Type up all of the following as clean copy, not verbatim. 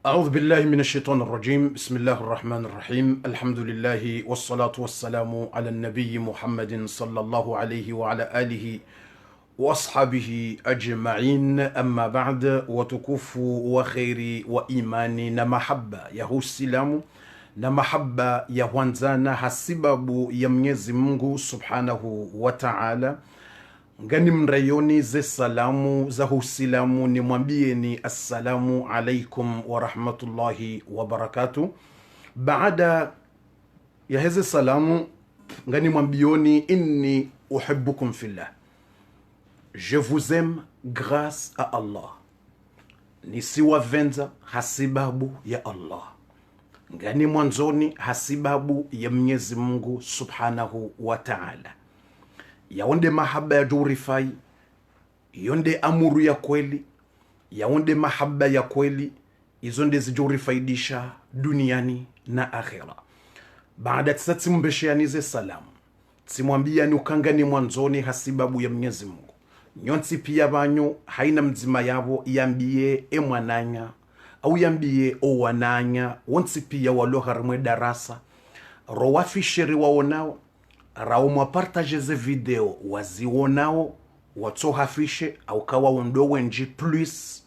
أعوذ بالله من الشيطان الرجيم. بسم الله الرحمن الرحيم. الحمد لله والصلاة والسلام على النبي محمد صلى الله عليه وعلى آله وأصحابه أجمعين. أما بعد، وتكف وخير وإيمان نمحبة يهو السلام نمحبة يهوانزانا hasibabu ya Mwenyezi Mungu Subhanahu wa Ta'ala. Ngani mrayoni ze salamu za husilamu ni mwambie ni assalamu alaikum wa rahmatullahi wa barakatuh. Baada ya heze salamu ngani mwambioni inni uhibbukum fillah, je vous aime grâce à Allah. Nisiwavenza hasibabu ya Allah, ngani mwanzoni hasibabu ya Mwenyezi Mungu Subhanahu wa Ta'ala. Yaonde mahaba ya jurifai, yonde amuru ya kweli, yaonde mahaba ya kweli, izonde zijurifaidisha duniani na akhira. Baada tsatsi mbesheanize salamu, tsimwambia ni ukangani mwanzoni hasibabu ya Mwenyezi Mungu. Nyonsi pia banyo haina mzima yabo yambie mwananya au yambie owananya, wonsi pia waloharimwe darasa rowafisheri waonao rao mwapartage ze video wazionao watohafishe au kawa ondowe nji plus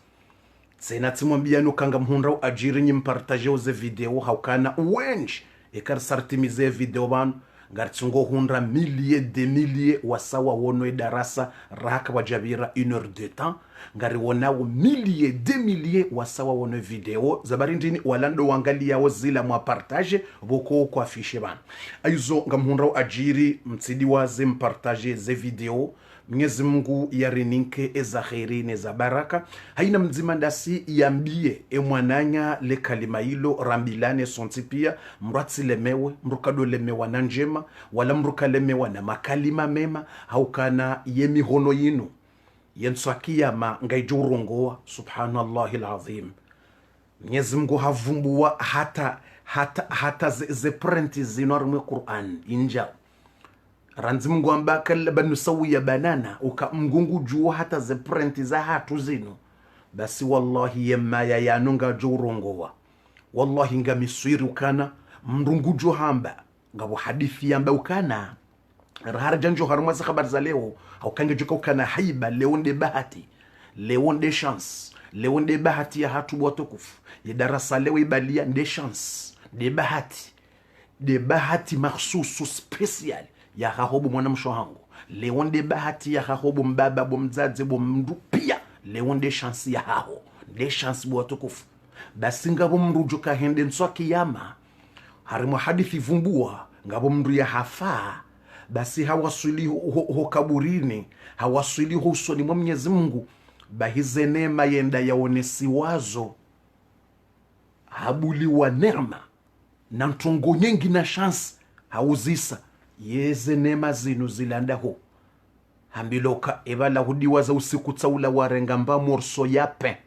tsena timwambia nukanga mhunda ajiri nyimpartage ze video haukana uwenji ekar sartimize video banu ngartsungo hundra milliers wasawa wono darasa raka wajabira 1 heure de temps ngari wonao milliers wasawa wono video zabarindini walando wangalia wazila mwa partage boko kwa afishe bana aizo ngamhunda ajiri mtsidi waze mpartage ze video. Mwenyezi Mungu yarininke eza khairi neza baraka haina mzima ndasi yambie mwananya le kalima hilo rambilane sontipia mratsi lemewe mrukado lemewa na njema wala mruka lemewa na makalima mema haukana yemi hono yinu yenswakia ma ngaijurongoa. Subhanallahi alazim. Mwenyezi Mungu havumbua hata ze prenti zinormwe Qur'an inja ranzi Mungu ambaka labanu sawiya banana uka mgungu juwa hata ze prenti za hatu zinu basi wallahi yemma ya yanunga jurongowa wallahi nga miswiri ukana mrungu juhamba ngabo hadithi yamba ukana har janjo har mwaza khabar za leo au kange joka ukana haiba leo nde bahati leo nde chance leo nde bahati ya hatu watukufu ya darasa leo ibalia nde chance nde bahati makhsusu special ya hahobu mwana mshohangu leo nde bahati ya hahobu mbaba bo mzazi bo mndu pia leo nde chance ya haho nde chance bo watukufu basi ngabo mrujo kahende nswa kiyama harimu hadithi vumbua ngabo mndu ya hafa basi hawaswili ho kaburini hawaswili ho usoni mwa Mwenyezi Mungu bahize neema yenda yaonesi wazo habuli wa neema na ntungo nyingi na chance hauzisa yeze neema zinu zilanda ho hambiloka ebala hudiwaza usiku tsaula warenga mba morso yape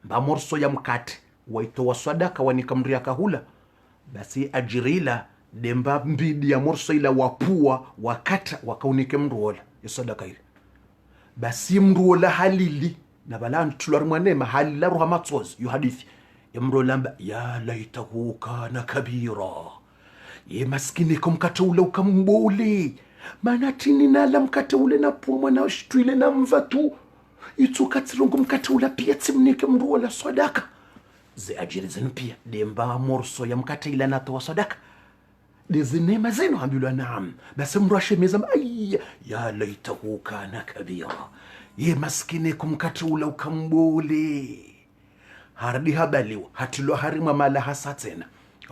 mba morso ya mkate waito wa sadaka wanikamria kahula basi ajirila demba mbidi ya morso ila wapua wakata wakaunike mruola ya sadaka ile basi mruola halili na balan tulor mwanema halila ruha matsozi yu hadithi ya mruola mba ya laitahu kana kabira ye maskini kumkata ule ukambole manatini nala mkata ule na pua mwana shtuile na mvatu itukatirungu mkata ule pia timnike mruola sadaka ze ajiri zenu pia demba morso ya mkata ila natoa sadaka dezinema zenu hamdulillah naam basi mrashe mezam ay ya laitahu kana kabira ye maskini kumkata ula ukambole hardi habaliwa hatilo harima mala hasatena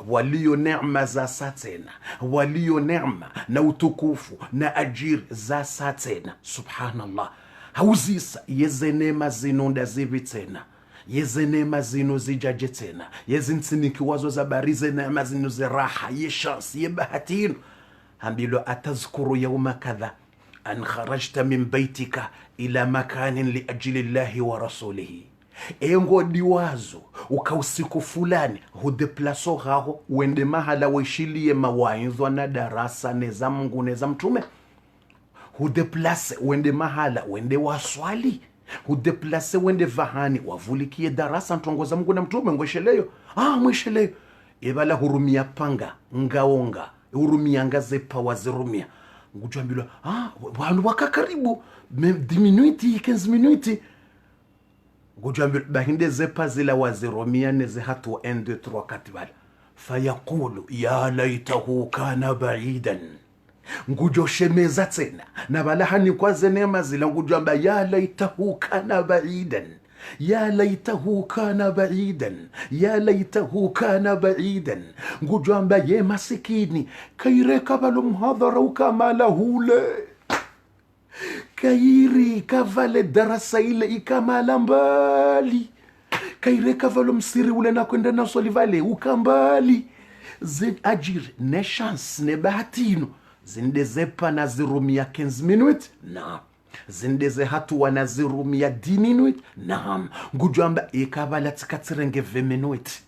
walio neema za satena walio neema na utukufu na ajiri za satena subhanallah hauzisa yeze neema zinonda zivitena yeze neema zinu zijaje tena yeze nsiniki wazo za barize neema zinu ziraha ye chance ye bahatinu hambilo atazkuru yawma kadha an kharajta min baytika ila makanin li ajli llahi wa rasulihi engo diwazo ukausiku fulani hudeplaso haho uende mahala waishilie mawaidha na darasa neza Mungu neza mtume hudeplase uende mahala uende waswali hudeplase wende vahani wavulikie darasa ntongoza Mungu na mtume ngwesheleyo mwesheleyo ebala hurumia panga ngaonga hurumia ngaze pawazirumia ngujambilo wanu wakakaribu 10 minuti 15 minuti ngujambilo bahinde zepa zila wazirumia neze hatu 1 2 3 4 bala fayaqulu ya laitahu kana ba'idan ngujo shemeza tena na balahani kwa zenema zila ngujamba ya laitahu kana ba'idan ya laitahu kana ba'idan ya laitahu kana ba'idan ngujamba ye masikini kaireka balo mhadhara ukamala hule kairi kavale darasa ile ikamala mbali kaireka valo msiri ule na kwenda na solivale ukambali zin ajir ne chance ne bahatino zindezepa na zirumia 15 minutes na zindeze hatu wana zirumia 10 minutes naam ngujamba ikabala tikatirenge 20 minutes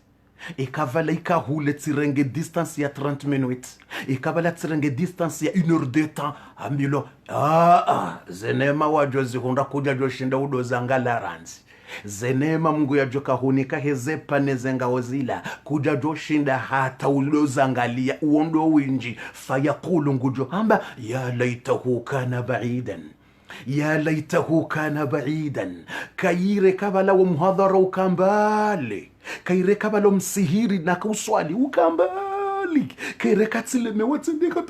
ikabala ikahule tirenge distance ya 30 minutes ikabala tirenge distance ya 1 heure de temps ambilo zenema wajozi hunda kuja joshinda udoza ngalaranzi zenema Mungu ya joka hunika hezepa nezenga wazila kuja joshinda hata uloza ngalia uondo winji fayaqulu ngujo hamba ya laitahu kana ba'idan ya laitahu kana ba'idan kaire kabala wa muhadhara ukambali kaire kabala msihiri na kuswali ukambali kaire katile mewatindika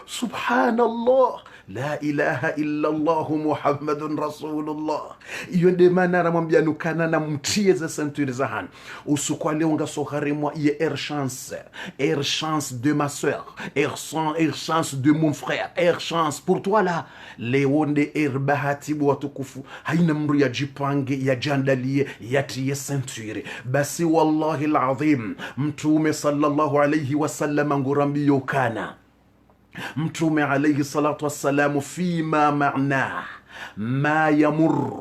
subhanallah la ilaha illa Allah Muhammadun Rasulullah yonde manara mwambia nukana na mtie za ceinture za han usukwale unga sohare mwa ye air chance de ma soeur air chance de mon frère air chance pour toi là leonde air bahatibu watukufu haina mru ya jipange ya jandalie yati ceinture basi wallahi alazim mtume sallallahu alayhi wasallam ngurambi yokana mtume alayhi salatu wassalamu fima ma'na ma yamur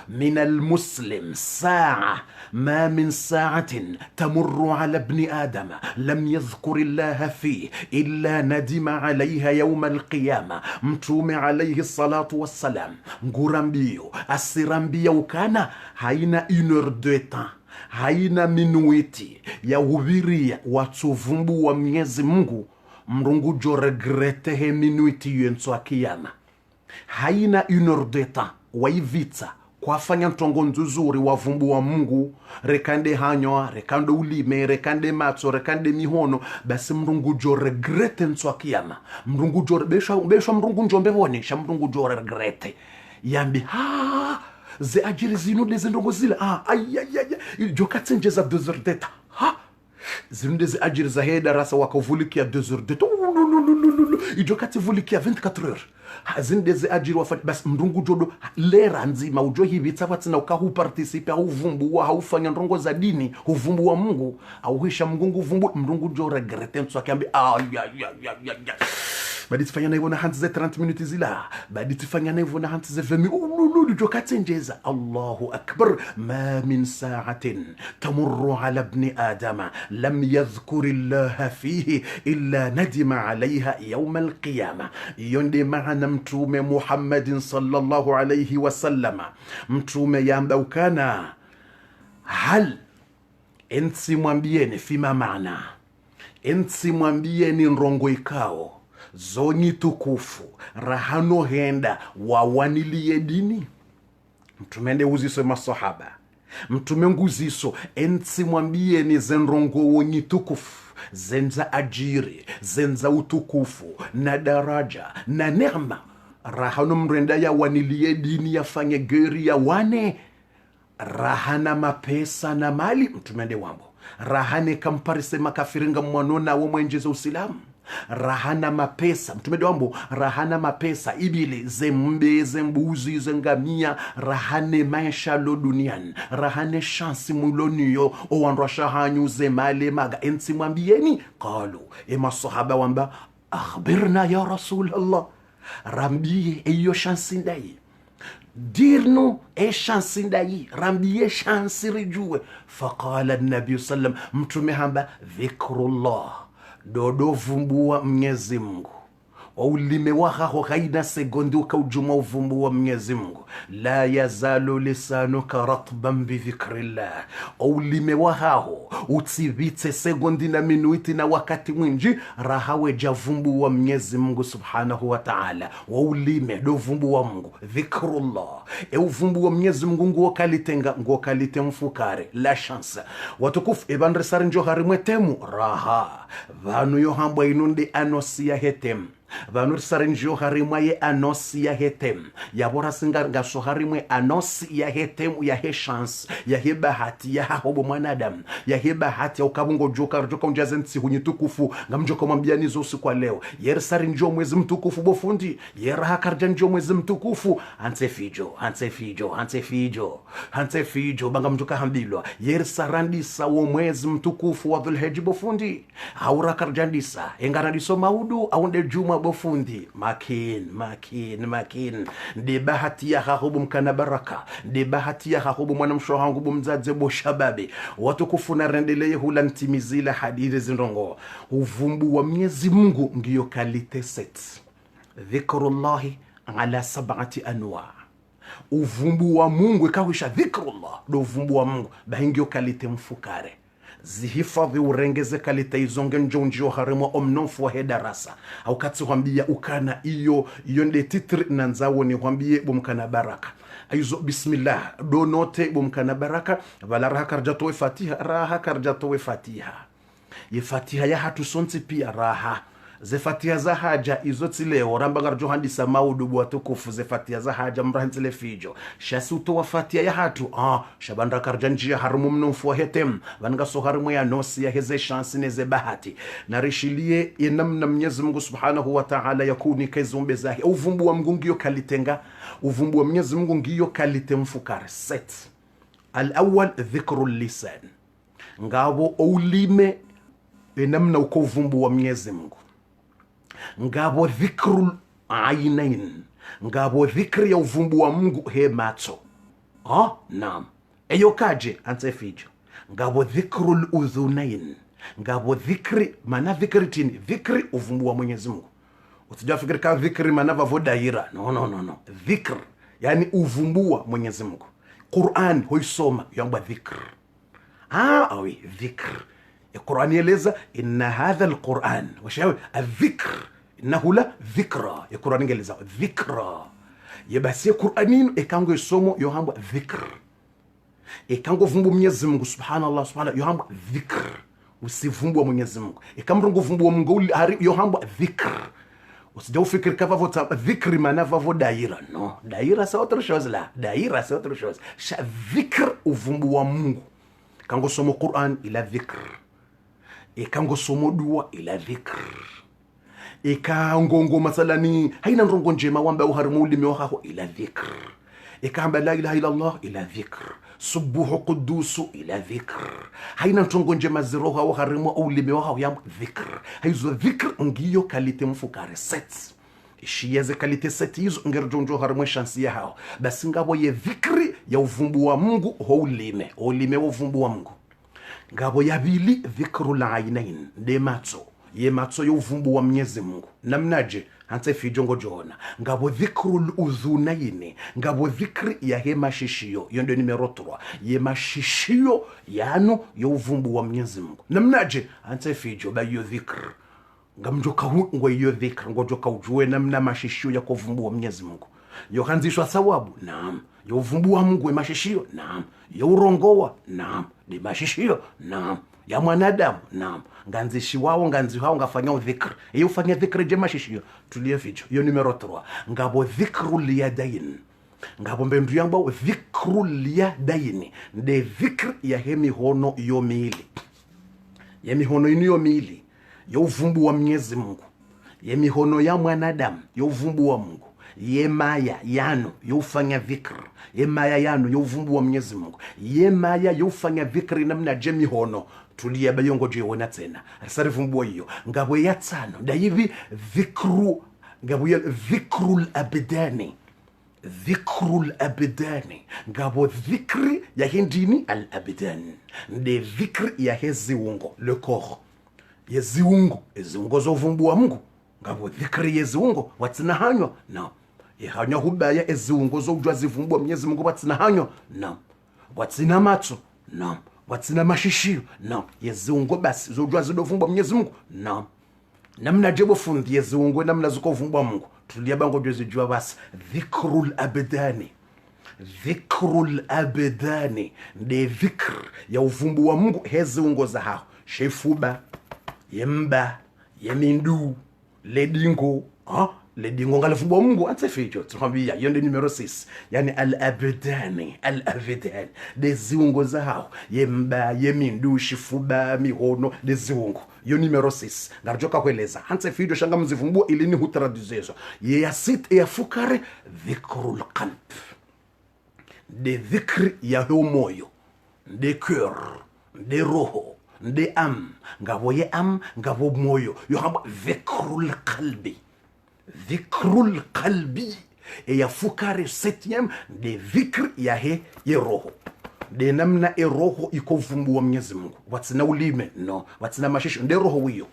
min almuslim sa'a ما من ساعة تمر على ابن آدم لم يذكر الله فيه إلا ندم عليها يوم القيامة متوم عليه الصلاة والسلام ngurambio asirambia ukana haina 1 heure de temps haina minuiti ya hubiria watuvumbu wa Mwenyezi Mungu mrungu jo regrete he minuiti yenso akiyama haina 1 heure de temps waivita kwa fanya ntongo nzuzuri wavumbu wa Mungu rekande hanyoa rekande ulime rekande matso rekande mihono basi mrungu jo regrete nso akiyama mrungu jo besha mrungu njombe wonesha mrungu jo regrete yambi ha ze ajiri zinu de ndongo zile jo katsenjeza 2 heures de temps ha zinu de ajiri za heda rasa wakavulikia 2 heures de temps ijo kativulikia 24 heures zindeze ajiri wafati basi mrungu jodo lera nzima ujo hivi tsafatsina ukahu participe au vumbu au fanya ndongo za dini uvumbu wa Mungu au hisha mgungu vumbu mrungu jo regrete mtu akiambi badi tifanya na hivyo na hanzi ze 30 minutes zila badi tifanya na hivyo na hanzi ze 20 minutes jo katsenjeza Allahu akbar ma min sa'atin tamurru ala ibn adama lam yadhkur Allah fihi illa nadima alayha yawm al-qiyamah yonde maana mtume Muhammadin sallallahu alayhi wasallam mtume yamba ukana hal ensi mwambieni fima maana ensi mwambieni nrongo ikao zonyi tukufu rahano henda wawanilie dini mtumende uziso masahaba mtume nguziso ensi mwambieni zenrongo wonyi tukufu zenza ajiri zenza utukufu na daraja na neema rahano mrenda ya wanilie dini yafanye geri ya wane rahana mapesa na mali mtumende wambo rahane kamparise makafiringa mwanona wa mwenjeza usilamu rahana mapesa mtume wambo rahana mapesa ibili zembe zembuzi zengamia rahane maisha lo duniani rahane shansi muloniyo owanrasha hanyu zemale maga ensi mwambieni qalu ema sahaba wamba akhbirna ya rasul Allah rambiye iyo shansi ndai dirnu shansi ndai rambiye shansi rijue faqala an-nabi sallam mtume hamba dhikrullah dodo vumbua Mwenyezi Mungu ulime wako haina sekondi ukaujuma uvumbua Mwenyezi Mungu la yazalu lisanuka ratban bi dhikrillah ulime wako utsivitse sekondi na minuiti na wakati mwingi rahawe javumbua Mwenyezi Mungu subhanahu wa ta'ala ulime do vumbua Mungu dhikrullah uvumbua Mwenyezi Mungu ngo kalitenga ngo kalite mfukare la chance watukufu ebandre sarinjo harimwetemu raha vanu yo hambwa inundi anosia hetem vanur sarinjo harimwa ye anosi ya hetem yabora singa ngaso harimwe anosi ya hetem ya he chance ya he bahati ya hobo mwanadamu ya he bahati ya ukabungo joka unjaze nsi hunyitukufu ngamjoko mwambia nizo usiku leo yer sarinjo mwezi mtukufu bofundi yer hakarja njo mwezi mtukufu hanse fijo banga mjoka hambilwa yer sarandi sawo mwezi mtukufu wa dhulhijja bofundi haura karjandisa engaradiso maudu aunde juma bofundi makin de bahati ya hahubu mkana baraka de bahati ya hahubu mwanamsho hangu bumzaze bo shababi watukufu na rendeleye hula ntimizila hadithi zindongo uvumbu wa Mwenyezi Mungu ngiyo kalite set dhikrullahi ala 7 anwa uvumbu wa Mungu ikawisha dhikrullah do uvumbu wa Mungu bahingio kalite mfukare zihifadhi urengeze kalite izonge njonjo harimo omnofu wa hedarasa au katsi kwambia ukana iyo nde titri nanzawo ni kwambie bumkana baraka aizo bismillah do note bumkana baraka vala raha karjato fatiha ye fatiha ya hatu sonti pia raha ze fatiha za haja izoti leo rambagar johandisa maudu watukufu ze fatiha za haja mrahanzile fijo shasuto wa fatiha ya hatu shabandra karjanjia harumu mnofu wa hetem vanga so harumu ya nosi ya heze chance neze bahati narishilie yenamna Mwenyezi Mungu subhanahu wa ta'ala yakuni kaizumbe zahi uvumbu wa Mungu ngiyo kalitenga uvumbu wa Mwenyezi Mungu ngiyo kalite mfukare set al-awwal dhikru lisan ngabo ulime yenamna uko uvumbu wa Mwenyezi Mungu ngabo dhikrul ainain ngabo dhikri ya uvumbu wa Mungu he macho naam eyo kaje anse fijo ngabo dhikrul udhunain ngabo dhikri mana dhikri tini dhikri uvumbu wa Mwenyezi Mungu utijafikiri ka dhikri mana vavodaira no dhikr yani uvumbu wa Mwenyezi Mungu Qur'an hoisoma yamba dhikr awi dhikr Qur'an yeleza inna hadha alquran washawi adhikr innahu la dhikra. Qur'an ngeleza dhikra yebasi Qur'anin ekango isomo yohamba dhikr ekango vumbu Mwenyezi Mungu subhanallah subhanallah yohamba dhikr usivumbu Mwenyezi Mungu ekamrungu vumbu Mungu yohamba dhikr. Usijau fikir kava vota dhikri mana vavo daira. No, daira c'est autre chose là. Daira c'est autre chose. Dhikr uvumbu wa Mungu. Kango somo Qur'an ila dhikr. E kango somo dua ila dhikr. E kango masalani haina nrongo njema wamba uharimu ulimi wako ila dhikr. E kamba la ilaha illa Allah ila dhikr. Subuhu qudusu ila dhikr. Haina ntongo njema ziroha uharimu ulimi wako ya dhikr. Hizo dhikr ngiyo kalite mfukare set. Ishiyeze kalite set hizo ngerjonjo harimu shansi ya hao. Basi ngabo ye dhikri ya uvumbu wa Mungu ho ulime wa uvumbu wa Mungu. Ngabo ya bili dhikru la ainain de matso. Ye matso ya uvumbu wa Mwenyezi Mungu. Namnaje hanse fijongo johona. Ngabo dhikru udhunaini. Ngabo dhikri ya hema shishio. Yondo numero 3. Ye mashishio yano ya uvumbu wa Mwenyezi Mungu. Namnaje hanse fijo ba yo dhikr. Ngamjoka ngwe yo dhikr ngojoka ujue namna mashishio ya kovumbu wa Mwenyezi Mungu. Yo hanzishwa thawabu. Naam. Yo uvumbu wa Mungu mashishio. Naam. Yo urongowa. Naam. Ni mashishio. Naam. Ya mwanadamu. Naam. Nganzishi wao nganzi hao ngafanya dhikr. Iyo ufanya dhikr je mashishio. Tulie ficho. Yo numero 3. Ngabo dhikrul yadain. Ngabo mbendu yamba dhikrul yadain. De dhikr ya hemi hono yo mili. Ya mihono iniyo mili. Yo uvumbu wa Mwenyezi Mungu. Ya mihono ya mwanadamu. Yo uvumbu wa Mungu. Ye maya yano yofanya dhikr. Ye maya yano yovumbu wa Mwenyezi Mungu. Ye maya yofanya dhikri namna jemi hono. Tulia bayongo jiwona tena. Asari vumbu hiyo. Ngabwe ya tano. Da hivi dhikru. Ngabwe ya dhikrul abdani. Dhikrul abdani. Ngabwe dhikri ya hindini al abdani. De dhikri ya hezi ungo. Le corps. Ye ziungo. Ziungo zo vumbu wa Mungu. Ngabwe dhikri ye ziungo. Watina hanywa? No. Ihanya hubaya eziungo zo ujwa zivumbwa Mwenyezi Mungu watina hanyo? No. Watina matso? No. Watina mashishio? No. Yeziungo basi zo ujwa zidovumbwa Mwenyezi Mungu? No. Namna jebo fundi yeziungo namna zuko vumbwa Mungu. Tulia bango jwezi jwa basi. Dhikrul abdani. Dhikrul abdani. De dhikr ya uvumbu wa Mungu heziungo za hao. Shefuba, yemba, yemindu, ledingo, ledingo ngalifumbwa wa Mungu anteficho. Tukwambia yonde numero 6. Yani al-abdani, al-abdani. De ziungo za hao. Yemba, yemindu, shifuba, mihono, de ziungo. Yo numero 6. Ngarjoka kueleza. Anteficho shanga mzifumbwa ilini hutraduzezo. Ye ya sit ya fukare dhikrul qalb. De dhikri ya ho moyo. De cœur. De roho. De am. Ngabo ye am, ngabo moyo. Yo hamba dhikrul qalbi. Dhikrul qalbi. E ya fukare 7e de dhikr ya he ye roho. De namna e roho iko vumbu wa Mwenyezi Mungu. Watina ulime? No. Watina mashisho? De roho wiyo.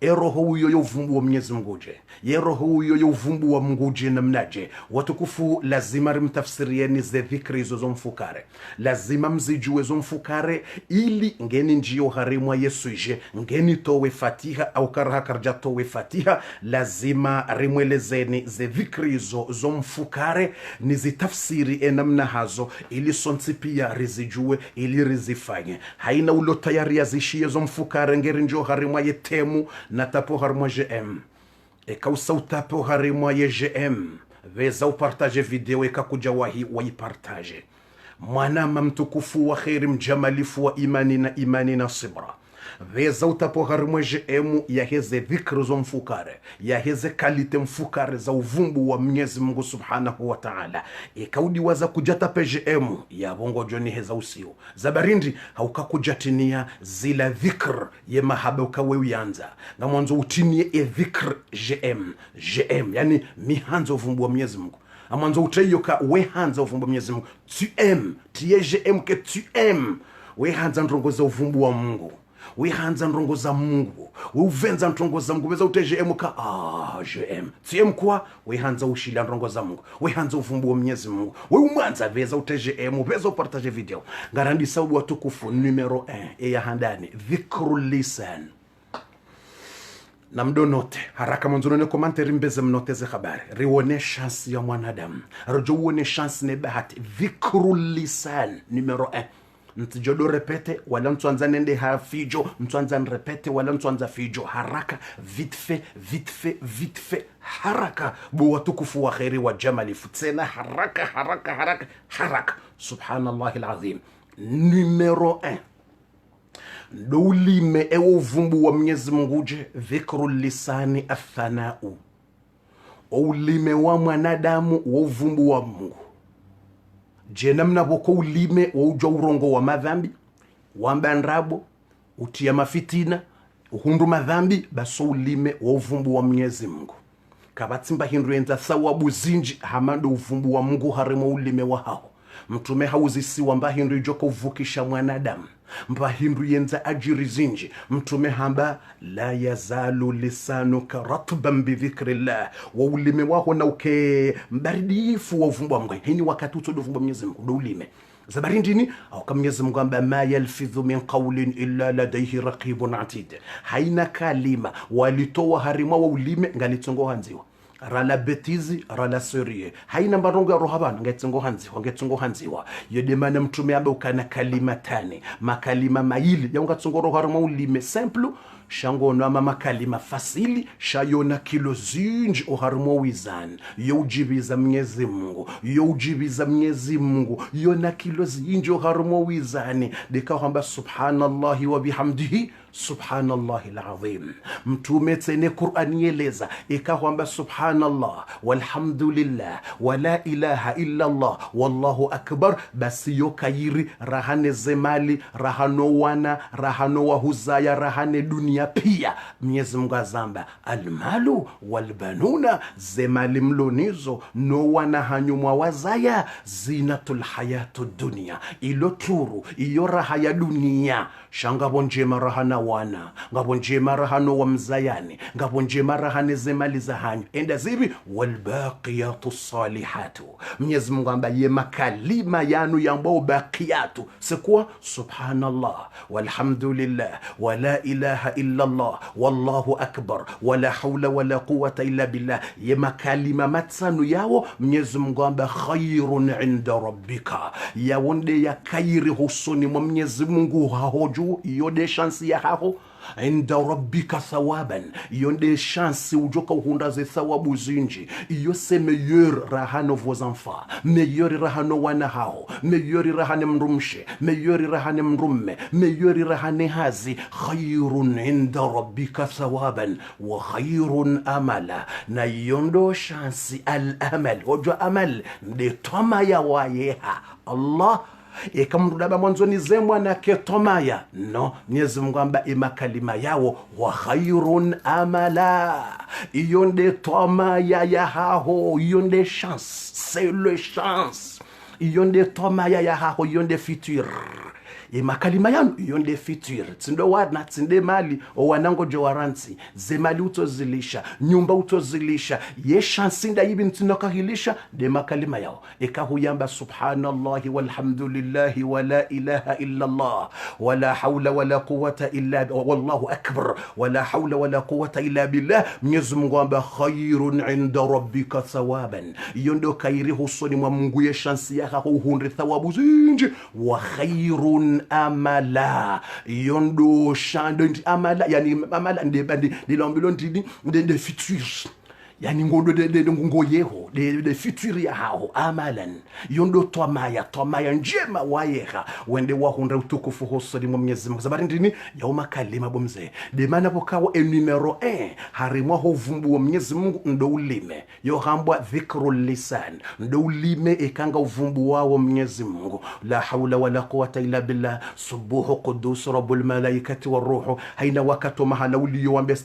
E roho wiyo yo vumbu wa Mwenyezi Mungu je. Ye roho wiyo yo vumbu wa Mungu je namna je. Watukufu lazima rimtafsirieni ze dhikri izo zo mfukare. Lazima mzijue zo mfukare ili ngeni njio harimwa Yesu je. Ngeni towe fatiha au karaha karja towe fatiha. Lazima rimwelezeni ze dhikri izo zo mfukare. Nizitafsiri namna hazo ili sonti pia rizijue ili rizifanye. Haina ulo tayari ya zishie zo mfukare ngeri njio harimwa yetemu na tapo harimwa GM. E kausa utapo harimwa ye GM. Veza upartaje video eka kuja wahi partaje. Mwanama mtukufu wa kheri mjamalifu wa imani na sibra. Veza utapo harimwa GM ya heze dhikru zo mfukare. Ya heze kalite mfukare za uvumbu wa Mwenyezi Mungu subhanahu wa ta'ala. Eka udiwaza kujata pe GM ya bongo joni heza usio. Zabarindi hauka kujatinia zila dhikr ye mahaba ukawe uyanza. Na mwanzo utinie e dhikr GM. Yani mihanzo uvumbu wa Mwenyezi Mungu. Mwanzo utayoka we hanza uvumbu wa Mwenyezi Mungu. Tu aimes. Tie GM que tu aimes. We hanza ndrongoza uvumbu wa Mungu. wihanza ndongo za Mungu uvenza ndongo za Mungu weza uteje ka jem tiem kwa wihanza ushila ndongo za Mungu wihanza uvumbu wa Mwenyezi Mungu umwanza veza uteje veza upartage video ngarandi sababu watukufu numero 1 ya handani dhikrul lisan na mdonote haraka mwanzoni komantari mbeze mnoteze habari rione chance ya mwanadamu rojo uone chance ne bahati dhikrul lisan numero 1 mtijodo repete wala mtuanza nende hafijo mtuanza repete wala mtuanza fijo haraka vite fait haraka bu watukufu wa khairi wa jamali futsena haraka subhanallah alazim numero 1 doulime ewo vumbu wa Mwenyezi Mungu je dhikrul lisani athanau ulime wa mwanadamu wa uvumbu wa Mungu je namna boko ulime wa ujo urongo wa madhambi wamba nrabo utia mafitina uhundu madhambi baso ulime wa uvumbu wa Mwenyezi Mungu kabatsimba hindu enza sawabu zinji hamando uvumbu wa Mungu harimo ulime wa hao mtume hauzisi wamba hindu ijoko uvukisha mwanadamu mba hindu yenza ajiri zinji mtume hamba la yazalu lisanuka ratban bi dhikrillah wa ulime wako na uke mbaridifu wa uvumbu wa Mungu hini wakati utodo uvumbu wa Mwenyezi Mungu do ulime zabarindini au kama Mwenyezi Mungu amba ma yalfidhu min qawlin illa ladayhi raqibun atid haina kalima walitoa harima wa ulime ngalitongo hanziwa rala betizi rala serie haina mbarongo ya rohabana ngetongo hanziwa yodemana mtume amba ukana kalimatani makalima maili ya ungatsongoro harima ulime simple shangono ama makalima fasili shayona kilo zinji oharimo wizan yo ujibiza Mwenyezi Mungu yona kilo zinji oharimo wizani deka kwamba subhanallahi wa bihamdihi subhanallahi alazim mtume tene Qur'an yeleza kwamba subhanallah walhamdulillah wala ilaha illa Allah wallahu akbar basi yo kayiri rahane zemali rahano wana rahano wahuzaya rahane dunia pia Mwenyezi Mungu azamba almalu walbanuna zemali mlonizo no wana hanyumwa wazaya zinatul hayatud dunya ilo turu iyo raha ya dunia shangabonjema rahana wana ngabonjema rahano wa mzayani ngabonjema rahane zemali za hanyu enda zibi walbaqiyatu salihatu Mwenyezi Mungu amba ye makalima yanu yambao baqiyatu sikuwa subhanallah walhamdulillah wala ilaha illa Allah wallahu akbar wala hawla wala quwwata illa billah ye makalima matsanu yao Mwenyezi Mungu amba khairun inda rabbika ya wonde ya kairi husuni mwa Mwenyezi Mungu hahoju yode chance ya haho inda rabbika thawaban yonde chance ujoka uhundaze thawabu zinji iyo se meilleur rahano vos enfants meilleur rahano wana hao meilleur rahane mrumshe meilleur rahane mrumme meilleur rahane hazi khairun inda rabbika thawaban wa khairun amala na yondo chance al amal ojo amal de tomaya wayeha Allah ikamrudaba mwanzoni zemwa na ketomaya no Mwenyezi Mungu amba imakalima yao wa khairun amala iyonde tomaya ya hao iyonde chance c'est le chance iyonde tomaya ya hao iyonde futur makalima yanu yonde future tsindo wana tsinde mali o wanango jo waransi zemali utozilisha nyumba utozilisha ye chansinda yibi ntinokahilisha de makalima yao huyamba subhanallahi walhamdulillahi wala ilaha illa Allah wala hawla wala quwwata illa wallahu akbar wala hawla wala quwwata illa billah Mwenyezi Mungu amba khairun inda rabbika thawaban yondo kairi husoni mwa Mungu ye chansi yako uhunde thawabu zinji wa khairun amala yondo shando amala yani amala de l'ambulon de futur yani ngondo de ngoyeho de futur ya hao amalan yondo tomaya njema wayeha wende wahunda utukufu hosodi mwa Mwenyezi Mungu zabari ndini yauma kalima bomze de mana bokawo numero 1 harimwa hovumbu wa Mwenyezi Mungu ndo ulime yo hambwa dhikrul lisan ndo ulime ekanga uvumbu wao Mwenyezi Mungu la hawla wala quwwata illa billah subuhu qudus rabbul malaikati waruhu haina wakati mahala uliyoambia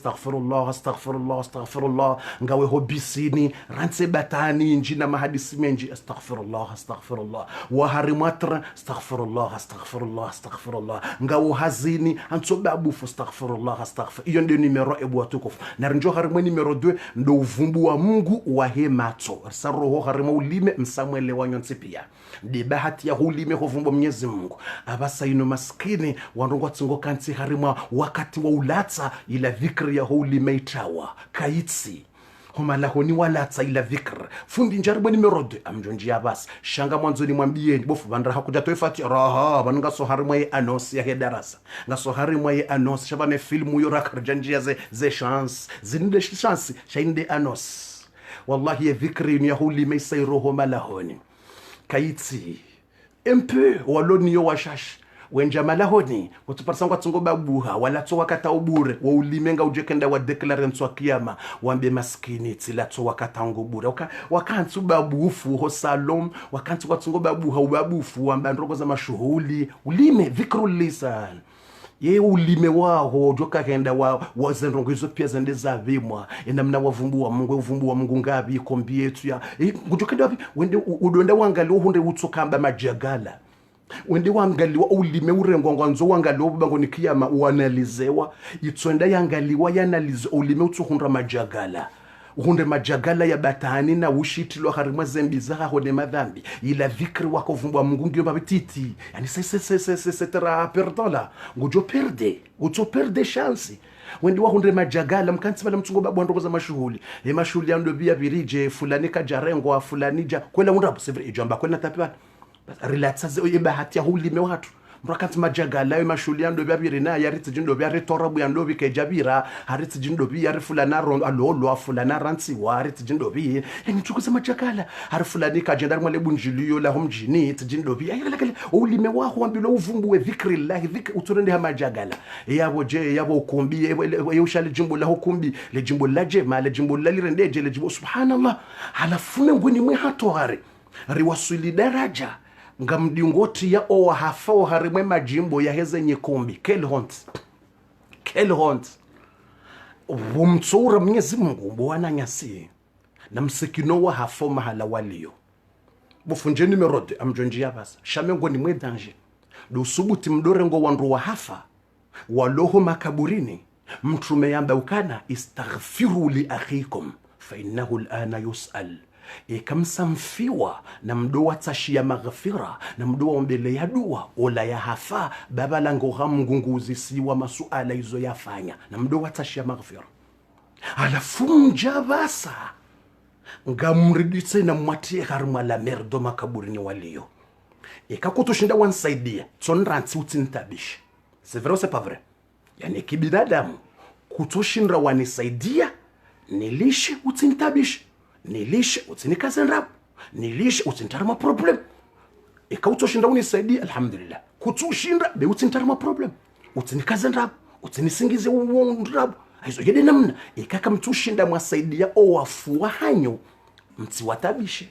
astaghfirullah ngawe hobisini ranse bata Qur'ani njina mahadisi menji astaghfirullah astaghfirullah wa harimatra astaghfirullah astaghfirullah astaghfirullah ngawo hazini antsoba abufu astaghfirullah astaghfir. Iyo ndio numero ebu watukufu. Na njo harimwe numero 2 ndo uvumbu wa Mungu wa hemato saroho harimo ulime msamwele wanyonsi pia ndi bahati ya ulime hovumbu Mwenyezi Mungu abasa ino maskini wanrongo tsingo kanti harimo wakati wa ulata ila dhikri ya ulime itawa kaitsi humala honi walata ila dhikr fundi njaribwe numero 2 amjonji abas shanga mwanzoni mwambie bofu bandra hakuja toifati raha banunga sohari mwaye anosi ya hedarasa nga sohari mwaye anosi shabane filmu yo rakarjanjia ze chance zinide chance shainde anos wallahi ya dhikri ya huli meisai roho malahoni kaiti empe waloni yo washash wenja malahoni kutuparsangwa tsungo babuha wala to wakata ubure wa ulimenga ujekenda wa declare nswa kiyama wambe maskini tila to wakata ngubure wakantu babufu ho salom wakantu watsungo babuha ubabufu wamba ndogo za mashuhuli ulime dhikrul lisan ye ulime wao joka kenda wa zenrongo hizo pia zende za vimwa enamna wavumbu wa Mungu ngabi kombi yetu ya ngujokenda wapi wende udonda wangali uhunde utsokamba majagala wende wangaliwa ulime urengo nzo wangaliwa bango nikiyama uanalizewa itsonda yangaliwa yanalize ulime utsuhundra majagala uhunde majagala ya batani na ushitilo harimwa zembi za hone madhambi ila dhikri wako vumbwa Mungu ngio babititi yani c'est tra perdola ngujo perde uto perde chance wendi wahunde majagala mkanti bala mtungo babu ndoko za mashuhuli mashuhuli ando bia birije fulani kajarengo fulani ja kwela undapo sevre ijamba kwela tapiwa relaxaze bahati ya ulime watu mrakati majagala yo mashuli ando byabiri na yariti jindo byari torabu yando bikejabira hariti jindo bi yari fulana ron alolo fulana ranti wariti jindo bi yani tukuza majagala har fulani ka jendar mole bunjiliyo la homjini tijindo bi ayakala ulime waho ambilo uvumbu we dhikri allah dhikri uturende ha majagala yabo je yabo ukumbi yo shali jimbo la hukumbi le jimbo la je ma le jimbo la lirendeje le jimbo subhanallah halafune ngoni mwe hato hari riwasuli daraja ngamdiungoti ya owa hafao harimwe majimbo ya heze nyekumbi kelhont wumtsura Mwenyezi Mungu bwana nyasi na msikino wa hafao mahala walio bufunje numero 2 amjonji yabasa shamengo ni mwe danger do subuti mdorengo wandu wa hafa waloho makaburini mtume yamba ukana istaghfiru li akhikum fa innahu al'ana yus'al ikamsamfiwa na mdoa tashia maghfira na mdoa mbele ya dua ola ya hafa baba lango hamngunguzi siwa masuala hizo yafanya na mdoa tashia maghfira alafunja basa ngamriditse na mwatie harma la merdo makaburini walio ikakutoshinda wansaidia tsonranti utintabish c'est vrai ou c'est pas vrai yani kibinadamu kutoshinda wanisaidia nilishe utintabish nilishe utinikaze ndrabu nilishe utintarama problem ikawutoshinda unisaidia alhamdulillah kutushinda be utintarama problem utinikaze ndrabu utinisingize ndrabu hizo yede namna ikaka mtushinda mwasaidia owafuwa hanyo mtiwatabishe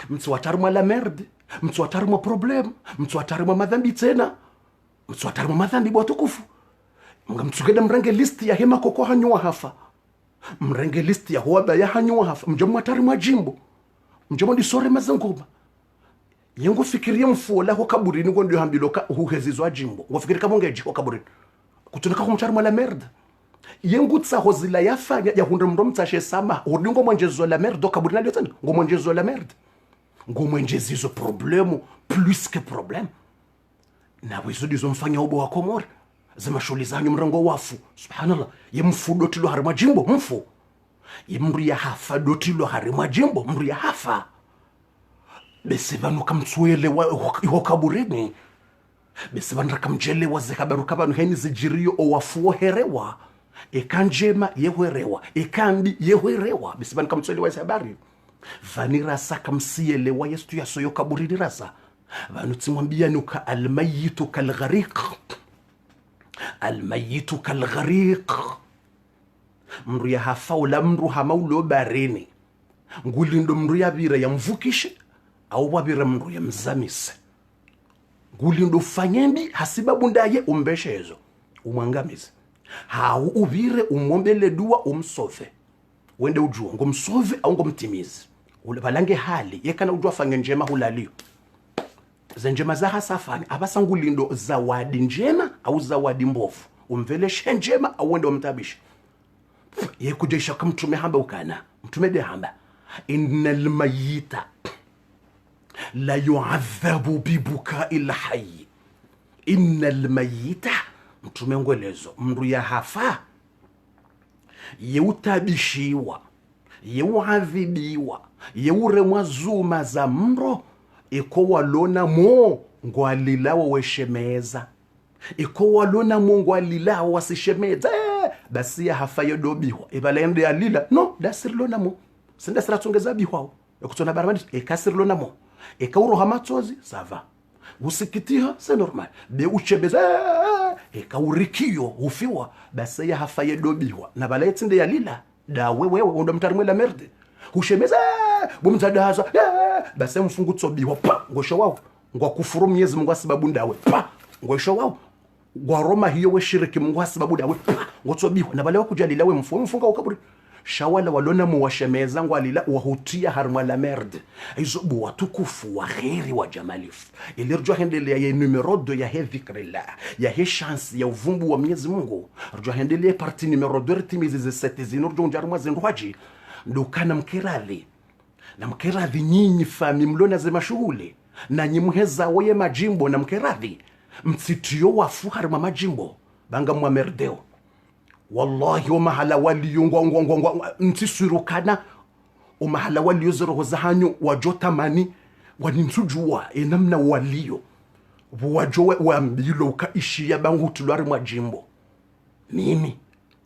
mtiwataruma la merde mtiwataruma problem mtiwataruma madhambi tena mtiwataruma madhambi bwatukufu mgamtsugeda mrange list ya hema koko hanyo hafa mrenge list ya huaba ya hanyo hafa mjomo atari majimbo mjomo disore mazangoba yengo fikiria mfuola ho kaburini ngo ndio hambiloka huhezizwa jimbo ngo fikiri kama ngeji ho kaburini kutunaka kumchari mala merda yengo tsaho zila yafanya ya hundre mndo mtashe sama udingo mwenjezo la merda kaburini ndio tena ngo mwenjezo la merda ngo mwenjezizo problemu plus que problème na wizo dizo mfanya ubo wa Komori zama shuli zanyu mrango wafu subhanallah yemfu dotilo harima jimbo mfu yemru ya hafa dotilo harima jimbo mru ya hafa bese banu kamtswele wa kaburini bese banu kamjele wa zekabaru kabanu heni zijirio o wafu herewa ekanjema yeherewa ekandi yeherewa bese banu kamtswele wa habari vanira saka msiele wa yestu ya soyo kaburini rasa banu timwambia nuka almayitu kalghariq almayitu kalghariq mru ya hafaula mru hamaulo barini ngulindo mru ya bira ya mvukishe au wabira mru ya mzamise ngulindo fanyembi hasibabu ndaye umbeshezo umwangamize hau ubire umombele dua umsove wende ujua ngomsove au ngomtimize balange hali yekana ujua fanya njema hulalio zenjema za hasafani abasangulindo zawadi njema au zawadi mbovu umveleshe njema au wende umtabisha yekujesha kumtume hamba ukana mtume de hamba innal mayita la yu'adhabu bibuka'il hayy innal mayita mtume ngwelezo mndu ya hafa yeutabishiwa yeuadhibiwa yeuremwa zuma za mro iko walona mo ngwalilawo weshemeza iko walona mo ngwalilawo wasishemeza basi ya hafa yodobiwa ibalende ya lila no dasirlona mo senda siratongeza bihwao ekutona barabani ekasirlona mo ekauro hamatsozi sava usikitiha c'est normal be uchebeza ekaurikio ufiwa basi ya hafa yodobiwa na baletinde ya lila da wewe ndo mtarimwela merde ushemeza bomzadaza basi mfungutso biwa pa ngosho wao ngwa kufuru Mwenyezi Mungu sababu ndawe pa ngosho wao ngwa Roma hiyo we shiriki Mungu sababu ndawe pa ngotso biwa na bale wakujalila we mfunga ukaburi shawala walona muwashemeza ngwalila wahutia harma la merde izo bu watukufu wa khairi wa jamalifu ilirjo hendelea ya numero 2 ya dhikrillah ya he chance ya uvumbu wa Mwenyezi Mungu rjo hendelea parti numero 2 ritimizi ze 7 zinurjo njarma zindwaji ndukana mkeradhi nyinyi fami mlona ze mashughuli na nyimuheza woye majimbo na mkeradhi mtsitio wafu harma majimbo banga mwa merdeo wallahi wa mahala waliyongwa ntisirukana o mahala waliyozero zahanyo wajota mani wanintsujua enamna waliyo wajowe wambilo kaishia bangu hutulwari majimbo mimi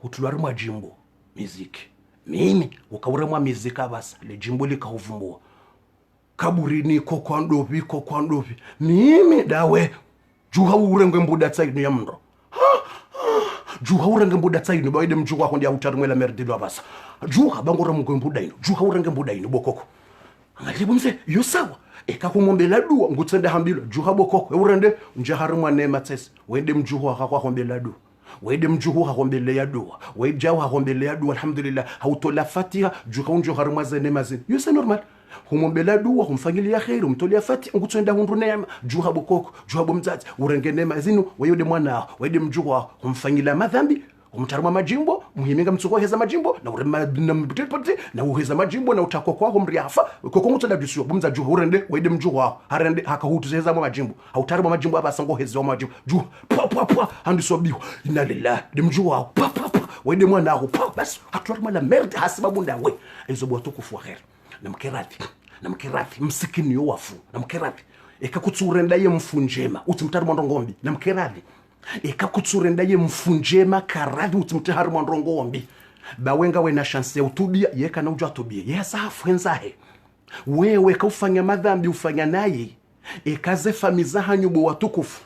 hutulwari majimbo miziki mimi ukauremwa mizika basa le jimbo likahuvumbua kaburini kwa ndovi mimi dawe juha urengwe mbuda tsainu ya mndo juha urenge mbuda tsainu baide mjuwa kondi ya utarimwela merdilo basa juha bangora mngwe mbuda ino juha urenge mbuda ino bokoko ngalibu mse yo sawa ekakumombela dua ngutsende hambilo juha bokoko urende njaharimwa nema tsesi wende mjuwa kwa hombela dua wede mjuhu hakombele ya dua wejaw hakombele ya dua alhamdulillah hautola fatiha juka unjo harmaze nemazin yo c'est normal humombela dua humfangilia khairu mtolia fatiha ngutsenda hundu neema juha bokoko juha bomzati urenge nemazinu weyode mwana wede mjuhu humfangila madhambi umtaruma majimbo muhiminga mtsuko heza majimbo na urema na mpotipoti na uheza majimbo na utako kwako mriafa koko mutala bisyo bumza juhu urende wede mjuhu harende hakahutu heza majimbo hautaruma majimbo abasango heza majimbo juhu pa handi sobiho inna lillahi de mjuhu pa wede mwana pa bas hataruma la merde hasibabu ndawe izo bwatukufu wa khair na mkerathi msikini yo wafu na mkerathi ekakutsurenda ye mfunjema utimtaruma ndongombi na mkerathi ekakutsurenda ye mfunjema karadhi utimtihari mwandrongo wambi bawenga wena chance ya utubia yeka na ujua tubia yesa hafwenzahe wewe kaufanya madhambi ufanya naye ekaze famiza hanyubo watukufu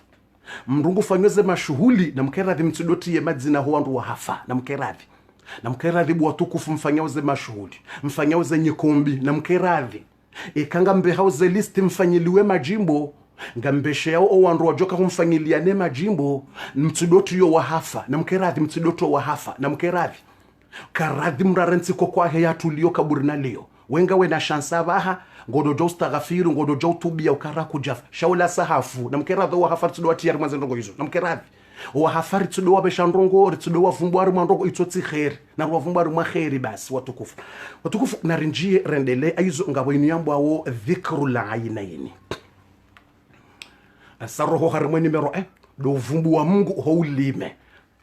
mrungu fanyweze mashuhuli na mkeradhi mtidoti ye madzina huwandu wa hafa na mkeradhi bu watukufu mfanyaweze mashuhuli mfanyaweze nyikombi na mkeradhi ekanga mbehauze listi mfanyiliwe majimbo ngambeshe yao owandu wajoka humfangilia ne majimbo mtidoti yo wahafa na mkeradhi mtidoto wahafa na mkeradhi karadhi mrarensi kwa heya tulio kaburina leo wenga wena shansa baha ngodo jo stagafiru ngodo jo tubia ukara kujaf shaula sahafu na mkeradhi wahafa tidoti yar mazendongo hizo na mkeradhi wahafa tido wabeshandrongo tido wavumbwari mandongo itsotsi khair na wavumbwari mwa khairi basi watukufu na rinjie rendele aizo ngabo inyambo awo dhikrul ainaini asaroho harimo numero 1 do vumbu wa Mungu ho ulime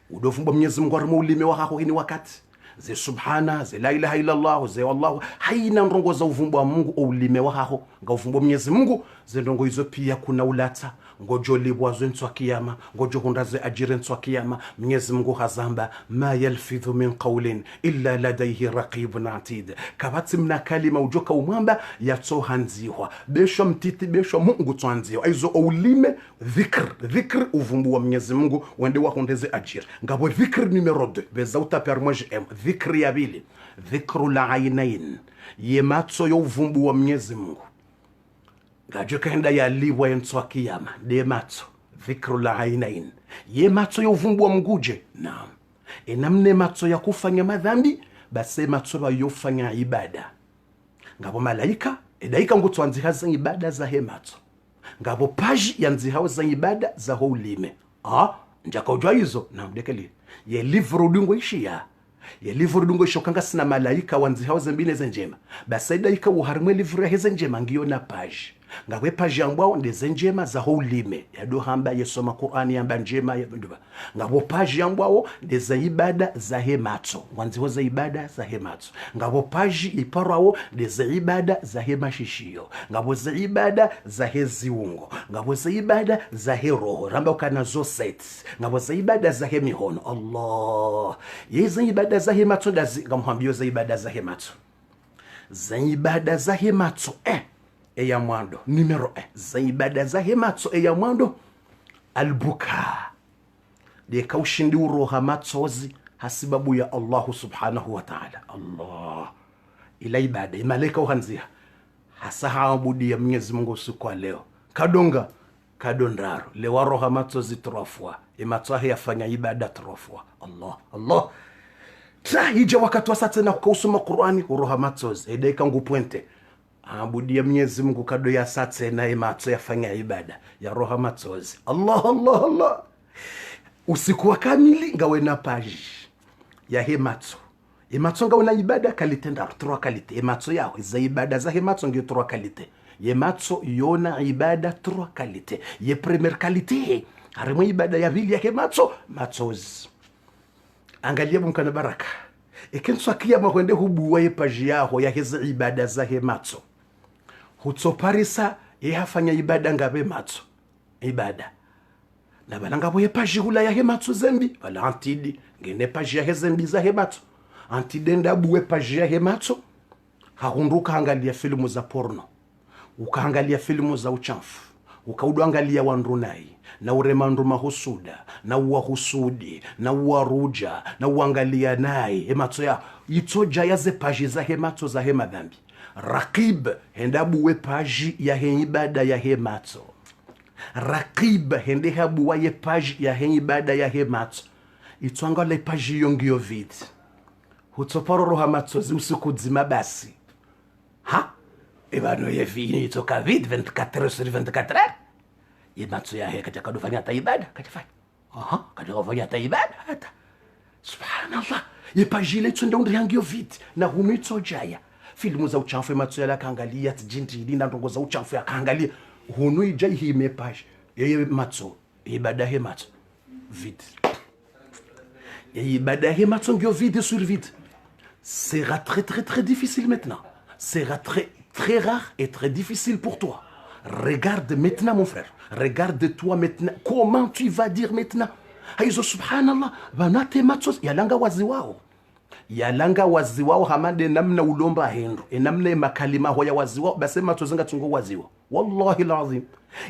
udovumba Mwenyezi Mungu harimo ulime wa hako ini wakati ze subhana ze la ilaha illa Allah ze wallahu haina ndongo za uvumbu wa Mungu ulime wa hako nga uvumbu Mwenyezi Mungu ze ndongo hizo pia kuna ulata ngojo libwazo ntwa kiyama ngojo hundaze ajire ntwa kiyama Mwenyezi Mungu hazamba ma yalfidhu min qawlin illa ladayhi raqibun atid kabati mna kalima ujoka umwamba yatsohanziwa besho mtiti besho Mungu twanziwa aizo ulime dhikr uvumbu wa Mwenyezi Mungu wende wahondeze ajire ngabo dhikr numero 2 bezauta permoje dhikr ya bili dhikrul ainain yematso yo uvumbu wa Mwenyezi Mungu gajo kaenda ya liwa ntwa kiyama de matso dhikrul ainain ye matso yo uvumbu wa mguje naam enamne matso ya kufanya madhambi basi matso ba yofanya ibada ngabo malaika edaika ngutwanziha za ibada za hemato ngabo paji yanzihawe za ibada za ulime njakojwa hizo na mdekeli ye livro dungo ishia ye livro dungo shokanga sina malaika wanzihawe za mbine za njema basa edaika uharimwe livro ya heze njema ngiyo na paji ngawe paji yambwao ndeze njema za ulime yado hamba yesoma Qur'ani yamba njema yaduba ngabo paji yambwao ndeze ibada za hemato wanziho za ibada za hemato ngabo paji iparwao ndeze ibada za hemashishio ngabo za ibada za heziungo ngabo za ibada za heroho ramba ukana zo set ngabo za ibada za hemihono Allah yeza ibada za hemato ndazi ngamhambio za ibada za hemato eya mwando numero 1 za ibada za hemato eya mwando albuka deka ushindi uroha matsozi hasibabu ya Allah subhanahu wa ta'ala Allah ila ibada imaleka uhanzia hasa haabudi ya Mwenyezi Mungu usiku wa leo kadonga kadondaro lewa roha matsozi trofwa imatsahi yafanya ibada trofwa Allah hija wakati wa sasa na kusoma Qur'ani uroha matsozi edeka ngupwente abudia Mwenyezi Mungu kado ya satse na imatso yafanya ibada ya roha matsozi Allah usiku wa kamili ngawe na paji ya hematso ngawe na ibada kalitenda 3 kalite hematso yao za ibada za hematso ngiyo 3 kalite hematso yona ibada 3 kalite ye premier kalite harimo ibada ya vili ya hematso matsozi angalia bumkana baraka ikenso kiyama kwende hubuwa ye paji yao ya heze ibada za hematso hutsoparisa yehafanya ibada ngabe matso ibada na balanga boye paji hula ya hematso zembi bala antidi ngene paji ya hezembi za hematso antidenda buwe paji ya hematso hakunduka angalia filmu za porno ukaangalia filmu za uchafu ukaudangalia wandrunai na uremandu mahusuda na uwahusudi na uwaruja na uangalia nai hematso ya itoja yaze paji za hematso za hemadhambi Rakib hendabu we paji ya ibada ya hematso Rakib hendehabu wa ye paji ya ibada ya hematso itwanga le paji yongio vide hutoporo roha matsozi usiku dzima basi ebano ye vini itoka vide 24 sur 24 ye matso ya heka takadufanya ta ibada kachafanya kachafanya ta ibada hata subhanallah ye paji le tsonda undriangio vide na humitso jaya filmu za uchafu ematso yala kaangalia tijinti na ndongo za uchafu yakaangalia hunu ija hii mepaje yeye matso ibada he matso vide yeye ibada he matso ngio vide sur vide sera très difficile maintenant sera très rare et très difficile pour toi. Regarde maintenant mon frère, regarde-toi maintenant comment tu vas dire maintenant haizo subhanallah banate matso yalanga wazi wao hamande namna ulomba hendo namna makalima hoya wazi wao basi matso zinga tungo wazi wao wallahi alazim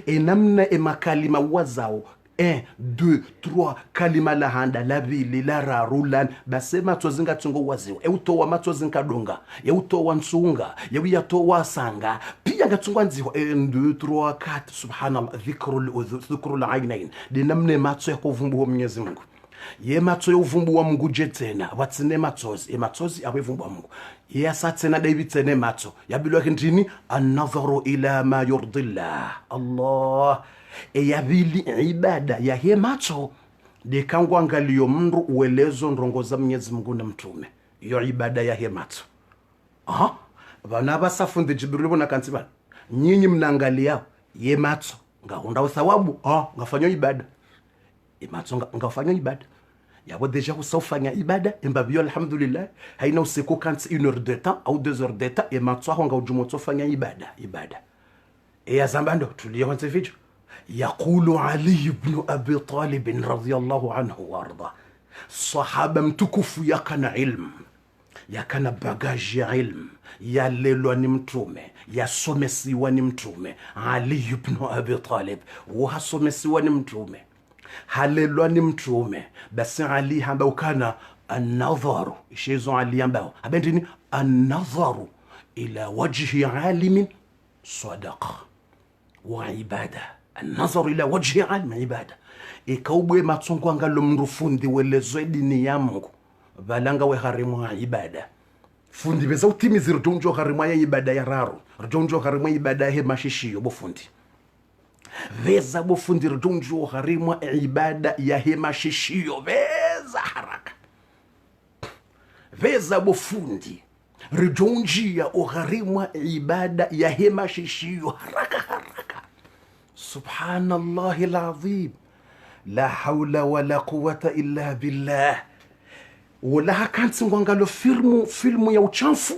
namna makalima wazao 1 2 3 kalima la handa la vili la rarulan basi matso zinga tungo wazi wao utowa matso zinga donga utowa nsunga utowa sanga pia ngatungwa nziho 1 2 3 4 subhanallah dhikrul ainain de namna matso yakovumbu Mwenyezi Mungu ye matso yovumbu wa Mungu jetena watsine matsozi awevumbu wa Mungu ye asatsena David tsene matso yabilwa kindini an-nadharu ila ma yurdillah Allah yabili ibada ya he matso de kangwangalio mndu uelezo ndongoza Mwenyezi Mungu na mtume yo ibada ya he matso bana basafunde Jibril bona kantsiba nyinyi mnaangalia ye matso ngaunda thawabu ngafanya ibada imatso ngafanya ibada yabo deja usofanya ibada imbabio alhamdulillah haina usiku kanti 1 heure de temps au 2 heures de temps imatso honga ujumoto fanya ibada ya zambando tuliyoanza video yaqulu Ali ibn Abi Talib radiyallahu anhu warda sahaba mtukufu yakana ilm yakana bagage ya ilm yalelwa ni mtume yasomesiwa ni mtume Ali ibn Abi Talib wasomesiwa ni mtume halelwa ni mtume basi Ali hamba ukana an-nadharu ishizo Ali ambao abendini an-nadharu ila wajhi alimin sadaqa wa ibada an-nadharu ila wajhi alimin ibada ikaubwe matsongo ngalo mrufundi welezo dini ya Mungu balanga we harimu ibada fundi beza utimizi rjonjo harimwa ya ibada ya raru rjonjo harimwa ibada ya mashishiyo bofundi veza bofundi rjonjo harimwa ibada ya mashishiyo veza haraka veza bofundi rjonjia ogharimwa ibada ya mashishiyo haraka haraka. Subhanallahi alazim, la hawla wala quwwata illa billah. Wala hakansi ngwangalo filmu ya uchanfu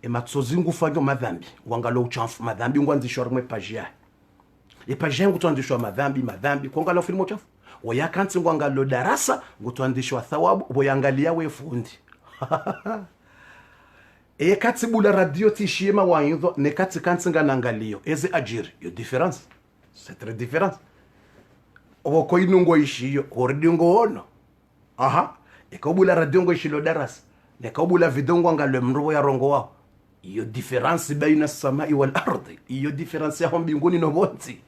ematsozingu fanyo madhambi ngwangalo uchanfu madhambi ngwanzishwa rimwe pajia epajia ngutwandishwa madhambi kwangalo filmu uchanfu wayakansi ngwangalo darasa ngutwandishwa thawabu boyangalia we fundi ekati bula radio tishima wanyo nekati kansi nganangalio eze ajiri yo difference c'est très différent oboko inungo ishiyo ordingo ono ekobula radio ngo ishilo darasa nekobula vidongo ngalo mrubo ya rongo wao iyo difference baina samai wal ardi iyo difference ya mbinguni no bonti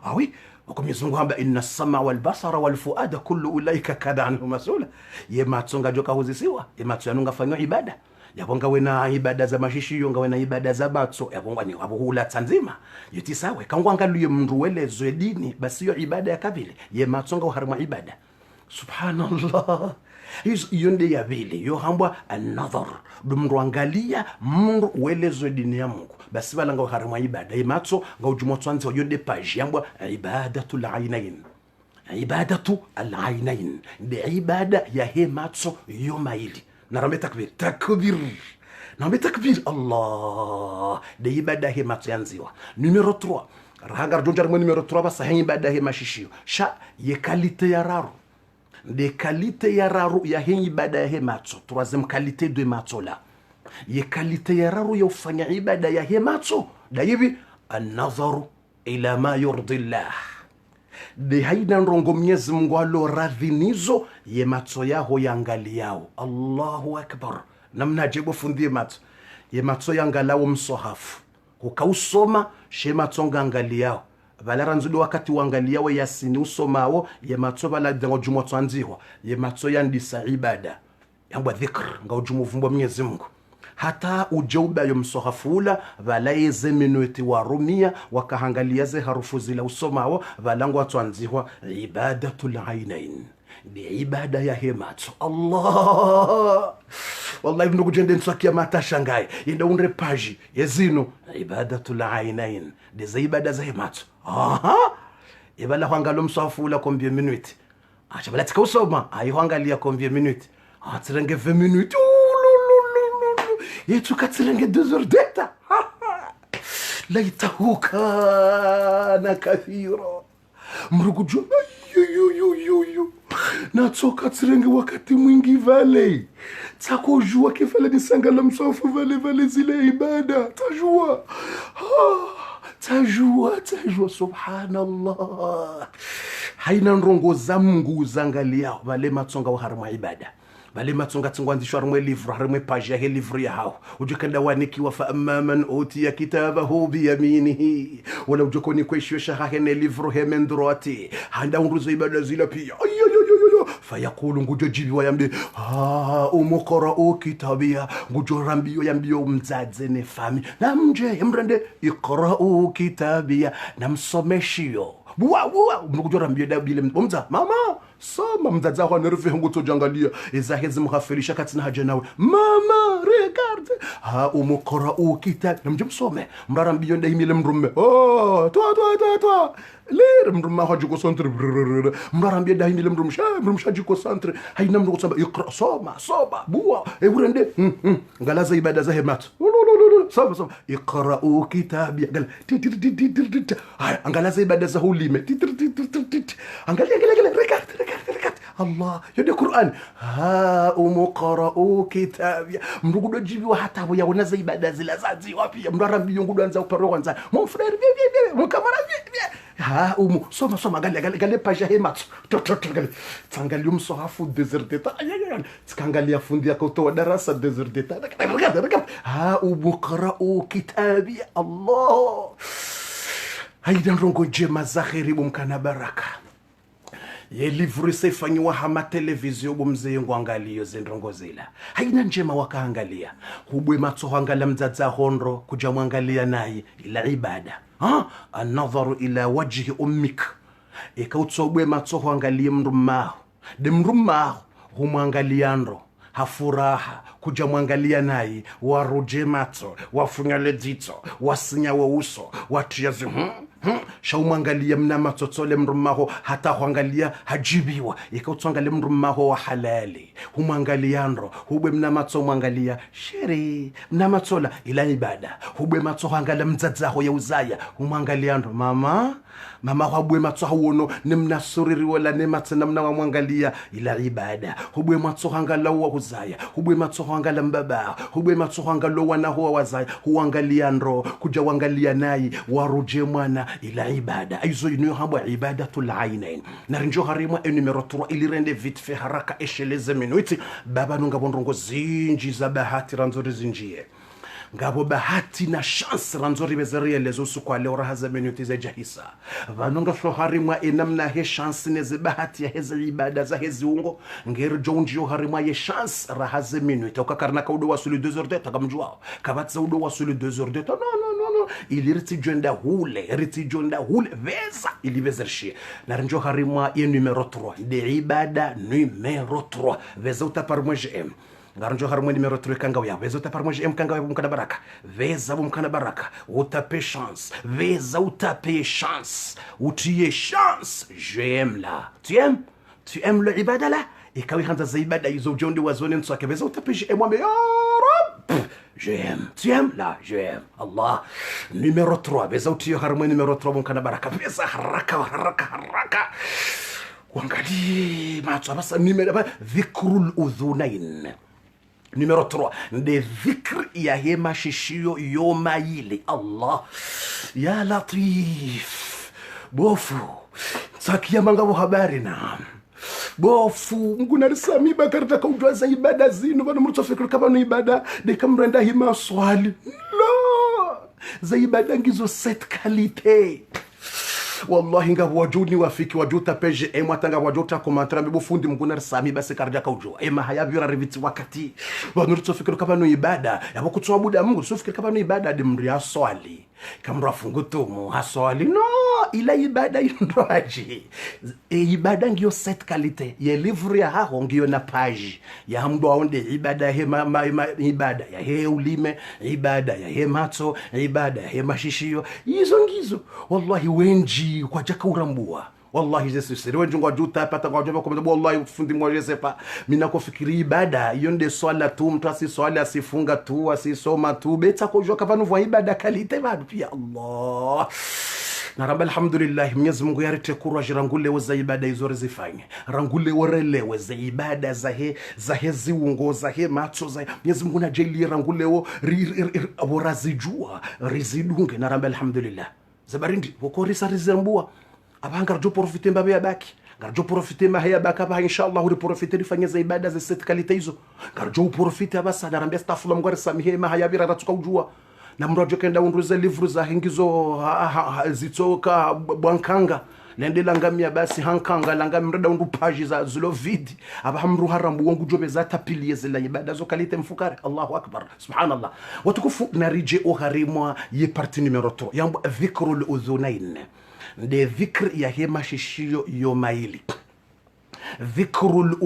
awi wakomyezungu hamba inna sama wal basara wal fuada kullu ulaika kada anhu masula yematsonga joka huzisiwa yematsanunga fanyo ibada yabonga wena ibada za mashishiyo nga wena ibada za batso yabonga ni wabuhula tanzima yutisawe kangwanga luye mndu welezwe dini basi yo ibada ya kabile yematsonga uharima ibada. Subhanallah, hiyo ndio ya vile yo hambwa another dumrwangalia mndu welezwe dini ya Mungu basi balanga uharima ibada yematso nga ujumotwanze yo de page yambwa ibadatul ainain ibadatu al-ainain de ibada ya hematso yo maili narambe takbir narambe takbir Allah de ibada hematso yanziwa. Numero 3 rahangar jonjar mo numero 3 basa hen ibada he mashishio sha ye qualité ya raru de qualité ya raru ya hen ibada he matso. Troisième qualité de matso la ye qualité ya raru ya ufanya ibada ya he matso da hivi an-nazaru ila ma yurdi Allah de haina nrongo Mwenyezi Mungu alo radhinizo ye matso yaho yangali yao. Allahu akbar. Namna jibo fundie matso ye matso yangalao msohafu ukausoma she matso ngangali yao valara nzudo wakati wangali yao yasini usomao ye matso vala dengo jumo twanziwa ye matso yandisa ibada yangwa dhikr nga ujumu vumbo Mwenyezi Mungu hata ujauba yo msohafula valaeze minuti warumia wakahangalia ze harufu zila usomao valango atwanziwa ibadatul ainain di ibada ya hematso. Allah wallahi ndugu jende ntsakia mata shangai inde unre page yezino ibadatul ainain de za ibada za hematso. Ibala hangalo msohafula combien minutes acha bala tikosoma ayi hangalia combien minutes atirenge 20 minutes yetu katirenge 2 heures d'eta laitahu kana kathira mrugujo yo natsoka tsirenge wakati mwingi vale takojua kifale nisangala msofu vale zile ibada tajua subhanallah haina nrongo za Mungu zangalia vale matsonga uharima ibada bale matsonga tsingwanzishwa rimwe livre harimwe page ya livre ya hao ujukanda wanikiwa fa amma man utiya kitabahu bi yaminihi wala ujukoni kweshwe shahahene livre hemendroati handa unruzo ibada zila pia fayaqulu ngujojibi wayambe umuqra'u kitabia ngujorambiyo yambiyo mzadze ne fami namje mrende iqra'u kitabia namsomeshiyo buwa mnukujorambio dabile mza mama soma mzaza kwa nerve nguto jangalia izahezi mkhafirisha katina haja nawe mama regarde umuqra'u kitab namjumsome mrarambio ndahimile mrumme toi ler mrumma haji ko centre mrarambio ndahimile mrumsha jiko centre haina mruko samba iqra soma buwa urende ngalaza ibada za hemat soma iqra'u kitabi gal angalaza ibada za hulime angalia regarde Allah yode Qur'an umuqra'u kitabi mrugudo jibi wa hata bo yawona za ibada zila zazi wapi mrarambi ngudo anza uparo kwanza mon frère mon camarade soma galia page hemat tangalia msohafu desert d'etat tangalia fundi yako to darasa desert d'etat regarde umuqra'u kitabi Allah haida rongo jema zakhiri bumkana baraka ye livre sefanyiwa hama televizio bumze ngwangalio zendrongozela haina njema wakaangalia hubwe matsohangala mdzadza hondro kuja mwangalia naye ila ibada an-nadharu ila wajhi ummik ikautsobwe matsohangalie mrumaho de mrumaho humwangaliandro hafuraha kuja mwangalia naye waruje matso wafunyale dzitso wasinya wa uso watiazi shaumwangalia mna matsotsole mrumaho hata huangalia hajibiwa ikautswangalia mrumaho wa halali humwangaliandro hubwe mna matso mwangalia sheri mna matsola ila ibada hubwe matso hangala mdzadzaho ya uzaya humwangaliandro mama hubwe matso hawono nimnasuriri wala nematsana mna wa mwangalia ila ibada hubwe matso hangala wa uzaya hubwe matso hangala mbaba hubwe matso hangalo wana huwa wazaya huangaliandro kuja wangalia naye waruje mwana ila ibada aizo inu hamba ibadatul ainain narinjo harima numero 3 ili rende vite fait haraka esheleze minuti baba nunga bondrongo zinji za bahati ranzori zinjie ngabo bahati na chance ranzori bezerielezo sukwale orahaza minuti za jahisa vanunga shoharimwa enamna he chance neze bahati ya heze ibada za hezi ungo ngeri jonjo harimwa ye chance rahaza minuti ukakarna kaudo wasuli 2 heures de takamjwao kabatza udo wasuli 2 heures de no ili ritijonda hule veza ili vezershie narinjo harimwa ye numero 3 de ibada numero 3 veza utaparmwe jm ngaronjo harmo numero 3 kanga ya veza utaparmwe jm kanga ya bumkana baraka veza bumkana baraka utape chance veza utape chance utie chance jm la tu aimes le ibada la ikawi handa za ibada hizo jondi wazone nswake veza utape jm wa ya rab tu aimes là j'aime Allah numéro 3 veza utie harmo numero 3 bumkana baraka veza haraka wangali matso basa numero dhikrul udhunain numéro 3 de dhikr ya hema shishio yoma ile Allah ya latif bofu sakia mangabo habari na bofu mgunalisami bakarta kaujwa za ibada zinu bana murtofekr kabano ibada de kamrenda hima swali la za ibada ngizo set qualité wallahi nga wajuni wafiki wajuta page emwatanga wajuta komantra mbibo fundi mguna sami basi karja kaujwa ema hayabira riviti wakati wanurto fikiro kabano ibada yabo kutswa buda Mungu so fikiro kabano ibada de mria swali kamra funguto mu haswali no ila ibada indoaji ibada ngiyo set qualité ye livre ya haho ngiyo na page ya hamdo aonde ibada he ibada ya he ulime ibada ya he matso ibada ya he mashishio hizo ngizo wallahi wenji kwa jaka urambua wallahi Yesu siri wenji ngwajuta pata ngwajuta kwa wallahi fundi mwaje sepa mina kufikiri ibada yonde swala tu mtu asiswali asifunga tu asisoma tu beta kujua kavanu vwa ibada kalite bado pia Allah na rabbi alhamdulillah Mwenyezi Mungu yarite courage rangule weza ibada hizo rezifanye rangule warelewe za ibada za hezi ungo za he matso za Mwenyezi Mungu na jeli rangule wo warazijua rizidunge na rabbi alhamdulillah zabarindi wokorisa rizambua abanga rjo profiter mbabe yabaki garjo profiter ma haya baka ba inshallah uri profiter fanya za ibada za set qualité hizo garjo profiter basa na rambia staff la mgwari samihe ma haya bira ratuka ujua na mrojo kenda unruze livre za hingizo zitoka bwankanga nendela ngamia basi hankanga langa mreda undu page za zulovidi abahamru harambu wangu jobe za tapilie zila ibada zo kalite mfukare Allahu akbar subhanallah watukufu narije oharimwa ye parti numero 3 yambo dhikrul udhunain de dhikr ya hema shishio yomaili dhikrul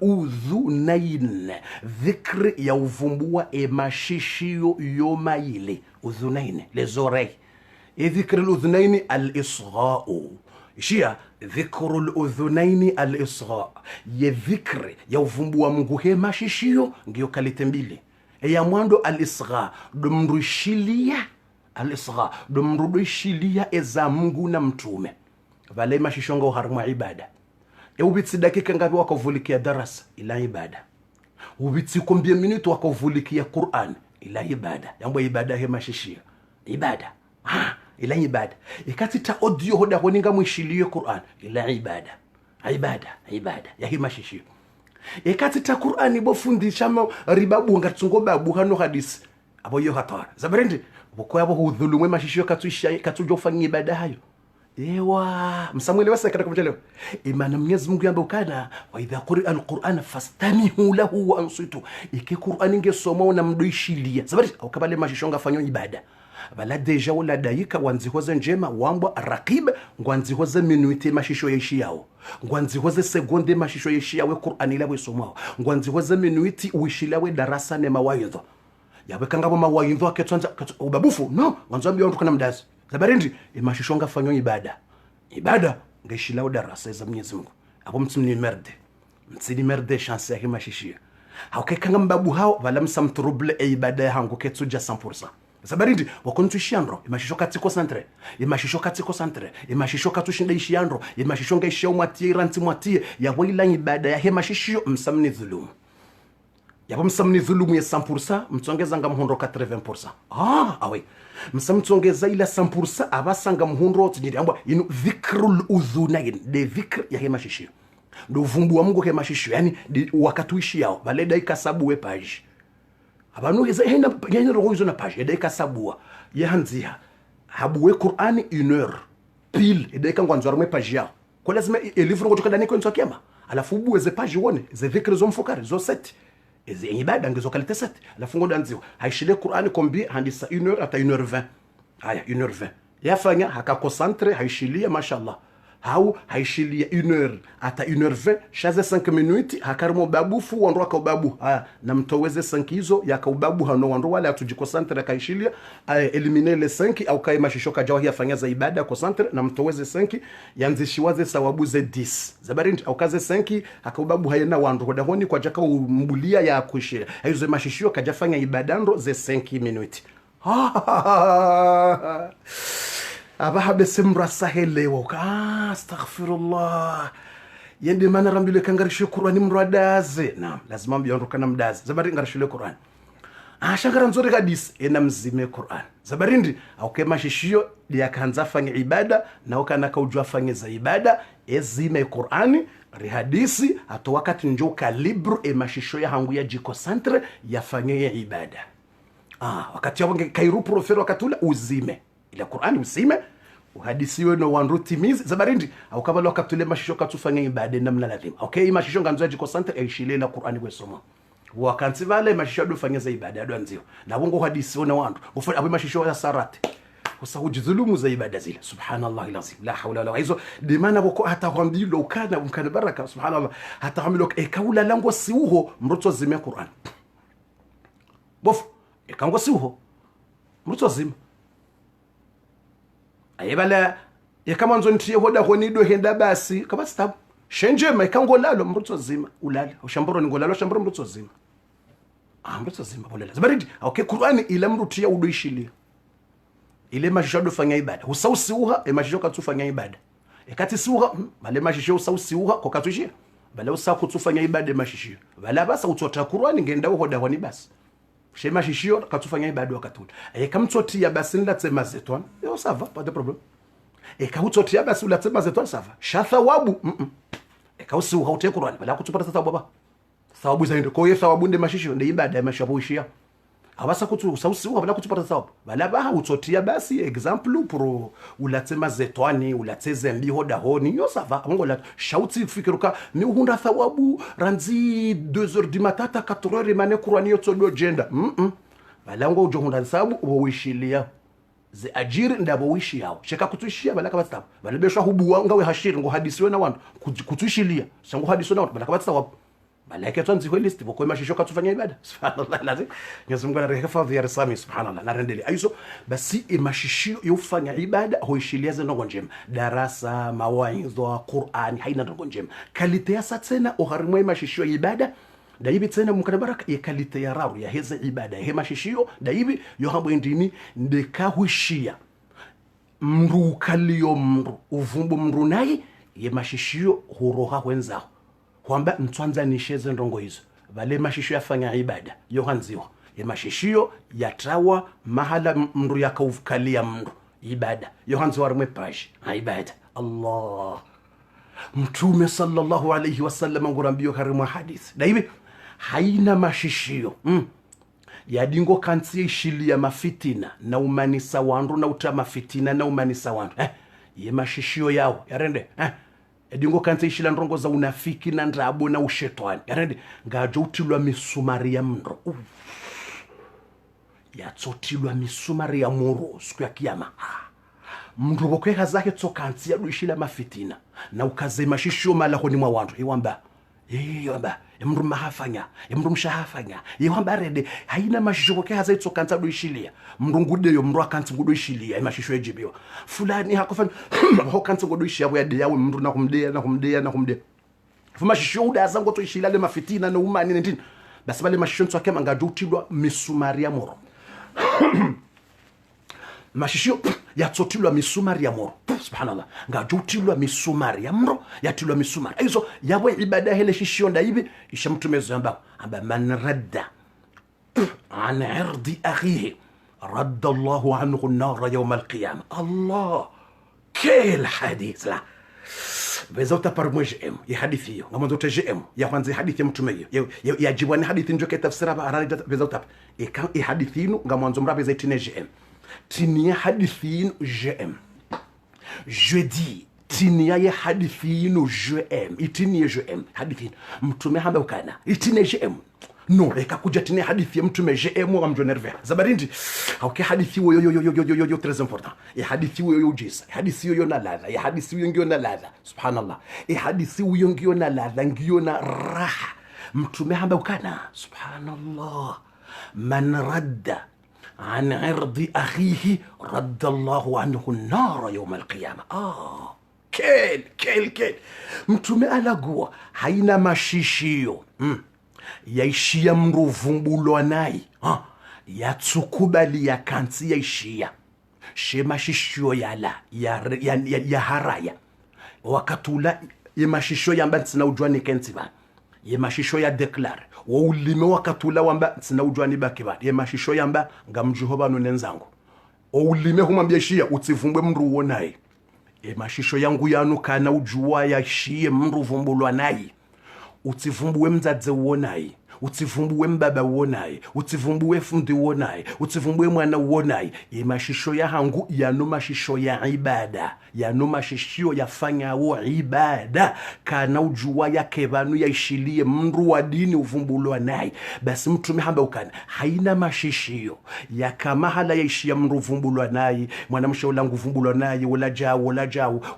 udhunain dhikr ya uvumbua emashishio yomaili udhunain les oreilles et dhikr al-udhunain al-isgha'u ishia dhikr al-udhunain al-isgha' ye dhikr ya uvumbua Mungu hema shishio ngiyo kalite mbili ya mwando al-isgha' domrushilia al-isgha' domrudishilia eza Mungu na mtume vale mashishongo harma ibada ubitsi dakika ngapi wakavulikia darasa ila ibada ubitsi combien minutes wakavulikia Qur'an ila ibada yambo ibada hema shishia ibada ila ibada ikati ta audio hoda honinga mwishilie Qur'an ila ibada ya hema shishia ikati ta Qur'an bofundisha ribabu ngatsungo babu hano hadisi abo yo hatara zabarendi boko yabo hudhulumwe mashishio katuisha katujo fanya ibada hayo ewa msamwelewa sasa katika kumchelewa imana Mwenyezi Mungu yamba ukana wa idha quri'a alquran fastamihu lahu wa ansitu iki Qur'an ingesoma na mdoishilia sabari au kabale mashishonga fanyo ibada bala deja wala daika wanzihoze njema wambwa raqib ngwanzihoze minuite mashisho yeshi yao ngwanzihoze segonde mashisho yeshi yawe Qur'an ila wisomao ngwanzihoze minuite uishilawe darasa ne mawaidha yawe kangabo mawaidha aketwanza ubabufu no ngwanzambi wantu kana mdazi zabarindi imashishonga fanyo ibada ngeshilao darasa za Mwenyezi Mungu abo mtsini merde chance yake mashishia haukekanga mbabu hao wala msamtrouble ibada yangu ketsuja 100% zabarindi wakontuishiandro imashisho katiko centre imashisho katushinda ishiandro imashisho ngaishia mwatie ranti mwatie ya waila ibada ya hemashishio msamni dhulumu yabo msamni dhulumu ya 100% mtsongeza nga mhondo 80%. Awe msamtsongeza ila 100% abasanga mhondo tijiri ambwa inu dhikrul udhunain de dhikr ya hemashishio ndo vumbu wa Mungu hemashishio yani wakatuishi yao bale daika sabu we page abantu henda ngene roho na page daika sabu ya hanzia habuwe Qur'ani 1 heure pile daika ngwanzo arme page yao kwa lazima livre ngotoka ndani kwa ntsokema alafu buwe page wone ze dhikr zo mfukari zo set ezi ibada ngezo kalite 7 alafu ngo danziwa haishile Qur'ani kombi handisa 1 heure ata 1h20 haya 1h20 yafanya haka concentre haishilia mashallah hau haishilia 1 heure ata 1h20 chaze 5 minutes hakarimo babufu wandro ka babu haya na mtoweze 5 hizo yakaubabu hano wandro wala atujikosantre kaishilia eliminer les 5 au kai mashishoka jawahi afanya za ibada concentre na mtoweze 5 yanzishiwaze sawabu ze 10 zabarindi au kaze 5 akaubabu hayana wandro dahoni kwa jaka umbulia ya kushia hizo mashishio kajafanya ibada ndo ze 5 minutes abahabe semra sahelewa astaghfirullah yende mana rambile kangarishe Qur'ani mradaze naam lazima mbiondoka na mdaze zabari ngarishile Qur'ani shangara nzuri hadisi ena mzime Qur'an zabarindi au kema shishio ya kanza fanya ibada na ukana kaujua fanya za ibada ezime Qur'ani ri hadisi ato wakati njoka libro mashisho ya hangu ya jiko centre ya fanya ya ibada wakati ya kairu profero wakatula uzime ila Qur'ani usime uhadisiwe no wandu timizi zabarindi au kabalo wakatule mashisho katufanya ibada namna lazima okay mashisho nganzo jiko centre aishilela Qur'ani kwesoma wakanti vale mashisho dufanya za ibada adwanzio na bongo hadisiwe no wandu ufanya abu mashisho ya sarate usahujidhulumu za ibada zile subhanallah lazim la hawla wala hizo dimana boko hata kwambilo ukana mkana baraka subhanallah hata kwambilo kaula lango siuho mruto zime Qur'an bof kango siuho mruto zime ayebala yakama nzo ntiye hoda honido henda basi kaba stab shenje maikango lalo mruto zima ulale ushamboro ngolalo shamboro mruto zima mruto zima bolela zabaridi okay Qur'ani ila mruto ya udoishilia ile mashisho fanya ibada usausiuha mashisho katufanya ibada kati siuha bale mashisho usausiuha kwa katushia bale usakutufanya ibada mashisho bala basa utota Qur'ani ngenda hoda honi basi shema shishio katufanya ibada wakatula kamtotia basi ndatsema zetwan yo sava pas de problème kautotia basi ulatsema zetwan sava shathawabu kausi uhaute Qur'ani bala kutupata thawabu baba thawabu zaende kwa hiyo thawabu nde mashishio nde ibada mashabuishia abasa kutu usausi bala kutupata thawabu bala baha utotia basi example pro ulatsema zetwani ulatseze mbiho dahoni yo sava ngola shauti fikiruka ni uhunda thawabu ranzi 2h du matin ta 4h imane Qur'ani yo tsodo gender bala ngo ujohunda thawabu uwishilia ze ajiri ndabo wishi yao sheka kutuishia bala kama thawabu bala besha hubu ngawe hashiri ngo hadisiwe na wantu kutuishilia sango hadisiwe na wantu bala kama thawabu malaika twanzi kwa list boko mashisho katufanya ibada subhanallah lazim Mwenyezi Mungu anareka fadhi ya risami subhanallah narendele aizo basi mashishio yufanya ibada hoishilia zeno njema darasa mawaidha Qur'ani haina ndo njema kalite ya tena uharimwe mashishio ibada daibi tena mukana baraka ya kalite ya raru ya heza ibada ya mashishio daibi yo hambo ndini ndekahushia mru kalio mru uvumbu mru nayi ye mashishio huroha wenzao kwamba mtwanza nisheze ndongo hizo bale mashisho yafanya ibada yohanziwa ya mashishio yatawa mahala mndu yakaukalia mndu ibada yohanziwa rumwe pashi ibada Allah mtume sallallahu alayhi wasallam ngurambio karimu hadith daibi haina mashishio yadingo kanti ishilia mafitina na umanisa wandu na utama fitina na umanisa wandu ye mashishio yao yarende edingo kanza ishila ndrongo za unafiki na ndrabo na ushetwani yarende ngajo utilwa misumari ya mro yatsotilwa misumari ya moro siku ya kiyama mndu bokweka zake tsokanzi ya duishila mafitina na ukaze mashishio mala honi mwa wantu iwamba mndu mahafanya mndu mshahafanya iwamba rede haina mashishio bokweka zake tsokanza duishilia mndu ngudeyo mndu akanzi nguduishilia mashishio ejibiwa fulani hakofanya ho kanzi nguduishia bwa de yawe mndu nakumdea fuma shishio udaza ngo tsoishila le mafitina no umani ndini basi bale mashishio tsokema ngajo utilwa misumari ya moro mashishio yatsotilwa misumari ya moro subhanallah ngajutilwa misumari ya mro yatilwa misumari hizo yawe ibada hele shishio ndaibi ishamtumezo amba man radda an irdi akhihi radda Allahu anhu an-nar yawm al-qiyamah Allah quel hadith la beza utaparmwe JM ya hadithi hiyo ngamonzo ta JM ya kwanza hadithi ya mtume hiyo ya jibwani hadithi njoke tafsira ba arada beza utap e hadithi ino ngamonzo mrabe za itine JM tinia hadithi JM jeudi tinia ya hadithi JM itinie JM hadithi mtume hamba ukana itine JM no ekakuja tinia hadithi ya mtume JM wa mjonerve zabarindi hauke hadithi yo très important ya hadithi yo jisa hadithi yo na ladha ya hadithi yo ngio na ladha subhanallah ya hadithi yo ngio na ladha ngio na raha mtume hamba ukana subhanallah man radda عن عرض أخيه رد الله عنه النار يوم القيامة كيل mtume alagua haina mashishio yaishia mruvumbulo nai yatsukubali ya kansi yaishia she mashishio yala ya haraya wakatula ye mashishio yamba tsina ujwani kentsiba ye mashishio ya declare wa ulime wakatula wamba tsina ujwani bakiba ye mashishio yamba ngamjuhoba nonenzangu o ulime humambia shia utsivumbwe mndu uonaye ye mashishio yangu yanu kana ujua ya shie mndu vumbulwa nayi utsivumbuwe mdzadze uonaye utsivumbuwe mbaba uonaye utsivumbuwe fundi uonaye utsivumbuwe mwana uonaye ye mashisho ya hangu yano mashisho ya ibada yano mashisho yafanya wo ibada kana ujua yake banu yaishilie mndu wa dini uvumbulwa naye basi mtume hamba ukana haina mashishio ya kama hala yaishia mndu uvumbulwa naye mwana mshaula nguvumbulwa naye wala jao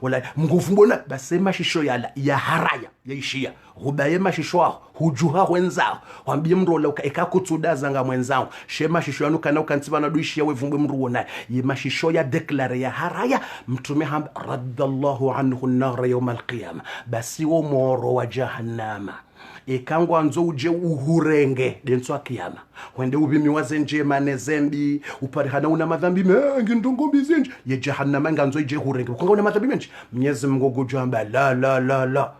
wala mnguvumbulwa basi mashisho ya haraya yaishia hubaye mashisho hujuha wenzao wambie mndu la ekakutsudaza nga mwenzao shema shisho yanu kana ukantsiba na duishia wevumbwe mndu wona ye mashisho ya declare ya haraya mtume hamba raddallahu anhu an-nar yawm al-qiyamah basi wo moro wa jahannama ekango anzo uje uhurenge denswa kiyama wende ubimi wazenje manezembi uparihana una madhambi mengi ndongombi zenje ye jahannama nganzo ije hurenge konga una madhambi mengi Mwenyezi Mungu gujamba la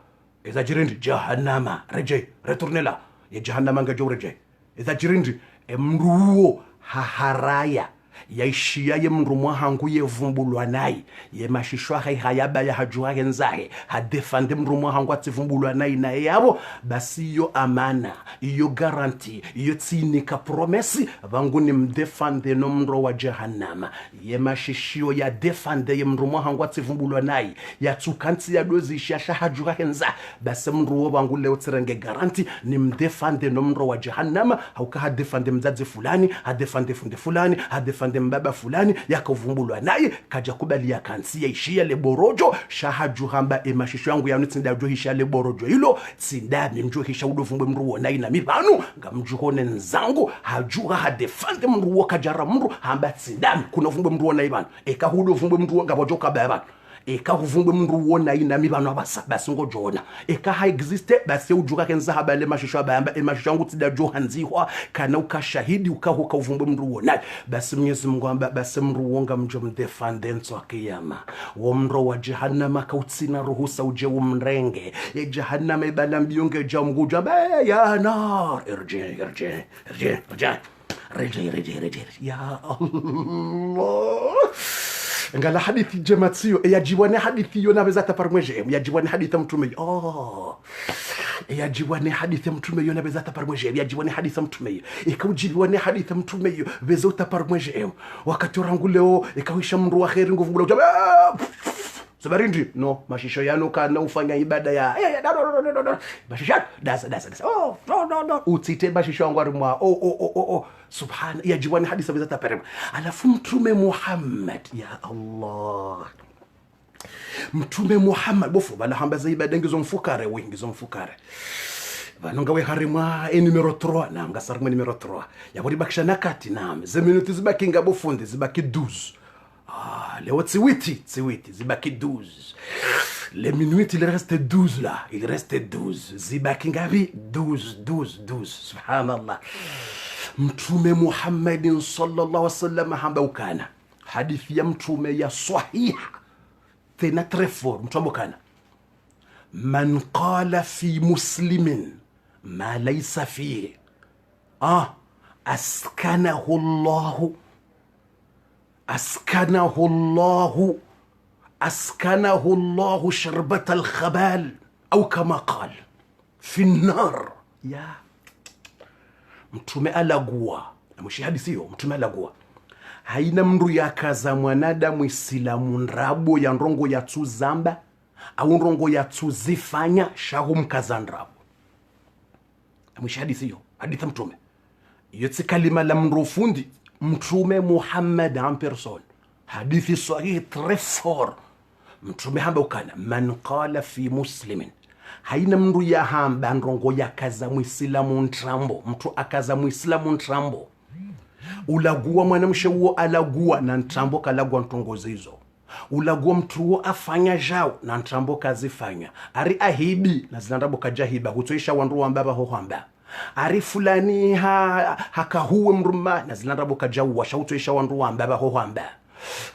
إذا جريند جهنم رجع رتورنلا يا جهنم عند جو رجع إذا جريند مروه هرايا yaishia ye mrumwa hangu ye vumbulwa nai ye mashishwa hayaba ya hajua genzahe hadefande mrumwa hangu ativumbulwa nai na yabo basi yo amana yo garanti yo tsinika promesi vangu ni mdefande no mro wa jahannama ye mashishio ya defande ye mrumwa hangu ativumbulwa nai ya tukanti ya dozi shasha hajua genza basi mruwa vangu leo tirenge garanti ni mdefande no mro wa jahannama hauka hadefande mzazi fulani hadefande funde fulani hadefande mbaba fulani yakavumbulwa naye kaja kubali ya kansi yaishia le borojo shahaju hamba emashisho yangu yanu tsinda johisha le borojo hilo tsinda mjohisha udovumbwe mruwo nayi na mibanu ngamjuhone nzangu hajuha hadefande mruwo kajara mru hamba tsinda kuna vumbwe mruwo nayi banu eka hudo vumbwe mruwo ngabojoka baba eka huvumbwe mruwo nayi na mibanu abasa basi ngojona eka ha existe basi ujuka kenza habale mashisho abamba emashisho yangu tsinda johanzihwa kana ukashahidi ukahuka uvumbwe mruwo nayi basi Mwenyezi Mungu amba basi mruwo ngamjo mdefande ntwa kiyama wo mro wa jahannama kautsina ruhusa uje umrenge ya jahannama ibala mbiyonge ja mguja ba ya nar irji ya Allah ngala hadithi jematsio yajiwane hadithi yo nabeza taparmweje yajiwane hadithi mtume yajiwane hadithi mtume yo nabeza taparmweje yajiwane hadithi mtume ikaujiwane hadithi mtume yo beza taparmweje wakati rangu leo ikawisha mru wa khairi nguvu Sabarindi no mashisho yanu kana ufanya ibada ya mashisho dasa no utite mashisho wangu arimwa subhana ya jiwani hadisa bizata perema. Alafu Mtume Muhammad, ya Allah, Mtume Muhammad bofu bala hamba za ibada ngizo mfukare vanonga we harimwa numero 3 na ngasarmwe numero 3 yaburi bakisha nakati nam ze minutes zibaki ngabo fundi zibaki 12. Leo tsiwiti zibaki 12. Les minutes il reste 12 là, il reste 12 zibaki ngapi 12. Subhanallah. Mtume Muhammadin sallallahu alaihi wasallam hamba ukana hadithi ya mtume ya sahiha tena très fort. Mtume ukana man qala fi muslimin ma laysa fihi askanahu Allah sharbata al-khabal au kama qal fi an-nar. Ya mtume alagua na mshahidi sio mtume alagua haina mndu yakaza mwanadamu Islamu nrabo ya ndongo ya tuzamba au ndongo ya tuzifanya shahu mkazandrabo na mshahidi sio hadithi mtume yotsi kalima la mrufundi Mtume Muhammad en person hadithi sahih très fort. Mtume hamba ukana man qala fi muslimin haina mndu ya hamba ndongo ya kaza muislamu ntrambo mtu akaza muislamu ntrambo ulagua mwanamshe uo alagua na ntrambo kalagua ntongozi hizo ulagua mtu uo afanya jao na ntrambo kazifanya ari ahibi na zinandabo kajahiba hutoisha wandu wambaba hohamba ari fulani hakahuwe mruma na zinandabo kajawa shautoisha wandu wambaba hohamba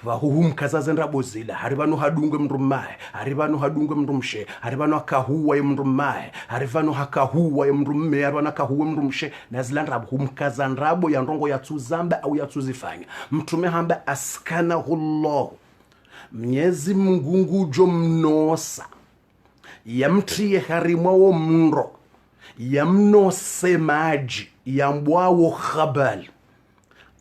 vahuhu mkazaze nrabo zila haribano hadungwe mrumae haribano hadungwe mrumshe haribano akahuwa ye mrumae haribano hakahuwa ye mrumme haribano akahuwe mrumshe na zila nrabo humkaza nrabo ya ndongo ya tuzamba au ya tuzifanya. Mtume hamba askanahu Allah Mwenyezi Mungu ngujo mnosa yamtiye harimwawo mro yamnose maji yambwawo khabali.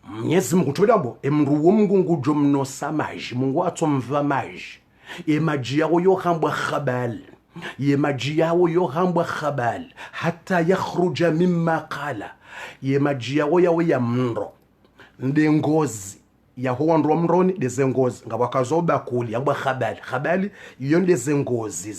Mwenyezi Mungu tubidambo emruwo Mungu ngujo mnosa maji Mungu atomva maji maji yawo yo hambwa khabali maji yawo yo hambwa khabali hata yakhruja mimma qala maji yawo ya mro nde ngozi yaho wandu mroni deze ngozi ngabakazoba kuli yabwa khabali iyo ndeze ngozi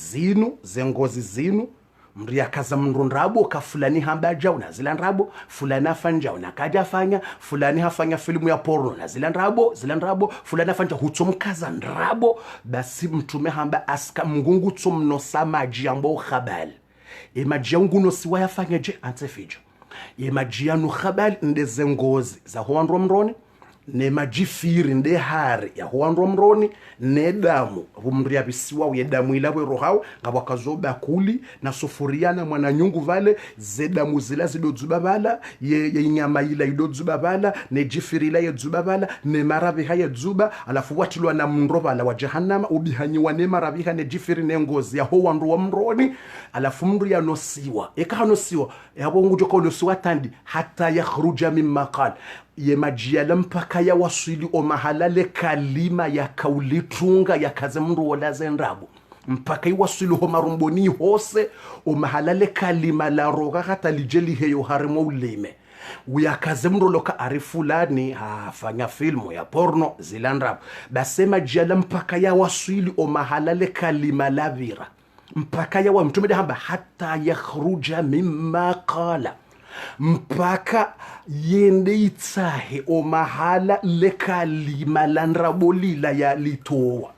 zinu mri akaza mndu nrabo ka fulani hamba jao na zila nrabo fulani afanja na kaja fanya fulani hafanya filmu ya porno na zila nrabo fulani afanja hutomkaza nrabo. Basi mtume hamba aska mngungu tumnosa maji ambo khabali maji yangu no siwa yafanya je antefijo maji yanu khabali ndeze ngozi za ho wandu mroni ne majifiri nde hari ya huandro mroni ne damu rumria bisiwa uye damu ilawe rohao ngabakazoba kuli na sufuria na mwana nyungu vale ze damu zila zidozuba bala ye inyama ila idozuba bala ne jifiri ila yezuba bala ne marabiha yezuba alafu watilwa na mroba la wa jahannama ubihanyiwa ne marabiha ne jifiri ne ngozi ya huandro wa mroni alafu mru ya nosiwa nosiwa ya bongu joko nosiwa tandi hata yakhruja mimma qala maji mpaka ya wasili o mahalale kalima ya kaulitunga ya kaze mndu walaze nrabo mpaka iwasili ho marumboni hose o mahalale kalima la roga hata lijeli heyo harimo ulime uyakaze mndu loka arifulani hafanya filmu ya porno zila nrabo base maji mpaka ya wasili o mahalale kalima la vira mpaka ya wa mtume hamba hata yakhruja mimma qala mpaka yende itsahe o mahala lekalima lanrabolila ya litowa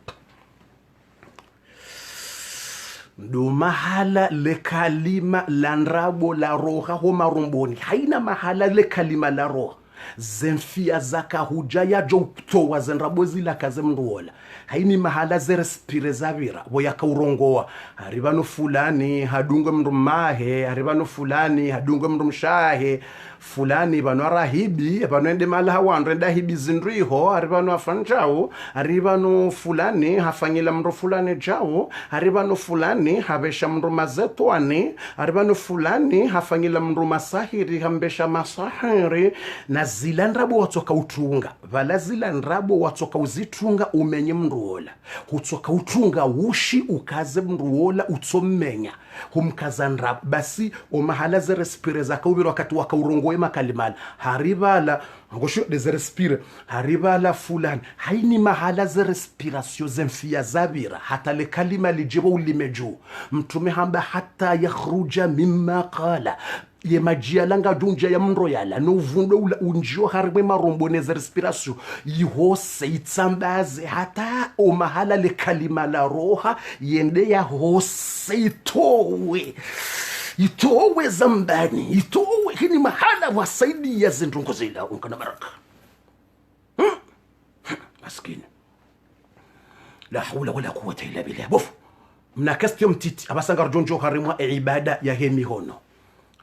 ndo mahala lekalima lanrabo la roha ho marumboni haina mahala lekalima la roha zemfia zaka hujaya joptowa zenrabo zila kazemndola haini mahala zerespire zavira boya kaurongoa haribano fulani hadungwe mndu mahe haribano fulani hadungwe mndu mshahe fulani bano rahibi bano ende malaha wandu enda hibi zindriho ari bano afanjao ari bano fulani hafanyila mro fulani jao ari bano fulani habesha mro mazetwani ari bano fulani hafanyila mro masahiri hambesha masahiri na zila ndrabo watoka utunga vala zila ndrabo watoka uzitunga umenye mruola utoka utunga ushi ukaze mruola utsomenya humkaza ndrabo basi umahala ze respire zaka ubiro wakati wakaurongoe makalimala haribala ngosho de ze respire haribala fulani haini mahala ze respiration zemfia zabira hata le kalima lijibo ulimeju mtume hamba hata yakhruja mimma qala ye majia langa dunja ya mro yala no vundo unjio harbe marombo ne respiration yihose itsambaze hata o mahala le kalima la roha yende ya hose itowe zambani itowe hini mahala wasaidi ya zindungo zila unkana baraka maskini la hawla wala quwwata illa billah bof mna question titi abasanga rjonjo harimwa ibada ya hemi hono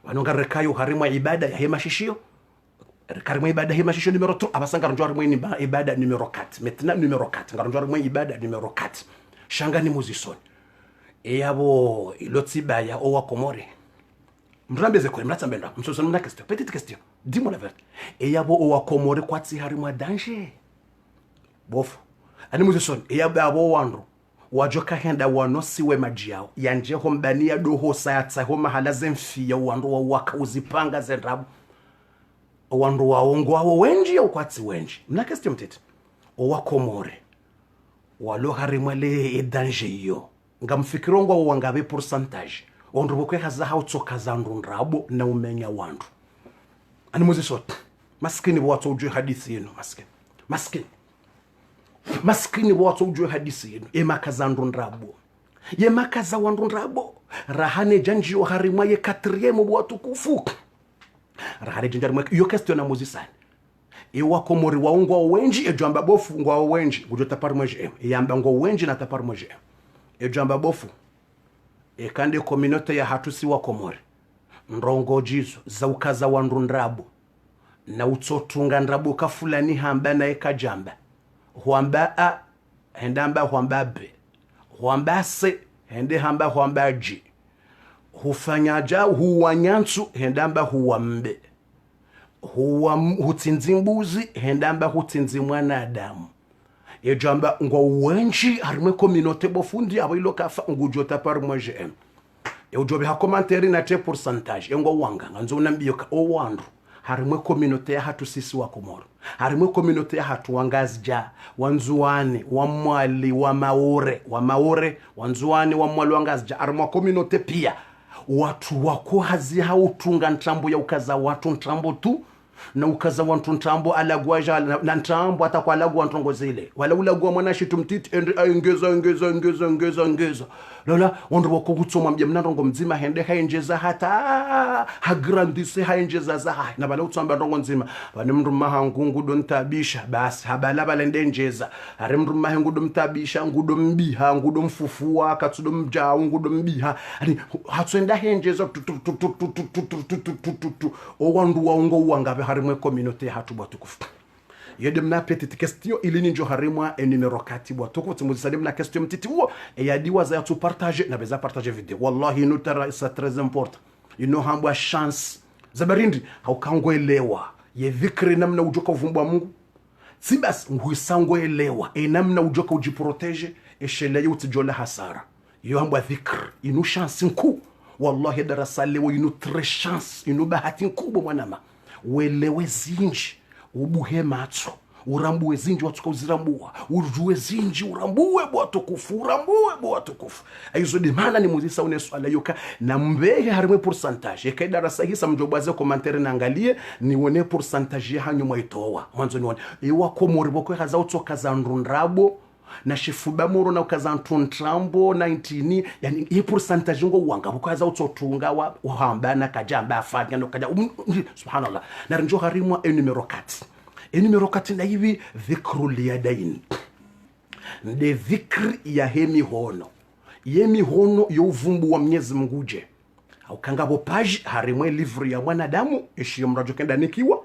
wanonga rekayo harimwa ibada ya hema shishio harimwa ibada hema shishio numero 3 abasanga rjonjo harimwa ibada numero 4 maintenant numero 4 ngarjonjo harimwa ibada numero 4 shangani muzisoni eyabo ilotibaya owa komore mrambeze ko mratsambenda msosoni mna question petite question dis-moi la vérité eyabo owa komore kwatsi harimwa danger bofu ani muzisoni eyabo wandu wajoka henda wanosiwe majiao yanje hombania doho sayatsa homa halazemfia wandu wa waka uzipanga zendrabu wandu waongo awo wenji au kwatsi wenji mna question mtete owakomore walo harimwale edanje yo ngamfikirongo wangabe pourcentage wandu bokwe haza hautsoka zandu ndrabo na umenya wandu ani muzisoni maskini bwatso ujwe hadithi yenu maskini bwatso ujwe hadithi yenu emakaza ndundrabo yemakaza wandundrabo rahane janji yo harimwa ye 4e bwatu kufu rahane janji harimwa yo question na muzisani ewa komori waungwa wenji ejamba bofu ngwa wenji gujota parmoje yamba ngwa wenji na taparmoje ejamba bofu ekande communauté ya hatusi wa komori ndrongo jizo za ukaza wandundrabo na utsotunga ndrabo ka fulani hamba na ekajamba huamba a hendamba huamba b huamba c hende hamba huamba g hufanyaja huwanyansu hendamba huwambe hutsinzimbuzi hendamba hutsinzi mwanadamu ejamba ngo wenji harimwe communauté bofundi abayilo kafa ngujota par moi j'aime ujobe ha commentaire na te pourcentage ngo wanga nganzo unambiyo ka o wandu harimwe communauté ya hatu sisi wa Komoro harimwe communauté ya hatu wangazija wanzuani wa mwali wa maore wanzuani wa mwali wangazija harimwe communauté pia watu wako hazi hautunga ntrambo ya ukaza watu ntrambo tu na ukaza watu ntrambo alagwaja na ntrambo atakwa alagwa ntongo zile wala ulagwa mwanashi tumtiti ngeza lola wandu wako kutsoma mje mnandongo mzima hende hainjeza hata hagrandise hainjeza za na bala utsamba ndongo nzima bane mndu mahangu ngudo ntabisha basi habala balende njeza ari mndu mahangu ngudo mtabisha ngudo mbiha ngudo mfufua katsudo mjao ngudo mbiha ari hatsenda hainjeza o wandu waungo wangabe harimwe communauté hatu batukufu yede mna petite question ili ninjo harimwa numero 4 bwatukufu tsimuzisalimu na question mtiti huo eyadiwa za tu partager na beza partager video wallahi nutara c'est très important ino hambwa chance zabarindi haukangoelewa ye vikri namna ujoka uvumbwa Mungu sibas nguisangoelewa namna ujoka ujiprotege eshele yutijola hasara yo hambwa vikri ino chance nku wallahi darasa lewo ino très chance ino bahati kubwa mwanama welewe zinji ubuhe matso urambuwe zinji watuka uzirambua ujuwe zinji urambuwe bwatukufu aizo demana ni muzisa une swala yoka na mbehe harimwe pourcentage eka darasa hisa mjobaze commentaire naangalie nione pourcentage hanyu mwaitowa mwanzo nione ewa komori boko haza utoka za ndundrabo na shifuba muro na ukaza ntrambo 19 yani hii pourcentage ngo wanga bukaza utotunga wa hambana kajamba afanya no kaja subhanallah na njo harimwa numero 4 numero 4 na hivi dhikrul yadain nde dhikri ya hemi hono yemi hono yo uvumbu wa Mwenyezi Mungu je haukangabo page harimwe livre ya mwanadamu ishiyo mrajo kenda nikiwa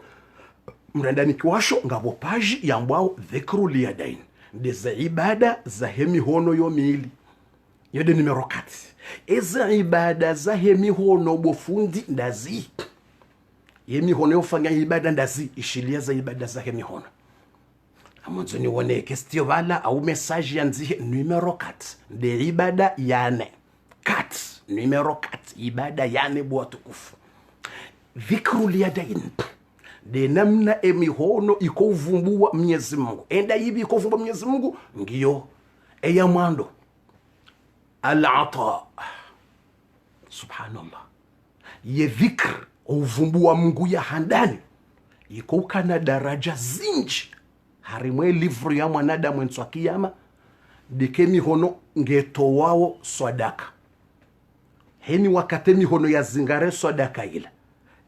mrenda nikiwasho ngabo page ya mbwao dhikru liyadain ndeza ibada za hemi hono yo miili yode numero 4 eza ibada za hemi hono bofundi ndazi hemi hono yofanya ibada ndazi ishilia za ibada za hemi hono amonzo ni wone kestio bala au message yanzi numero 4 de ibada yane 4 numero 4 ibada yane bwa tukufu dhikru liyadain de namna emihono ikovumbua Mwenyezi Mungu enda hivi ikovumbua Mwenyezi Mungu ngiyo eya mwando al-ata subhanallah ye dhikr uvumbua Mungu ya handani iko kana daraja zinji harimwe livre ya mwanadamu enswa kiyama dikemi hono ngeto wao sadaka heni wakatemi hono ya zingare sadaka ila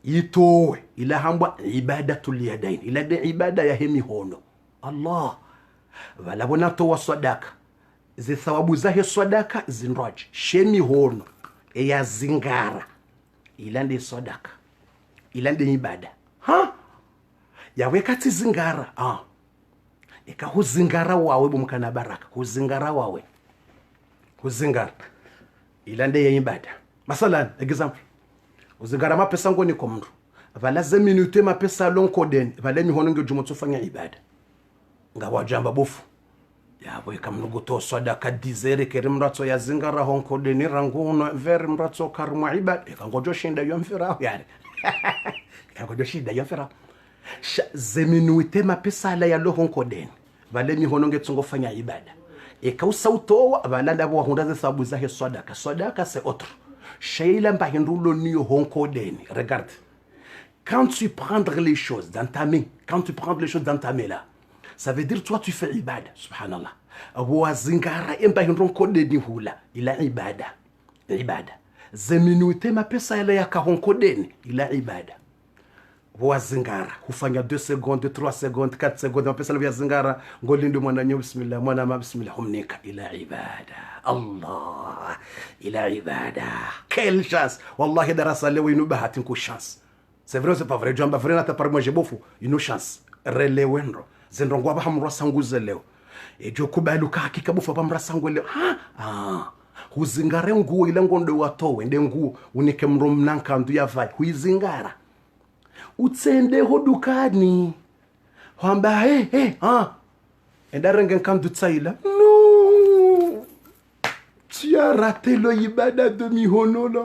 itowe ila hambwa ibadatul yadain ila de ibada ya hemi hono Allah wala bona to sadaka zi thawabu zahe sadaka zinraji shemi hono ya zingara ila de sadaka ila de ibada ha ya wekati zingara eka huzingara wawe bumkana baraka huzingara wawe huzingara ila de ya ibada masalan example uzingara mapesa ngoni kwa mndu vala ze minute mapesa lonko den vala mihono nge jumo tufanya ibada ngawajamba bofu yabo ikamnugo to sadaka dizere kere mratso ya zingara honko den ranguno ver mratso karmu ibada ikangojo shinda yomfira yani ikangojo shinda yomfira ze minute mapesa la ya lo honko den vala mihono nge tungofanya ibada ikausa utowa vala ndabo hunda ze sababu za sadaka c'est autre Sheila Mbahindulo Niyo Honkodeni. Regarde. Quand tu prends les choses dans ta main, là, ça veut dire toi tu fais ibada. Subhanallah. Wazingara Mbahindron Kodeni hula. Il a ibada. Ibada. Zeminuite mapesa ele ya kahonkodeni. Il a ibada. Wazingara. Hufanya 2 secondes, 3 secondes, 4 secondes. Mapesa ele ya zingara. Ngolindu mwana nyo bismillah. Mwana ma bismillah. Humnika. Il a ibada. Allah ila ibada quelle chance wallahi darasa leo inu bahati nku chance c'est vrai ou c'est pas vrai jamba vrai nata par moi j'ai bofu inu chance relewendo zendongwa ba hamro sanguze leo ejo kubaluka hakika bofu ba mra sangu leo huzingare nguo ile ngondo watowe ende nguo unike mro mnanka ndu yavai huizingara utsende hodukani hamba endarenge kandu tsaila tu as raté le ibada de mihono là.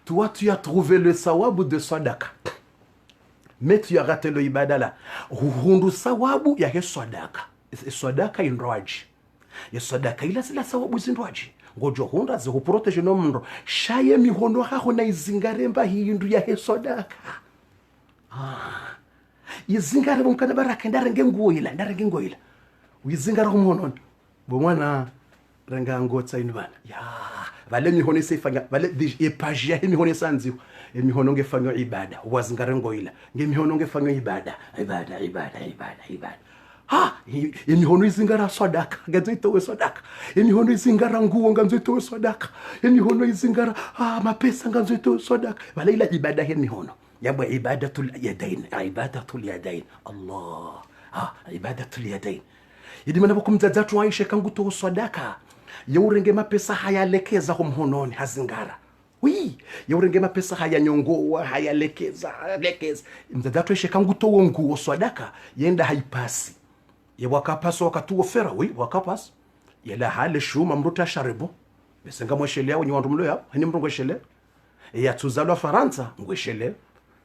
Toi, tu as trouvé le sawabu de sadaka. Mais tu as raté le ibada là. Hundu sawabu ya he sadaka. Sadaka inraji. Ya sadaka ila sila sawabu zinraji. Ngojo hunda zi huprotege no mndo. Shaye mihono haho na izingaremba hindu ya he sadaka. Izingare mkana baraka ndarenge nguo ila. Izingare humuhono. Bomwana ranga ngotsa inbana ya vale mihono sefanya vale epage ya mihono sanziwa mihono ngefanya ibada wazingare ngoila ngemihono ngefanya ibada mihono izingara sadaka ngazoitowe sadaka mihono izingara nguo ngazoitowe sadaka mihono izingara mapesa ngazoitowe sadaka vale ila ibada ya mihono yabwa ibadatul yadain Allah ibadatul yadain Yidi mana bokumzadzatu waishe kangu to sadaka yaurenge mapesa hayalekeza humhononi hazingara yaurenge mapesa hayanyongoa hayalekeza mzadzatu waishe kangu to nguo sadaka yenda haipasi yawakapasa wakatuo fera wakapasa yala hale shuma mruta sharibo besenga mweshelea wenye wandu mloya hani mrungo shele tuzalwa Faransa ngweshele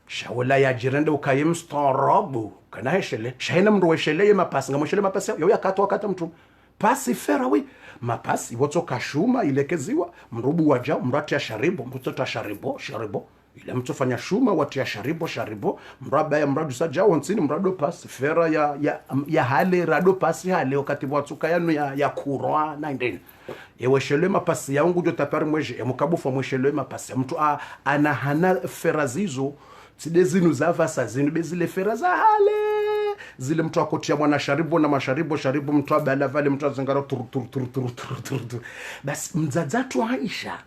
shawala ya jirende ukayem starabu kana heshele shahina mru weshele ye mapasi ngamoshele mapasi yo yakatwa kata mtu pasi fera mapasi woto kashuma ilekeziwa mrubu waja mrati ya sharibo mtoto sharibo ile mtu fanya shuma watu ya sharibo mraba ya mradu saja wonsini mrado pasi fera ya hale rado pasi hale wakati watu kayanu ya kurwa na ndeni yeweshele mapasi yangu jo tapari mweje mukabufa mweshele mapasi mtu anahana fera zizo sidezinu zavasa zinu bezile fera za hale zile mtu akotia mwana sharibo na sharibo mtu abala vale mtu azangara tur basi mzadzatu Aisha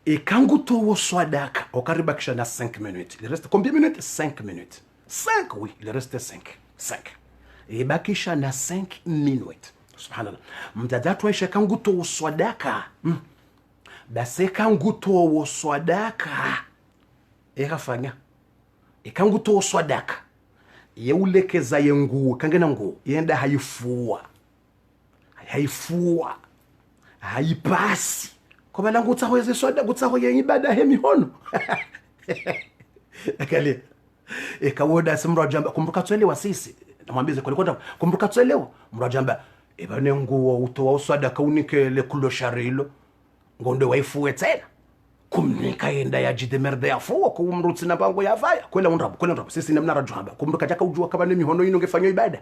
Et quand vous sadaka, on arrive à 5 minutes. Il reste combien de minutes? 5 minutes. 5, oui, il reste 5. 5. Et bakisha na 5 minutes. Subhanallah. Mtadatu aisha quand vous sadaka. Basi quand vous sadaka. Erafanya. Et quand vous sadaka. Yeulekeza yenguo, kangena nguo, yenda haifua. Haifua. Haipasi. Kwa balangu utahweze soda gutahoye ibada hemi hono. Akali. Ekawoda simro jamba kumbuka tuelewa sisi. Namwambia kwa kwenda kumbuka tuelewa. Mro jamba ebane nguo utowa uswada kaunike le kulosharilo. Ngonde waifue tena. Kumnika yenda ya jidemerde ya fuwa kumruti na bango ya vaya. Kwela unrabu. Sisi namnara juhamba. Kumbuka jaka ujua kabane mihono ino ngefanywa ibada.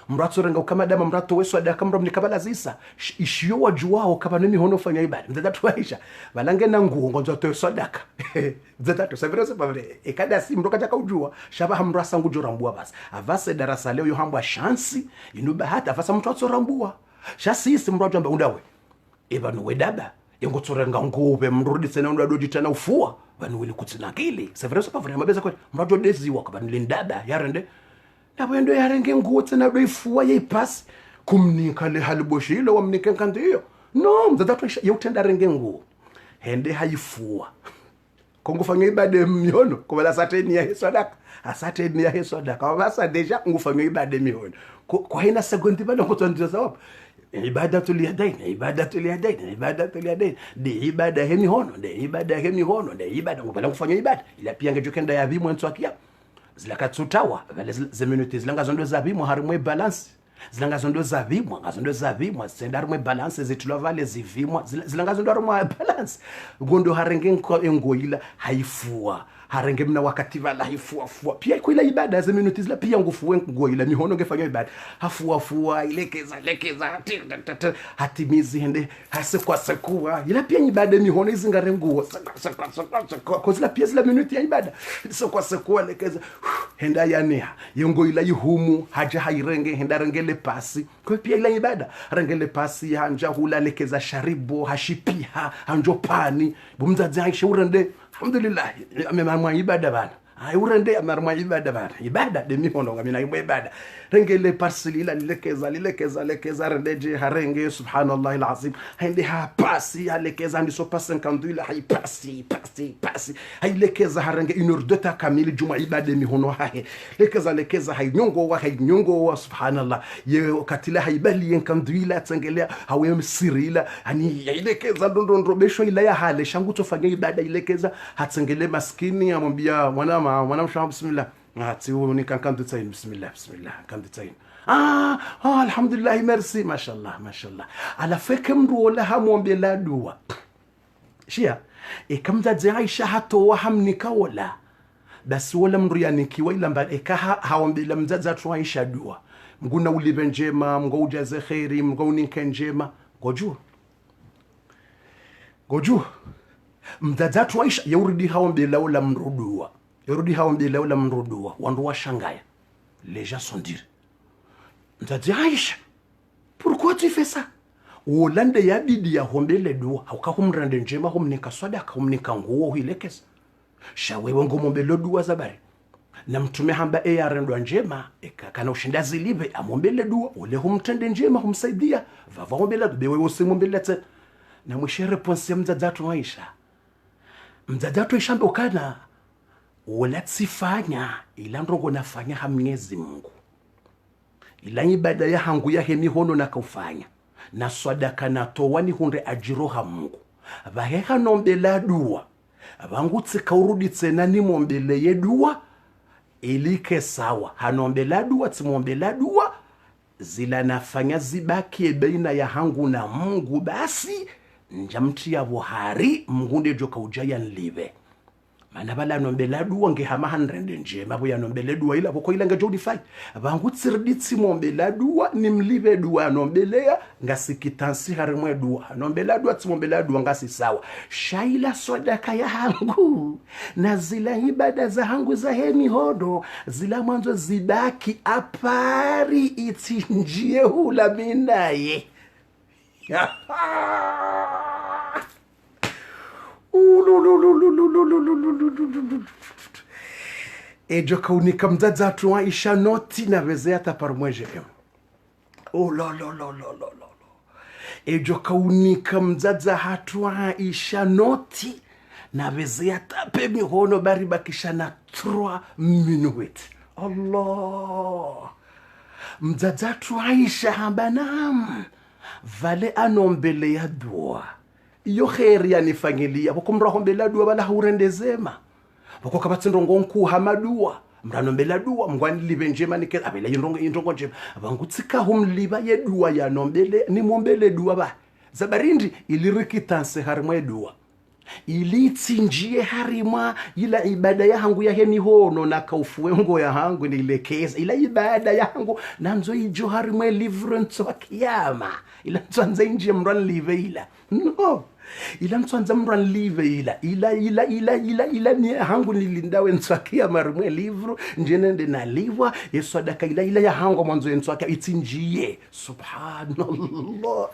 Mratu renga ukamadama mratu wesu adaka mramu nikabala zisa ishiyo wajuwao kabane mihono fanya ibada. Mzatatu waisha balange na nguo ngonzo to sadaka. Mzatatu savire sepavre ekada si mroka jaka ujua shaba hamrasa ngujora mbua basi. Avase darasa leo yohambwa shansi inuba hata avasa mtu atorambua. Shasi si mratu amba undawe. Ebanu wedaba yengotsorenga ngube mrudi tsena undadoji tena ufua banu wili kutsina kili. Savire sepavre mabeza kwa mratu deziwa kabane lindada yarende. Nabo ndo yarenge nguo tena do ifua yeipasi kumnika le haliboshilo wamnika kanto hiyo. No, mzatatu yutenda renge nguo. Hende haifua. Kongo fanya ibada miono kwa sateni ya sadaka. Asateni ya sadaka. Wabasa deja ngufanya ibada miono. Kwa hina sekondi bado kutondia sababu. Ibada tuliyadain. De ibada hemi hono. De ibada ngubala kufanya ibada. Ila pia ngejokenda ya bimu ntwa kia. Zilaka tsutawa ze minutes zilanga zondo zabimwa harimwe balance zilanga zondo zabimwa senda harimwe balance zitulavale zivimwa zilanga zondo harimwe balance gondo harenge ngoila haifua harenge mna wakati vala haifua pia kwa ila ibada ze minutes zila pia ngufuwe ngoila mihono ngefanya ibada hafua ilekeza hatimizi hende hasekwa sekua ila pia ibada mihono izingare nguo kwa zila pia zila minutes ya ibada sekwa sekua lekeza henda yanea yongo ila yuhumu haja hairenge henda rengele pasi kwa pia ila ibada rengele pasi hanja hula lekeza sharibo hashipiha hanjo pani bumzazi haisha urende alhamdulillah amemamwa ibada bana urende amarma ibada bana ibada de mihono ngamina ibada rengele pasi lila lekeza rendeje harenge subhanallah alazim hende ha pasi lekeza ndi so pasi nkandula haipasi hailekeza harenge inurdeta kamili juma ibada mihono hahe lekeza hainyongo wa subhanallah ye katila haibali nkandula tsengelea hawe msirila ani ilekeza ndondondro besho ila ya hale shangu tofanya ibada ilekeza hatsengele maskini amwambia mwanamshamu bismillah ati ni kankandu tsayin bismillah kandu tsayin alhamdulillah merci mashallah ala feke mru wala hamwambia la dua shia ikamza Aisha hato wahamnika wala basi wala mru yanikiwa ila mbali ikaha hawambila mzaza tu Aisha dua mguna ulibe njema mgo ujaze khairi mgo uninke njema goju mzaza tu Aisha yuridi hawambila wala mrudua wandu washangaya les gens sont dire mzazi Aisha pourquoi tu fais ça Ulande yabidi ya hombele dua haukakumrande njema humnika sadaka humnika nguo hilekeza shawewe ngomombele dua zabari na mtume hamba arendwa njema kana ushinda zilibe amombele dua ule humtende njema humsaidia vava hombele bewe usimumbele te na mwishe response ya mzadatu Aisha ukana wala tsifanya ila ndongo nafanya ha Mwenyezi Mungu ila ibada ya hangu ya hemi hono nakufanya na sadaka natowa ni hunde ajiroha Mungu vaheha nombela dua vangutse kauruditse nani mombele yedua ilike sawa hanombela dua timombela dua zila nafanya zibaki baina ya hangu na Mungu basi njamti ya buhari Mungu joka ujaya nlive mana bala nombela dua ngehama 100 njema bo ya nombele dua ila boko ila ngajodi fai abangutsirditsi mombela dua nimlive dua nombelea ngasikitansi harimwe dua nombela dua timombela dua ngasi sawa shaila sadaka ya hangu na zila ibada za hangu za hemi hodo zila mwanzo zibaki apari itinjie hula minaye ejo kaunika mzaza atu Aisha noti na vezea taparmweje ejo kaunika mzaza hatu Aisha noti na vezea tape mihono bari bakisha na 3 minuit. Allah mzaza atu Aisha hambanam vale anombele ya dua iyo kheri yanifanyilia bokumrahombela dua bala hurendezema bako kabatsindongo nku hamadua mranombela dua mngwani libe njema nike abela indongo njema abangutsika humliba yedua yanombele ni mombele dua ba zabarindi ilirikitanse harimwe dua ilitsinjie harimwa ila ibada yangu ya hemihono na kaufuengo ya hangu nilekeza ila ibada yangu nanzo ijo harimwe livrance wa kiyama ila nzanza inje mran live ila no ila nzanza mran live ila ni hangu nilindawe nswakia marimwe livro njenende na liwa yesu adaka ila ya hangu mwanzo nswakia itsinjie subhanallah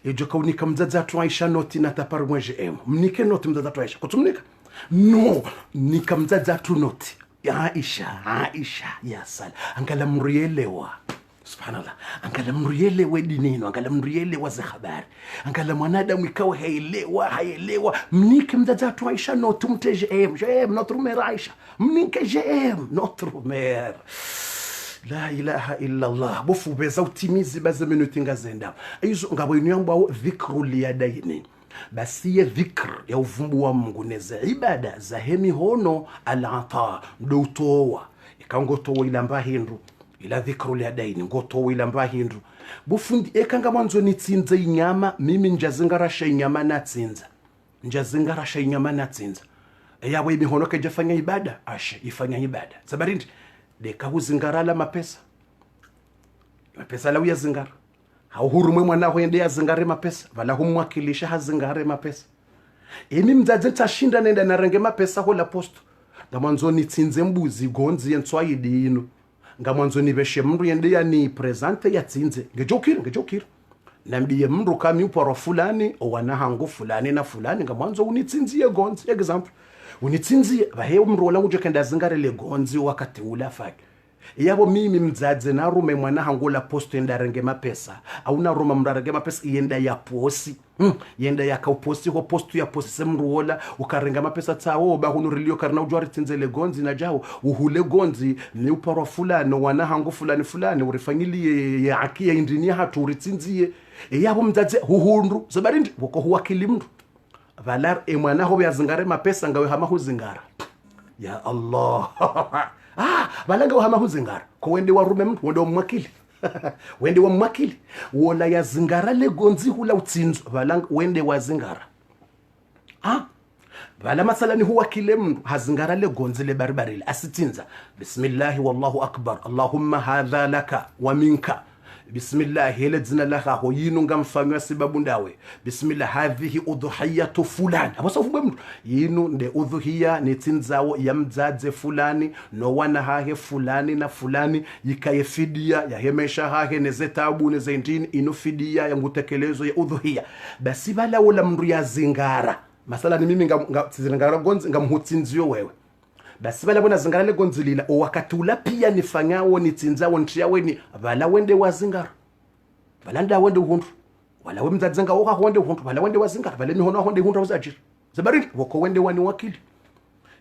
ejo kaunika mzaza atu Aisha noti na taparmweje mnike noti mzaza atu Aisha kutumnika no nika mzaza atu noti ya Aisha ya sala angala mrielewa subhanallah angala mrielewa dinino angala mrielewa za habari angala mwanadamu ikawa haelewa mnike mzaza atu Aisha noti mteje notrumer Aisha mnike notrumer la ilaha illa Allah bofu beza utimizi baza minuti ngazenda izo ngabo inyamba dhikru liyadaini basi ya dhikr ya uvumbu wa Mungu neza ibada za hemi hono al-ata ndo utowa ikangotowa ilamba hindu ila dhikru liyadaini ngotowa ilamba hindu bofu ekanga mwanzo nitsinza inyama mimi njazingarasha inyama natsinza yawe imihono kajafanya ibada ifanya ibada sabarindi deka huzingarala mapesa la uyazingara hauhurumwe mwana wende yazingare mapesa vala humwakilisha hazingare mapesa imi mzaze tashinda nenda narenge mapesa hola posto ngamanzo nitsinze mbuzi gonzi yentswaidi ino ngamanzo nibeshe mndu yende yani presente yatsinze ngejokira nambiye mndu kami uporo fulani owana hangu fulani na fulani ngamanzo unitsinziye gonzi example unitsinziye bahe umrola uje kenda zingarele gonzi wakati ulafaki yabo mimi mzadze na rume mwana hangula posto endarenge mapesa au na ruma mdarenge mapesa yenda ya posi yenda ya ka posti ho posto ya posi semruola ukarenga mapesa tawo ba hunurilio karna ujwari tinzele gonzi na jao uhule gonzi ni uparo fulani wana hangu fulani urifanyili ya akia indinia hatu uritsinziye yabo mzadze huhundu zabarindi wako huwakili mndu valar mwana ho yazingare mapesa ngawe hama huzingara ya Allah balanga wahama huzingara ko wende warume mtu wende mwakili wende wa mwakili wola yazingara le gonzi hula utsinzo balanga wende wazingara bala masalani huwa kile mtu hazingara le gonzi le barbarili asitsinza bismillah wallahu akbar allahumma hadha laka wa minka bismillah hele dzina laka ho yinu ngamfanywa sababu ndawe bismillah hadhihi udhuhiyatu fulani abasofu mtu yinu nde udhuhiya netsinzawo ya mdzadze fulani no wana hahe fulani na fulani yikaye fidia ya hemesha hahe nezetabu nezendini ino fidia ya ngutekelezo ya udhuhiya basi bala wala mndu ya zingara masala ni mimi ngara gonzi ngamhutsinziyo wewe basi bala bona zingara le gonzilila o wakati ula pia nifanyawo nitsinzawo ntiyawe ni bala wende wazingara bala nda wende uhundu wala wemzadzenga oka wende uhundu bala wende wazingara bala mihono wende uhundu uzajira zabari wako wende wani wakili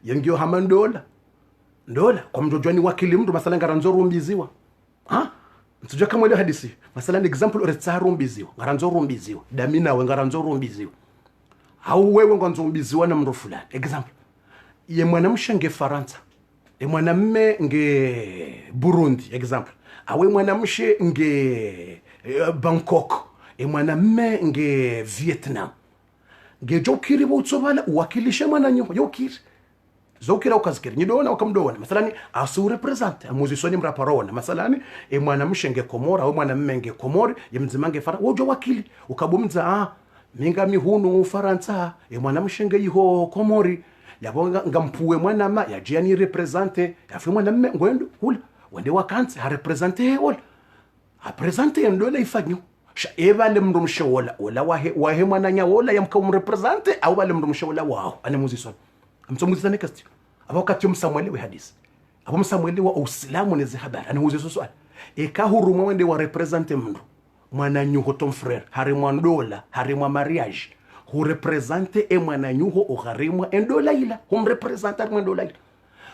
yengio hamandola ndola kwa mjojwani wakili mndu masala ngaranzoro mbiziwa ntujja kama ile hadisi masala ni example oretsaru mbiziwa ngaranzoro mbiziwa damina we ngaranzoro mbiziwa au wewe ngonzo mbiziwa na mndu fulani example ye mwanamshe nge Faransa mwanamme nge Burundi example awe mwanamshe nge Bangkok mwanamme nge Vietnam nge jokiri botsobala wakilisha mwananyo yokiri zokira ukazikira nidona ukamdona masalani asu represent amuzisoni mraparona masalani mwanamshe nge Komora awe mwanamme nge Komori ye mzima nge Faransa wojo wakili ukabumza minga mihunu Faransa mwanamshe nge yiho Komori yabonga ngampuwe mwanama yajia ni represente yafi mwanamme ngwendo hula wende wakansi ha represente hula ha presente ndola ifanyo evale mndu mshola ola wahe mwananya wola yamka umrepresente au vale mndu mshola wao ane muziswa msomuzi ne kasti abo kati msamwele we hadisi abo msamwele wa uislamu nezi habari ane muziswa swali huruma wende wa represente mndu mwananyuho ton frère hari mwandola hari mwa mariage hu represente mwananyuho ogharimwa endola ila represente mwandola ila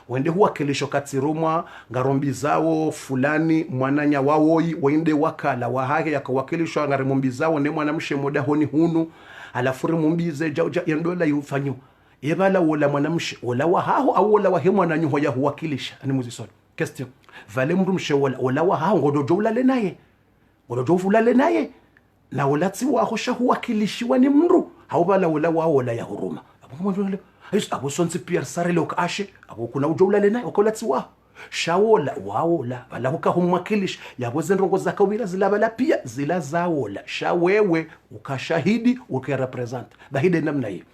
wende huwakilisho katirumwa ngarombi zao fulani mwananya wawoi wende wakala wahahe yakawakilishwa ngarombi zao ne mwanamshe moda honi hunu alafuri mumbize jauja yendola yufanyo ebala wola mwanamshe wola wahaho au wola wahe mwananyuho ya huwakilisha ani muzisoni question vale mndu mshe wola wahaho ngodojo ulale naye ngodojo ulale naye na wolati waho sha huwakilishiwa ni mndu haubala wola wao wola ya huruma abo sonsi Pierre Sarele ukashe abo kuna ujoula lena ukolati wa shawola waola bala ukahumwakilisha yabo zendongo zakawira zilabala pia zila zawola shawewe ukashahidi ukirepresent bahide namna hii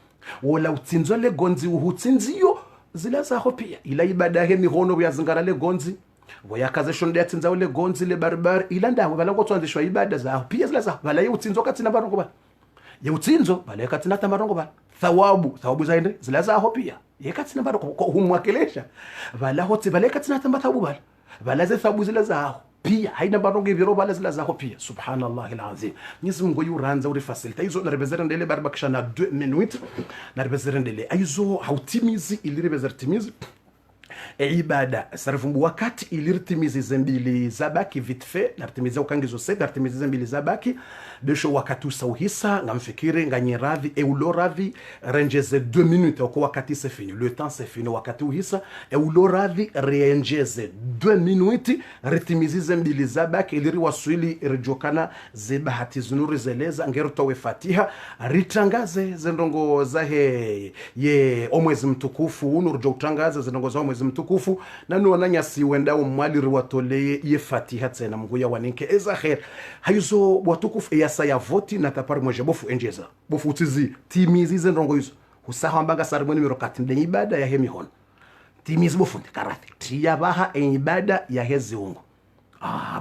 wola utsinzo le gonzi uhutsinziyo zila zaho pia ila ibada he mihono yazingara le gonzi wayakaze shonde yatsinza le gonzi le barbar ila ndawe bala ngotwanzishwa ibada zaho pia zila zaho bala yutsinzo katina barongo ba yutsinzo bala katina tamarongo ba thawabu zaende zila zaho pia yekatina bado humwakilisha bala hoti bala katina tamba thawabu bala ze thawabu zila zaho pia haina bado ngiviro bala zila zaho pia subhanallah alazim Mwenyezi Mungu yuranza uri facilita izo na rebezera ndele barbakisha na 2 minutes na rebezera ndele aizo hautimizi ili rebezera timizi ibada sarfumbu wakati ilirtimizi zembili zabaki vite fait nartimiza ukangizo se nartimiza zembili zabaki besho wakati usauhisa ngamfikiri nganyiravi euloravi renjeze 2 minutes kwa wakati c'est fini le temps c'est fini wakati uhisa euloravi renjeze 2 minutes ritimizi zembili zabaki iliri waswili rijokana zebahati zunuri zeleza ngerutowe fatiha ritangaze zendongo zahe ye omwezi mtukufu unurjo utangaze zendongo za omwezi mtukufu nanu wananyasi wenda umwali riwatoleye ye fatiha tena mguya waninke eza khair hayuzo watukufu yasa ya voti na tapari moja bofu enjeza bofu utizi timizi zendongo hizo usaha mbanga sarmoni mirokati ndenye ibada ya hemi hono timizi bofu ndikarathi tiya baha ibada ya hezi ungo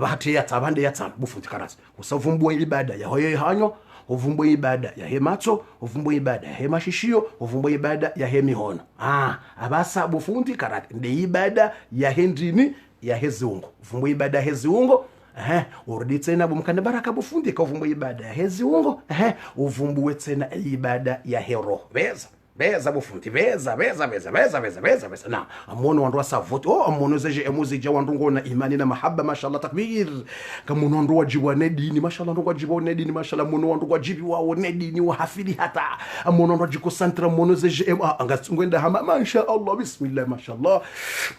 bahati ya tabande ya tano bofu ndikarasi usavumbu ibada ya hoye hanyo uvumbo ibada ya hemato uvumbo ibada ya hemashishio uvumbo ibada ya hemihono abasa bufundi karate nde ibada ya hendini ya heziungo uvumbo ibada ya heziungo urudi tena bumkana baraka bufundi ka uvumbo ibada ya heziungo uvumbo tena ibada ya hero beza bufundi beza na amono wandu wasavoti amono zeje emuzija wandu ngona imani na mahaba mashallah takbir kama wandu wajibu ne dini mashallah wandu wajibu ne dini mashallah mono wandu wajibu wao ne dini wa hafili hata amono wandu wajiko santra mono zeje angasungwenda hama mashallah bismillah mashallah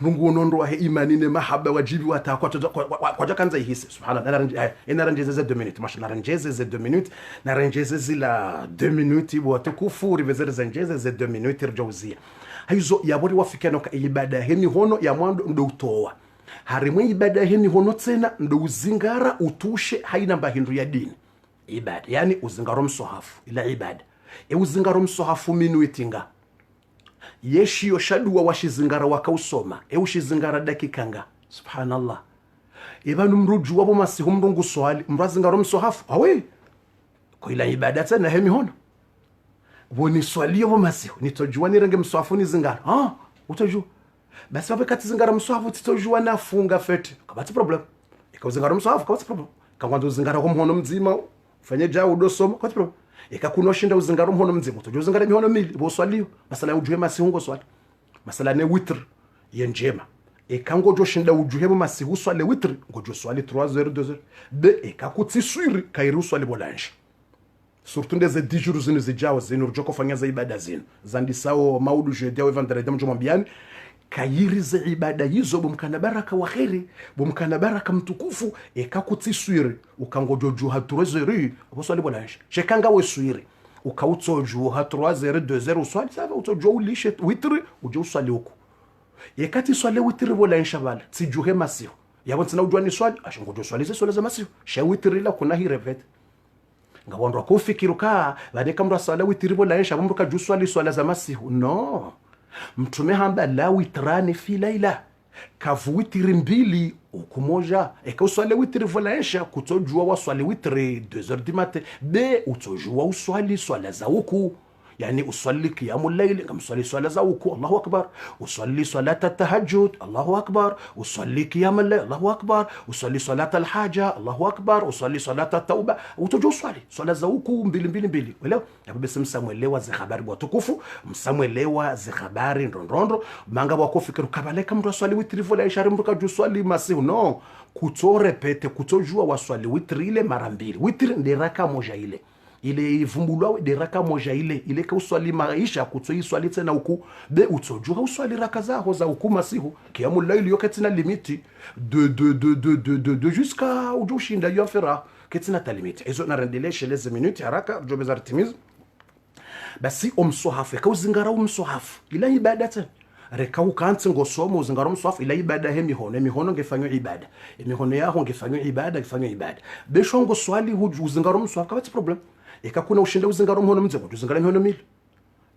mungu wandu wa imani ne mahaba wajibu hata kwa kanza hisi subhanallah ina ranjeze 2 minutes mashallah ranjeze 2 minutes na ranjeze zila 2 minutes wa tukufu rivezere zanjeze 2 minutes rjawzia hizo yabori wafikano ka ibada heni hono ya mwando ndo utoa harimwe ibada heni hono tena ndo uzingara utushe haina mbahindu ya dini ibada yani uzingaro msohafu ila ibada uzingaro msohafu minuitinga yeshi yoshadua washizingara wakausoma ushizingara dakikanga subhanallah ibanu mruju wabo masihu mrungu swali mrazingaro msohafu awe kwa ila ibada tena heni hono woni swaliyo masihu nitojua nirenge mswafu ni zingara utojua basi wapekati zingara mswafu titojua nafunga fete kabati problem ikazingara mswafu kabati problem kangwanza uzingara kwa mhono mzima ufanye jao udosoma kabati problem ikakunoshinda uzingara mhono mzima utojua uzingara mihono mili bo swaliyo masala ujue masihu ngo swali masala ne witr yenjema ikangojo shinda ujue masihu swali witr ngojo swali 3h2h be ikakutiswiri kairu swali bolange surtout ndeze 10 jours zinu zijao zinu rujoko fanya za ibada zinu zandisao maudu jeudi au vendredi mjumambiani kayirize ibada hizo bumkana baraka wa khairi bumkana baraka mtukufu ekakutiswiri ukangojoju hatrezeri boswali bolange shekanga weswiri ukautoju hatrezeri 2h uswali sava utoju ulishe witri uje uswali huko yekati swali witri bolange bala tijuhe masiho yabo tsina ujwani swali ashingojo swali ze za masiho she witri la kuna hirevete ngawandwa kufikiruka badeka mru asala witiribo la yesha mruka juswali swala za masihu no mtume hamba la witrani fi laila kavu witiri mbili ukumoja eka uswali witiri volaesha kutojua waswali witiri 2h du matin be utojua uswali swala za uku يعني أصلي قيام الليل كم أصلي صلاة زوكو الله أكبر أصلي صلاة التهجد الله أكبر أصلي قيام الليل الله أكبر أصلي صلاة الحاجة الله أكبر أصلي صلاة التوبة وتجو صلاة زوكو mbili wala basi msamwelewa zikhabari watukufu msamwelewa zikhabari ndondrondo manga wakofikiru kabaleka mtu aswali witri vola ishari mtu kajuswali masihu no kutorepete kutojua waswali witri ile mara mbili witri ndiraka moja ile ivumbulwa de raka moja ile ka uswali maisha kutoi swali tena uku be utojua uswali raka zaho za uku masihu kiamul layl yokatina limiti de jusqu'à ujushinda yofera ketina ta limiti hizo narendele les minutes haraka jobe artimiz basi umsuhafu ka uzingara umsuhafu ila ibadatan reka ukanti ngosomo uzingara umsuhafu ila ibada mihono ngefanywa ibada mihono yaho ngefanywa ibada beshongo swali uzingara umsuhafu kabati problem ikakuna ushinda uzingaro mhono mzego uzingara mhono mili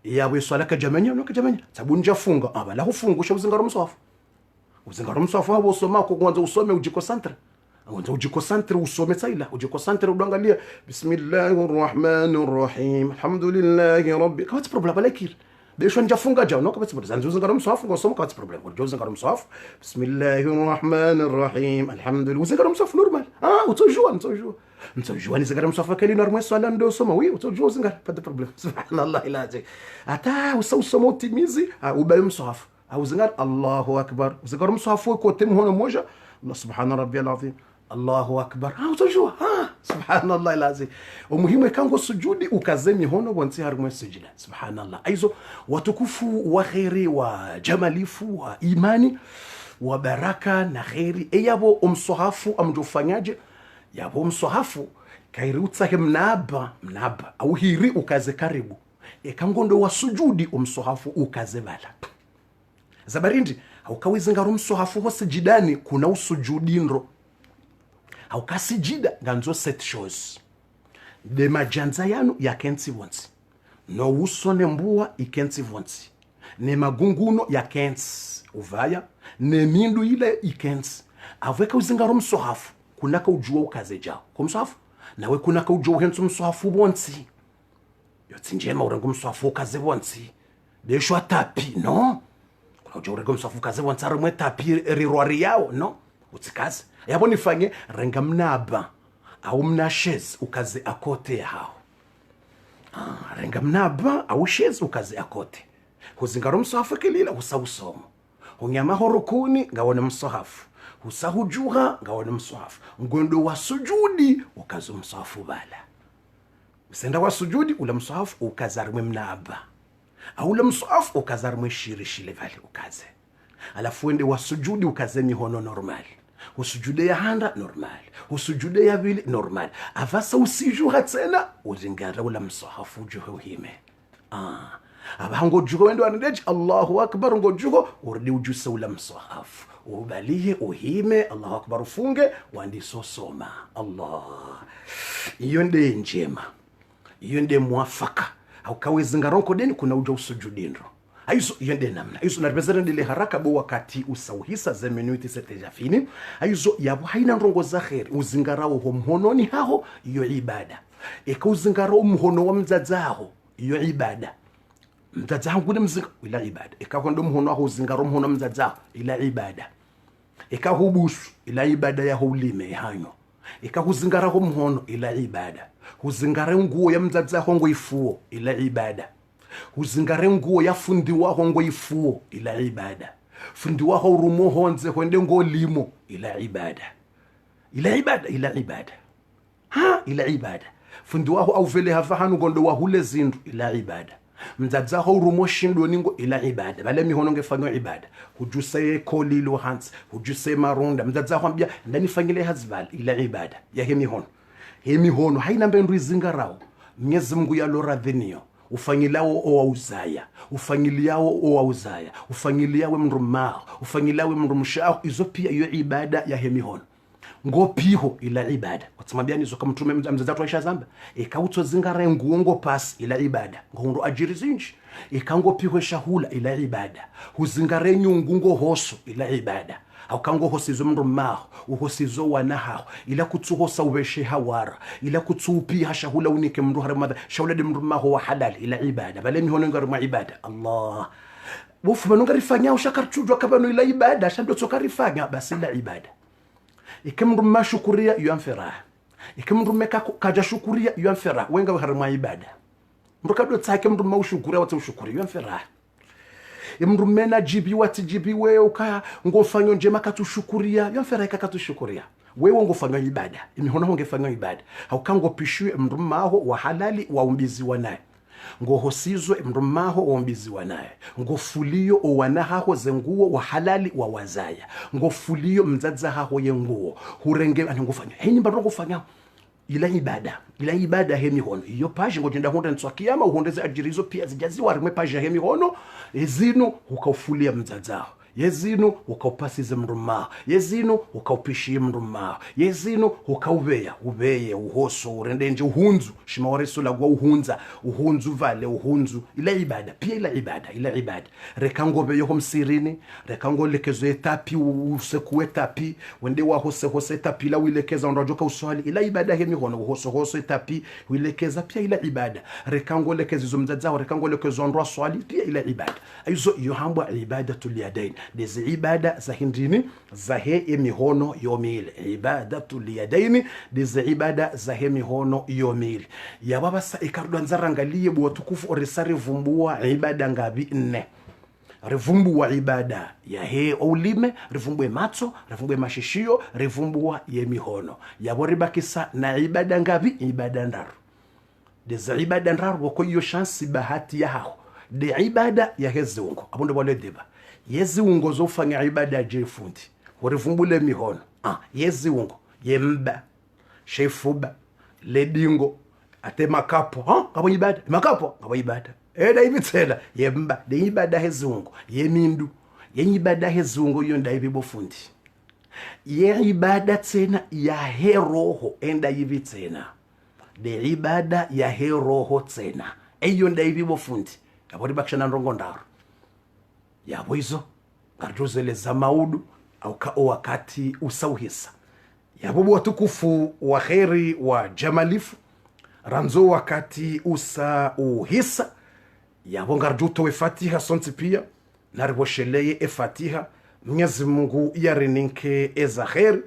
yawe swala kajamanya no kajamanya sabu njafunga abala hufungusha uzingaro mswafu habo usoma ko kwanza usome ujikosantre usome tsaila ujikosantre udangalia bismillahirrahmanirrahim alhamdulillahi rabbil kawati problem balakir besho njafunga jao no kabati zanzu uzingaro mswafu ngosoma kawati problem uzingaro mswafu bismillahirrahmanirrahim alhamdulillah uzingaro mswafu normal utojua mtojua ni zingara mswafu kali normal swala ndo soma oui utojua zingara pas de problème subhanallah ilaji ata usoma utimizi ubaye mswafu au zingara Allahu akbar zingara mswafu ko temhono moja Allah subhana rabbiyal azim Allahu akbar utojua subhanallah ilaji umuhimu kango sujudi ukazemi hono bonti harumwe sujida subhanallah aizo watukufu wa khairi wa jamalifu wa imani wa baraka na khairi eyabo umswafu amjofanyaje yabo mswahafu kairutsa mnaba au hiri ukaze karibu ekangondo wa sujudi umswahafu ukaze bala zabarindi au kawizinga rumswahafu hose jidani kuna usujudi ndro au kasijida ganzo set shows de majanza yanu ya kensi wonsi no usone mbua ikensi wonsi ne magunguno ya kensi uvaya ne mindu ile ikensi aveka uzinga rumswahafu kunaka ujua ukaze jao kumswafu nawe kunaka ujua hensu mswafu bonsi yotsi njema urengo mswafu ukaze bonsi desho tapi no kuna ujua urengo mswafu ukaze bonsi arumwe tapi rirwari yao no utikaze yabo nifanye renga mnaba au mnashez ukaze akote hao renga mnaba au shez ukaze akote huzingaro mswafu kelila usawusomo unyama horukuni ngawone mswafu usahujuha ngawone mswafu ngondo wa sujudi ukazo mswafu bala usenda wa sujudi ula mswafu ukazarwe mnaba au ula mswafu ukazarwe shirishile vale ukaze alafu wende wa sujudi ukaze mihono normal usujude ya handa normal usujude ya vile normal avasa usijuha tena uzingara ula mswafu juho hime abahango juho wendo anadeji Allahu akbar ngo juho urdi ujusa ula mswafu ubaliye uhime Allahu akbar ufunge wandiso soma Allah iyo nde njema iyo nde muafaka au kawezingaronko deni kuna uja usujudindro aizo iyo nde namna aizo naribezera ndile haraka bo wakati usauhisa za minuti seteja fini aizo yabo haina ndrongo za khair uzingarawo ho mhononi haho iyo ibada eka uzingarawo mhono wa mzazaho iyo ibada mzazaho ngune mzinga ila ibada eka kondo mhono aho uzingarawo mhono mzazaho ila ibada eka hubusu ila ibada ya hulime hanyo eka huzingaraho mhono ila ibada huzingare nguo ya mzazaho ngo ifuo ila ibada huzingare nguo ya fundi waho ngo ifuo ila ibada fundi waho rumo honze honde ngo limo ila ibada ila ibada fundi waho au vele havahanu ngondo wahule zindu ila ibada mzazaho rumo shindo ningo ila ibada bale mihono ngefanywa ibada hujuse kolilo hans hujuse marunda mzazaho ambia ndani fanyile hazbal ila ibada ya hemihono haina mbendu izingarao Mwenyezi Mungu ya lora dhenio ufanyilao owauzaya ufanyiliao owauzaya ufanyiliawe mrumao ufanyiliawe mrumshao izo pia iyo ibada ya hemihono ngopiho ila ibada kwatsambia nizo kama mtume mzazatu Aisha zamba ikauto zingare nguongo pas ila ibada ngondo ajiri zinji ikango piho shahula ila ibada huzingare nyungungo hoso ila ibada aukango hosizo mndu maho uhosizo wanaho ila kutsuhosa ubeshe hawara ila kutsupi hashahula unike mndu haramada shahula de mndu maho wa halal ila ibada bale mihono ngari ma ibada Allah bufu manungarifanya ushakarchujwa kabano ila ibada shando tsokarifanya basi ila ibada ikimndu mashukuria yuamfera ikimndu meka kaja shukuria yuamfera wenga harama ibada mndu kadwa tsake mndu maushukuria watu ushukuria yuamfera mndu mena jibi wati jibi wewe uka ngofanyo njema katushukuria yuamfera katushukuria wewe ngofanywa ibada imihona ngofanywa ibada haukango pishwe mndu maho wa halali wa umbizi wanaye ngohosizwe mndu maho ombiziwa naye ngofulio owanahaho zenguo wa halali wa wazaya ngofulio mzadza haho yenguo hurenge anangofanya henyi mbaro ngofanya ila ibada hemi hono iyo page ngojenda honda ntswakiyama uhondeze ajirizo pia zijaziwa rimwe page hemi hono ezino ukaufulia mzadzaho yezino ukaupasize mruma yezino ukaupishie mruma yezino ubeye uhoso urendenje uhunzu shimawareso lagwa uhunzu vale uhunzu ila ibada pia ila ibada rekango yoho msirini rekango lekezo etapi usekuwe tapi wende wa hose tapi la wilekeza ndojoka uswali ila ibada hemi hono uhoso etapi wilekeza pia ila ibada rekango lekezo mzadzao rekango lekezo ndwa swali pia ila ibada aizo yohambwa ibadatul yadain dizi ibada za hindini za he emihono yomile ibadatul yadaini dizi ibada za he mihono yomile ya baba sa ikardo nzarangalie bwa tukufu orisari vumbua ibada ngabi 4 rivumbua ibada ya he ulime rivumbue matso rivumbue mashishio rivumbua yemihono yaboribakisa na ibada ngabi ibada ndaru dizi ibada ndaru wako iyo chance bahati ya hao de ibada ya hezungo abundo bole deba yeziungo zofanya ibada jefundi urivumbule mihono yeziungo yemba shefuba ledingo ate makapo ngabo ibada makapo ngabo ibada eda ibitsela yemba de ibada hezungo yemindu yenyibada hezungo yonda ibibofundi ye ibada tsena ya heroho enda ibitsena de ibada ya heroho tsena eyonda ibibofundi abori bakshana ndongo ndaro yabo izo ngarjozele za maudu au wakati usauhisa yabo watukufu wa khairi wa jamalifu ranzo wakati usauhisa yabo ngarjuto we fatiha sonti pia naribosheleye e fatiha Mwenyezi Mungu yareninke eza khairi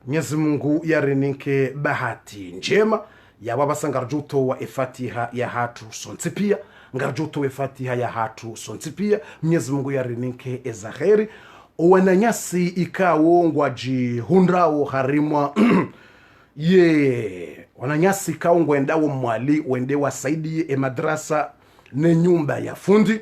Mwenyezi Mungu yareninke bahati njema yabo basangarjuto wa e fatiha ya hatu sonti pia ngarjuto we fatiha ya hatu sonti pia Mwenyezi Mungu yarinike eza khairi wananyasi ikawo ngwaji hundrao harimwa ye wananyasi ikawo ngwendawo mwali wende wasaidie madrasa ne nyumba ya fundi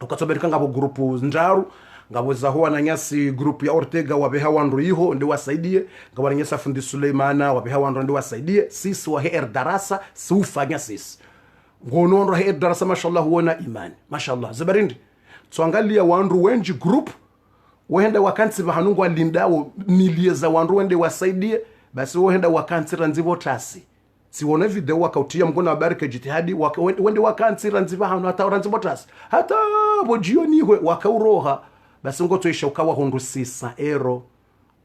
ukatobereka ngabo grupu ndaru ngabo zaho wananyasi grupu ya Ortega wabeha wandu iho ndi wasaidie ngabo wananyasa fundi Suleimana wabeha wandu ndi wasaidie sisi wa her darasa siufanya sisi ngonondo he darasa mashallah huona imani mashallah zabarindi tuangalia wandu wenji group wenda wakansi bahanungu alindao milieza wandu wende wasaidie basi wenda wakansi ranzivo tasi siwona video wakautia mgona wabarike jitihadi wende wakansi ranziva hanu hata ranzivo tasi hata bojioni hwe wakauroha basi ngoto isha ukawa hundu sisa ero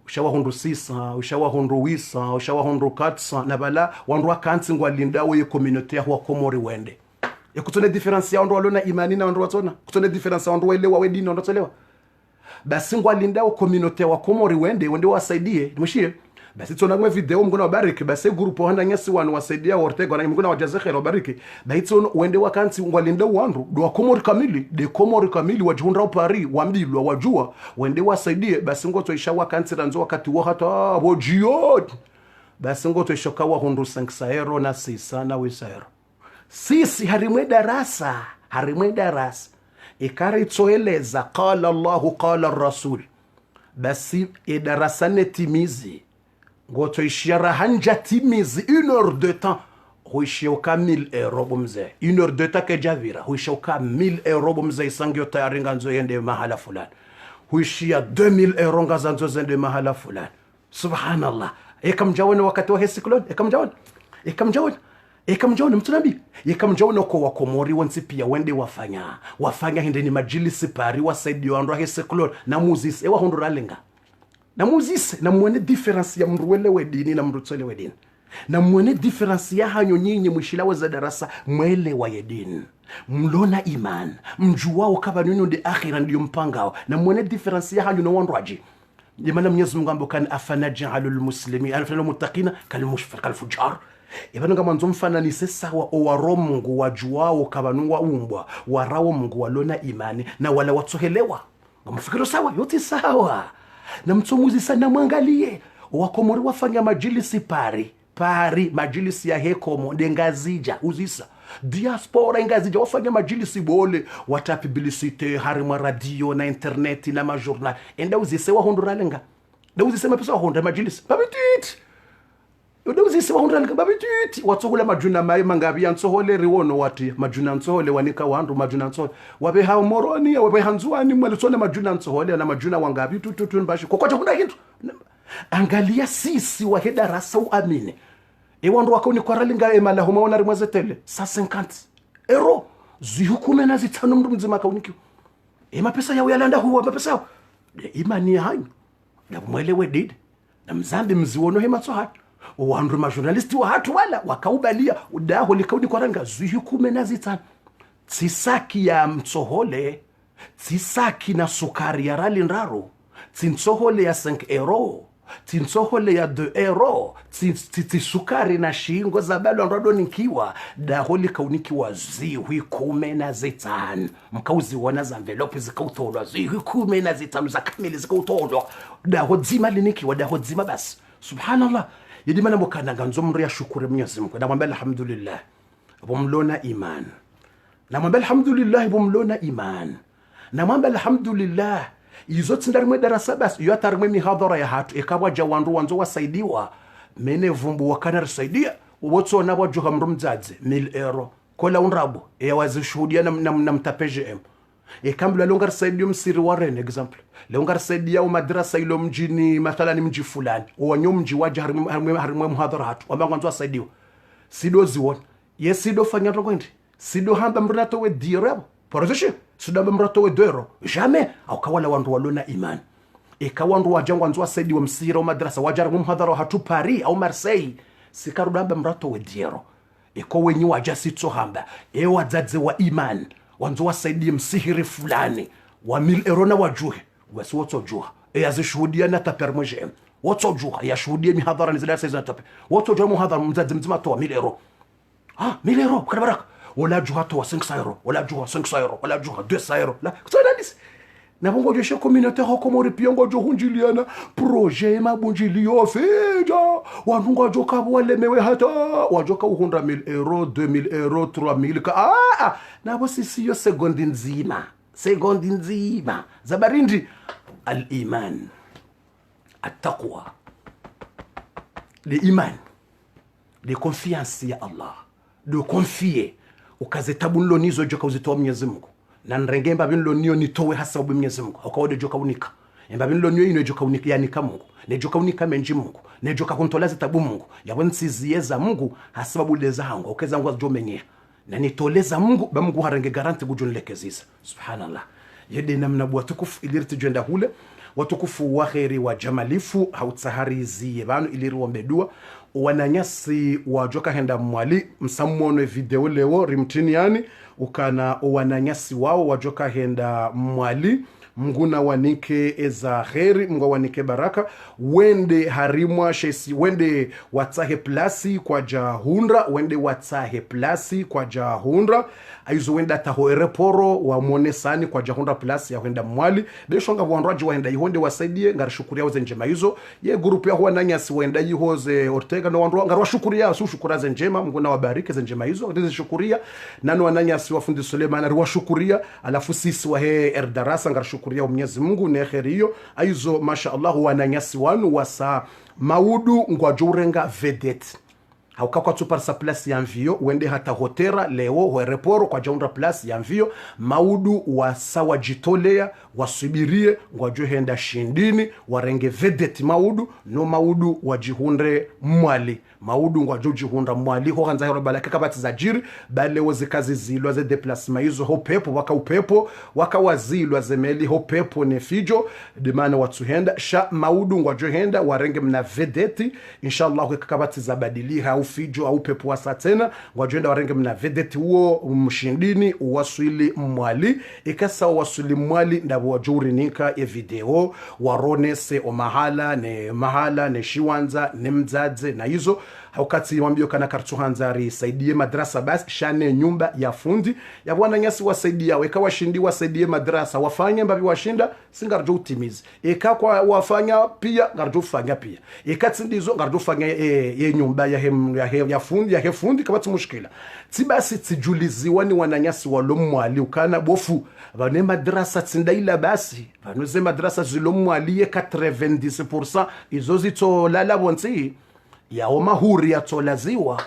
ushawa hundu sisa ushawa hundu wisa ushawa hundu katsa na bala wandu wakansi ngwalindao ye community ya Komori wende ya kutone difference ya wandu walona imani na wandu watona kutone difference ya wandu welewa wedini wandu tolewa basi ngwalindao community wa Komori wende wasaidie mshie basi tona video mgona wabariki basi grupo handa nyasi wanu wasaidia Ortega na mgona wajaze khair wabariki baitso wende wakansi ngwalindao wandu do Komori kamili de Komori kamili wajihunda Paris wambilwa wajua wende wasaidie basi ngoto isha wakansi ranzo wakati wo hata bojiot basi ngoto ishokawa hundu 5 na 6 na wisero sisi harimwe darasa ikari tsoeleza qala Allahu qala Rasul basi darasa netimizi ngoto ishara hanja timizi 1 heure de temps huishioka 1000 euro bomze 1 heure de temps ke javira huishioka 1000 euro bomze isangyo tayaringa nzo yende mahala fulani huishia 2000 euro ngazanzo zende mahala fulani subhanallah ekamjaona wakati wa hesiklon ekamjaona mtu nabii ekamjaona kwa wakomori wansi pia wende wafanya hindeni majilisi pari wasaidi wandu wa hesiklon na muzisi ewa hundu ralenga na muzisi na mwene difference ya mruwele wedini na mrutsele wedini na mwene difference ya hanyo nyinyi mwishilawe za darasa mwele wa yedini mlona iman mjuwao kaba nino de akhira ndiyo mpangao na mwene difference ya hanyo na wandu waji yemana Mwenyezi Mungu ambo kan afanajalul muslimin alfana muttaqina kalfujar ibana kama nzomfana ni sawa owaro Mungu wajuwao kaba nwa umbwa warao Mungu walona imani na wala watohelewa ngomfikiro sawa yote sawa na mtsomuzi sana mwangalie wakomori wafanya majilisi pari majilisi ya hekomo ndengazija uzisa diaspora ingazija wafanya majilisi bole wata publicite harima radio na internet na majournal enda uzise wa honduralenga da uzise mapesa wa hondra majilisi babitit da uzise wa honduralenga babitit watsogula majuna mai mangabi yantsohole riwono wati majuna ntsohole wanika wandu majuna ntsohole wabe ha moroni wabe hanzuani mwalisone majuna ntsohole na majuna wangabi tutu mbashi kokocha kuna kintu angalia sisi wa darasa uamine ewandu wakauni kwa ralinga emala humaona rimwaze tele sa 50 euro zihukume na zitano mndu mzima kauniki mapesa yao yalanda huwa mapesa yao imani hanyu na mwelewe did na mzambi mziwono hema tsoha wandu majournalisti wa hatu wala wakaubalia udaho likauni kwa ralinga zihukume na zitano tsisaki ya mtsohole tsisaki na sukari ya ralinraro tintsohole ya 5 euro tintsohole ya 2 euro sukari na shingo za balo ndodo nikiwa da holi kaunikiwa ziwi 15 mkauzi wana za envelope zikautolwa ziwi 15 za kamili zikautolwa da hodzima linikiwa da hodzima basi subhanallah yidi mana mukana nganzo mri ya shukuru Mwenyezi Mungu na mwambie alhamdulillah bomlona iman na mwambie alhamdulillah bomlona iman na mwambie alhamdulillah izoti ndarimwe darasa basi iyo atarimwe mihadhara ya hatu ekabwa jawandu wanzo wasaidiwa mene vumbu wakana risaidia uwotso na wajuha mrumdzadze 1000 euro kola unrabo wazishuhudia na mtapeje ekambula longa risaidia msiri waren example longa risaidia madrasa ilo mjini mathalani mji fulani wanyo mji waje harimwe mhadhara hatu wamba wanzo wasaidiwa sido ziwon yesido fanya tongondi sido hamba mrinato we direbo porozeshe sudamba mrato we 2 euro jamais au kawala wandu walona imani ikawandu wajangwa nzwa saidi wa msira wa madrasa wajara mhadhara hatu Paris au Marseille sikarudamba mrato we diero iko wenyi wajasitso hamba wadzadze wa iman wanzo wasaidi msihiri fulani wa 1000 euro na wajuhe wasi wotso juha azishuhudia na tapermoje wotso juha ya shuhudia mihadhara nizila saizi na tape wotso juha mhadhara mzadze mzima to 1000 euro 1000 euro karabaraka wala juha to 500 euro wala juha 500 euro wala juha 200 euro la kusaidia na bongo jeshe communautaire komori piongo jo hunjiliana projet mabunjilio feja wanunga joka walemewe hata wajoka 100,000 euro 2,000 euro 3,000 ka na bosi siyo sekondi nzima zabarindi al-iman at-taqwa l'iman de confiance ya Allah de confier ukazetabulo nizo joka uzitoa Mwenyezi Mungu na nrengemba binlo niyo nitowe hasa ubi Mwenyezi Mungu akawode joka unika emba binlo niyo ino joka unika yani ka Mungu ne joka unika menji Mungu ne joka kuntolaza tabu Mungu yawensizieza Mungu hasababu leza hangu okeza ngwa jomenye na nitoleza Mungu ba Mungu harenge garanti gujunlekezisa subhanallah yede namna bwatukufu ilirti jenda hule watukufu wa khairi wa jamalifu hautsaharizi banu iliri wombedua wananyasi wa joka henda mwali msamuone video leo rimtini yani ukana wananyasi wao wajoka henda mwali mnguna wanike eza kheri mngwa wanike baraka wende harimwa shesi wende watahe plasi kwa jahundra wende watahe plasi kwa jahundra aizo wenda tahoere poro wa monesani kwa jahundra plasi ya wenda mwali beshonga wanraji waenda ihonde wasaidie ngarishukuria waze njema hizo ye grupu ya wananyasi wenda yihoze Ortega no wanrwa ngarwashukuria su shukuraze njema mnguna wabarike ze njema hizo ndize shukuria nano wananyasi wafundi Suleiman arwashukuria alafu sisi wa he erdarasa ngarishukuria Mwenyezi Mungu ne kheriyo aizo masha Allah wananyasi wanu wasa maudu ngwa jurenga vedette haukakwa tuparsa place ya mvio wende hata hotera leo wereporo kwa jaunda place ya mvio maudu wasawa jitolea wasubirie ngwajuhenda shindini warenge vedeti maudu no maudu wajihunde mwali maudu ngwajujihunda mwali ho hanza hero balaka kabati za jiri bale wozikazi zilwa ze deplasma hizo ho pepo waka wazilwa zemeli ho pepo ne fijo demana watuhenda sha maudu ngwajuhenda warenge mna vedeti inshallah kakabati za badili ha ufijo au pepo wasa tena ngwajuhenda warenge mna vedeti huo mshindini waswili mwali ikasa waswili mwali ndabo wajuri nika ya video warone se o mahala ne shiwanza ne mdzadze na hizo haukati wambio kana kartuhanzari saidie madrasa basi shane nyumba ya fundi ya bwana nyasi wasaidia weka washindi wasaidie madrasa wafanye mbavi washinda singarjo utimizi eka kwa wafanya pia garjo fanya pia ekati ndizo garjo fanya ye nyumba ya fundi kabati mushkila tibasi tijuliziwa ni wananyasi walomwali ukana bofu bane madrasa tindaila basi banoze madrasa zilomwali 90% izo zito lala bonzi ya omahuri ya tolaziwa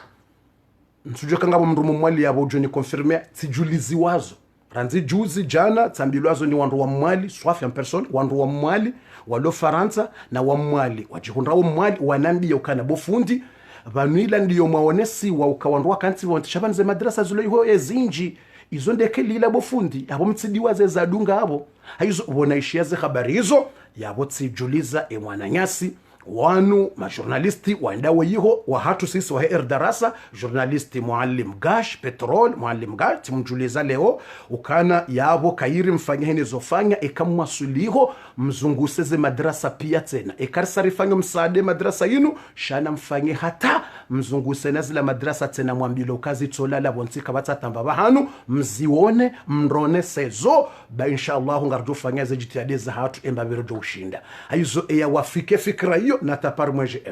nsujwe kanga mrumu mwali ya bojo ni confirme tijuliziwazo ranzi juzi jana tambilwazo ni wandu wa mwali swafi en person wandu wa mwali walo Faransa na wa mwali wajihunda wa mwali wanambi ukana bofundi vanuila ndiyo mwaonesi wa ukawandu wakanti wantishabani ze madrasa zulo iho ezinji izo ndeke lila bofundi abo mtsidiwa ze zadunga abo haizo wonaishia ze habari hizo yabo tijuliza mwananyasi wanu majournalisti waendawe yiho wa hatu sisi wa darasa journalisti Muallim Gash Petrol Muallim Gash timjuliza leo ukana yabo kairi mfanyeni zofanya ekamwasuliho mzunguseze madrasa pia tena ekarsarifanyo msaade madrasa yinu shana mfanye hata mzunguse na zila madrasa tena mwambilo kazi tolala bontika batatamba bahanu mzione mrone sezo ba inshallah ngarjo fanya ze jitihadi za hatu embabiro do ushinda aizo ya wafike fikra hiyo na tapar mweje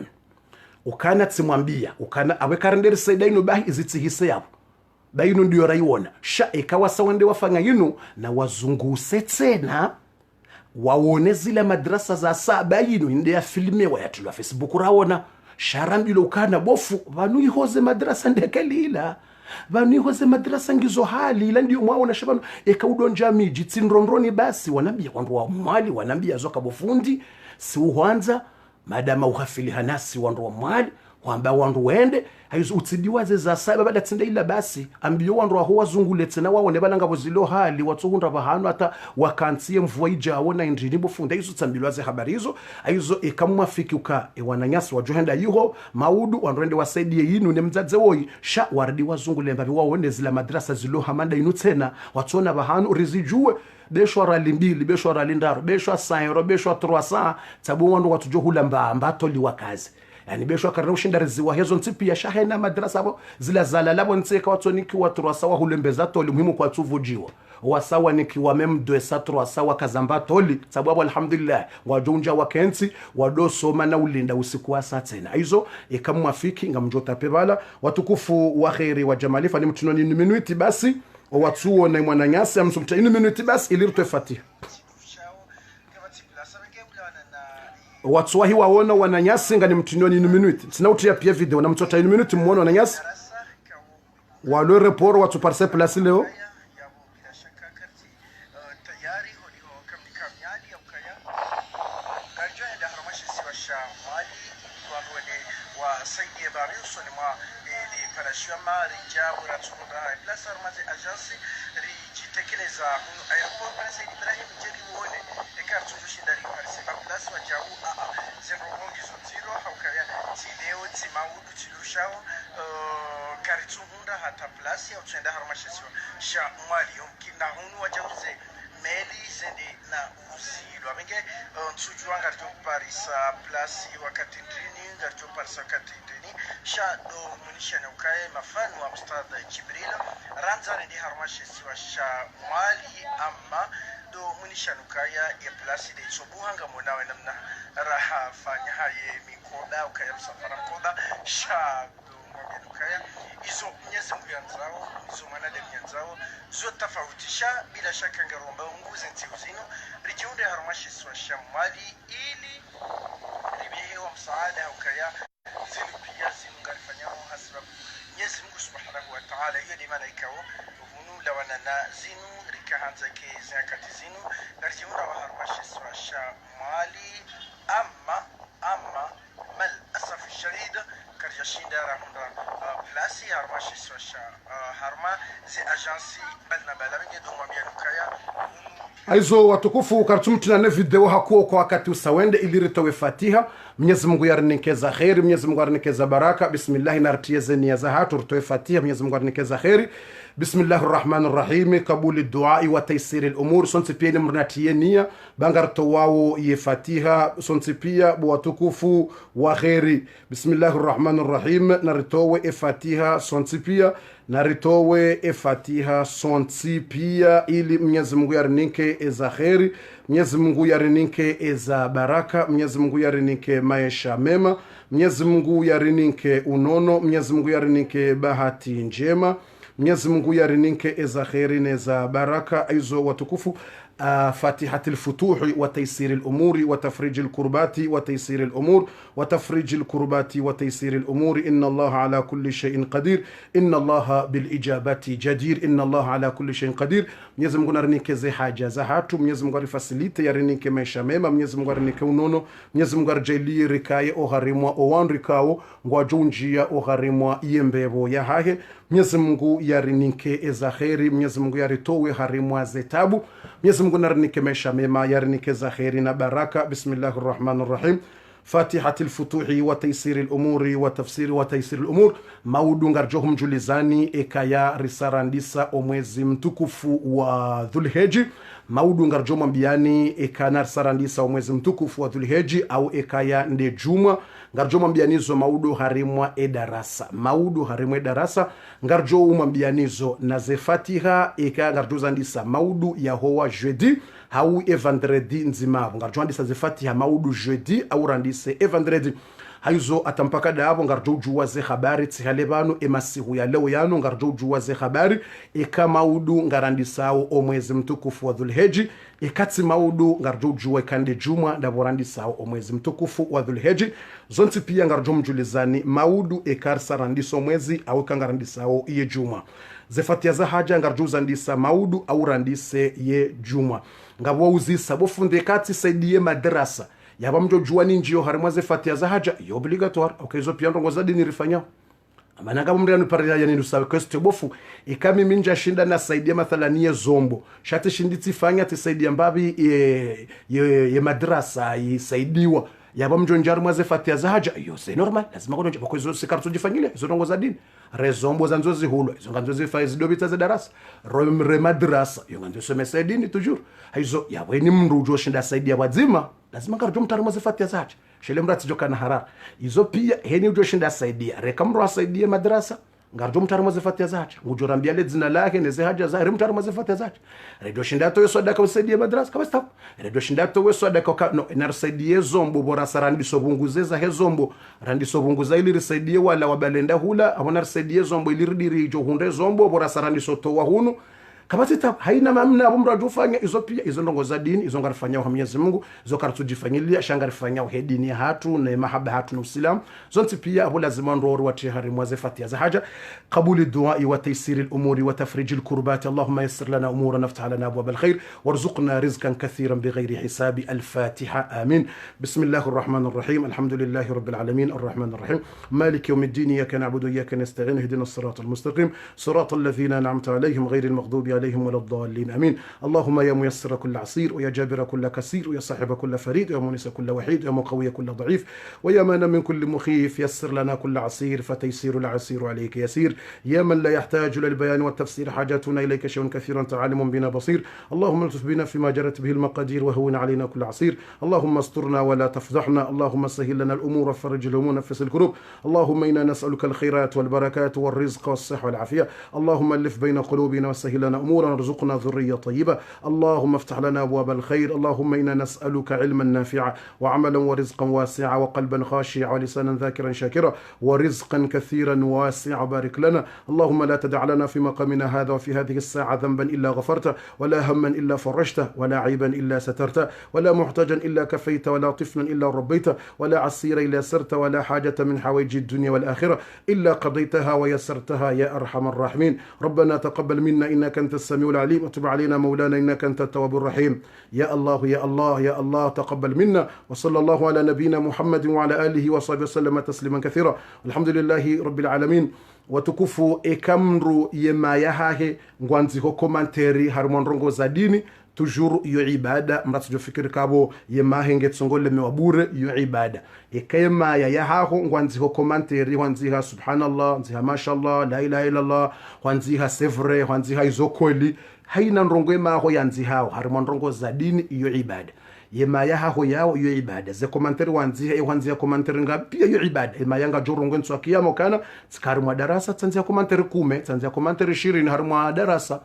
ukana tsimwambia ukana awekarenderi saidaino bahi izitihise yapo baino ndiyo raiwona sha ikawa sawande wafanya yinu na wazunguse tena waone zile madrasa za saba yinu inde ya filme wa yatulwa Facebook rawona sharambilo ukana bofu vanu ihoze madrasa ndekelila vanu ihoze madrasa ngizo hali ila ndiyo mwaona shabano ekaudonja miji tsinrondroni basi wanambia wandu wa mwali wanambia zoka bofundi si uhanza madama uhafili hanasi wandu wa mwali wamba wandu wende haizo utidiwaze za saba bada tsinda ila basi ambiyo wandu waho wazungule tena waone balanga bozilo hali watuhunda bahanu hata wakantie mvua ijawo na indrini bofunda hizo tsambilwaze habari hizo haizo ekamwafiki uka wananyasi wajohenda yiho maudu wandu wende wasaidie yinu ne mdzadze woi sha wardi wazungule mbavi waone zila madrasa zilo hamanda inu tena watuona bahanu rizijue beshwa rali mbili beshwa rali ndaro beshwa sairo beshwa 300 tabu wandu watujohula mbato liwakazi yani beshwa karna ushinda riziwa hezo ntipi ya shahena madrasa abo zila zala labo nteka watoniki wa 300 hulembeza toli muhimu kwa tuvujiwa wasawa nikiwa memdwe sa 300 kazamba toli sababu alhamdulillah wajunja wakensi wadosoma na ulinda usiku wa saa tena hizo ikamwafiki ngamjota pebala watukufu wa khairi wa jamalifa ni mtunoni minuti basi watuo na mwananyasi amsumta inu minuti basi ilirutwe Fatiha watu wahi waona wananyasi ngani mtunioni inu minuti sinautia pia video na mtota inu minuti muona wananyasi walo report watu parse place leo karituhunda hata plasi au tuenda harumashisiwa sha mwali yomkina hunu wajauze meli zende na uzilo amenge nsujua ngarjo parisa plasi wakati ndrini ngarjo parisa wakati ndrini sha do munisha ne ukaye mafanu wa ustad Jibril ranza ndi harumashisiwa sha mwali amma do munisha nukaya ya plasi de sobuhanga monawe namna raha fanya haye mikoda ukaya msafara mkoda sha kaya izo Mwenyezi Mungu yanzao izo manade yanzao zo tofautisha bila shaka ngaromba nguze ntiuzino rijiunde harumashi swa shamali ili ribihewa msaada ukaya zinu pia zinu ngarifanyao hasra taala hiyo de malaika wo hunu lawana na zinu rikahanza ke zakati zinu karjiuna wa harmashi swasha mali amma mal asaf shadid karjashinda rahunda plasi harmashi swasha harma zi agency balna balabenge do mwambia nukaya aizo watukufu kartumtina na video hakuo kwa wakati usawende iliritowe Fatiha. Mwenyezi Mungu yarinikeza khairi, Mwenyezi Mungu yarinikeza baraka. Bismillah nartieze nia za hatu ritowe Fatiha. Mwenyezi Mungu yarinikeza khairi. Bismillahir Rahmanir Rahim. Kabuli dua wa taysiri al-umur. Sonti pia ni mrinatie nia bangarto wao ye Fatiha. Sonti pia watukufu wa khairi. Bismillahir Rahmanir Rahim. Naritowe Fatiha. Sonti pia naritowe Fatiha. Sonti pia ili Mwenyezi Mungu yarinike eza khairi, Mwenyezi Mungu yarinike eza baraka, Mwenyezi Mungu yarinike maisha mema, Mwenyezi Mungu yarinike unono, Mwenyezi Mungu yarinike bahati njema, Mwenyezi Mungu yarinike eza khairi na eza baraka. Aizo watukufu فاتحة الفتوح وتيسير الأمور وتفريج الكربات وتيسير الأمور وتفريج الكربات وتيسير الأمور. إن الله على كل شيء قدير، إن الله بالإجابة جدير، إن الله على كل شيء قدير. Mwenyezi Mungu narinike ze haja za hatu, Mwenyezi Mungu arifasilite yarinike maisha mema, Mwenyezi Mungu arinike unono, Mwenyezi Mungu arjailie rikaye oharimwa owanrikao ngwajunjia oharimwa yembebo ya hahe. Mwenyezi Mungu yarinike eza khairi, Mwenyezi Mungu yaritowe harimwa zetabu, Mwenyezi Mungu narinike maisha mema, yarinike za khairi na baraka. Bismillahir Rahmanir Rahim. فاتحة الفتوح وتيسير الأمور وتفسير وتيسير الأمور. Maudu ngarjohum julizani ekaya risarandisa omwezi mtukufu wa Dhulheji. Maudu ngarjoma mbiani ekana risarandisa omwezi mtukufu wa Dhulheji au ekaya nde juma. Ngarjoma mbianizo maudu harimwa edarasa. Maudu harimwa edarasa. Ngarjoma mbianizo na ze Fatiha eka ngarjozandisa maudu ya hoa jeudi hau evandredi nzimavu. Ngarjozandisa ze Fatiha maudu jeudi au randise evandredi. Haizo atampaka daabo ngarjojuwa ze habari tsihalebano emasihu ya leo yano ngarjojuwa ze habari eka maudu ngarandisao omwezi mtukufu wa Dhulheji ekati maudu ngarjojuwa kande juma ndaborandisao omwezi mtukufu wa Dhulheji. Zonti pia ngarjomjulizani maudu ekarsa randiso mwezi au kangarandisao ye juma. Ze Fatiha za haja ngarjuzandisa maudu au randise ye juma. Ngabo uzisa bofunde kati saidie madrasa yaba mjojua ninjio harimwa ze Fatiha za haja yo obligatoire. Okay, zo pia ndongo za dini rifanya amana kama mndani parira yani nusa kweste bofu ikami minja shinda na saidia mathalani ye zombo shati shinditi fanya tisaidia mbabi ye madrasa isaidiwa yaba mjonjar mwaze Fatiha za haja yo c'est normal lazima kono kwa hizo sikartu jifanyilia hizo ndongo za dini rezombo za nzozi hulo hizo nganzozi faiz dobita za darasa re madrasa yo nganzo semesa dini toujours hizo yawe ni mrujo shinda saidia wazima lazima karjo mtarimo ze Fatiha za haja shele mrati joka na harar hizo pia heni ujo shinda saidia reka mro asaidia madrasa ngarjo mtarimo ze Fatiha za haja ujorambia le zina lake ne ze haja za mtarimo ze Fatiha za haja redo shinda to yeso daka usaidia madrasa kama stop redo shinda to yeso daka no inarsaidia zombo bora sarandi sobunguzeza he zombo randi sobunguza ili risaidie wala wabalenda hula abona risaidie zombo ili ridiri jo hunde zombo bora sarandi soto wa hunu kama tita haina mamna abumra jufanya izo pia izo ndongo za dini izo ngarifanya wa Mwenyezi Mungu izo kartujifanyilia shangarifanya wa dini hatu na mahaba hatu na Uislamu zonti pia abu lazima ndoro wa tihari mwaze Fatiha za haja. Qabuli du'a wa taysir al-umuri wa tafrij al-kurbat. Allahumma yassir lana umurana waftah lana abwab al-khair warzuqna rizqan kathiran bighayri hisabi. Al-Fatiha. Amin. Bismillahir Rahmanir Rahim. Alhamdulillahi rabbil alamin arrahmanir rahim maliki yawmiddin iyyaka na'budu wa iyyaka nasta'in ihdinas siratal mustaqim siratal ladzina an'amta alayhim ghayril maghdubi عليهم ولا الضالين امين. اللهم يا ميسر كل عسير ويا جابر كل كسير ويا صاحب كل فريد ويا مونس كل وحيد ويا مقوي كل ضعيف ويا من من كل مخيف يسر لنا كل عسير فتيسير العسير عليك يسير. يا من لا يحتاج للبيان والتفسير حاجاتنا اليك شيء كثير انت عالم بنا بصير. اللهم الطف بنا فيما جرت به المقادير وهون علينا كل عسير. اللهم استرنا ولا تفضحنا. اللهم سهل لنا الامور وفرج الهموم ونفس الكروب. اللهم انا نسالك الخيرات والبركات والرزق والصحه والعافيه. اللهم الف بين قلوبنا وسهل لنا مأمورا وارزقنا ذرية طيبة. اللهم افتح لنا أبواب الخير. اللهم إنا نسألك علما نافعا وعملا ورزقا واسعا وقلبا خاشعا ولسانا ذاكرا شاكرا ورزقا كثيرا واسعا. بارك لنا. اللهم لا تدع لنا في مقامنا هذا وفي هذه الساعة ذنبا إلا غفرته ولا هما إلا فرجته ولا عيبا إلا سترته ولا محتاجا إلا كفيته ولا طفلا إلا ربيته ولا عسيرا إلا سرته ولا حاجة من حوائج الدنيا والآخرة إلا قضيتها ويسرتها يا أرحم الراحمين. ربنا تقبل منا إنك أنت السميع العليم وتب علينا مولانا إنك أنت التواب الرحيم. يا الله يا الله يا الله تقبل منا. وصلى الله على نبينا محمد وعلى آله وصحبه وسلم تسليما كثيرا. الحمد لله رب العالمين. Watukufu ekamru yema yahahe ngwanzi ho komanteri harmonrongo za dini toujours yo ibada mratu jo fikiri kabo yema henge tsongole mewabure yo ibada ekayema ya yahaho ngwanzi ho komanteri wanzi ha subhanallah nzi ha mashallah la ilaha illallah wanzi ha sevre wanzi ha izokoli haina nrongo yema ho yanzi hao harmonrongo za dini yo ibada yema yahaho yao yo ibada ze komanteri wanzi ya komanteri ngapi yo ibada yema yanga jorongo ntwa kiyamo kana tsikari mwa darasa tsanzi ya komanteri 10 tsanzi ya komanteri 20 harumwa darasa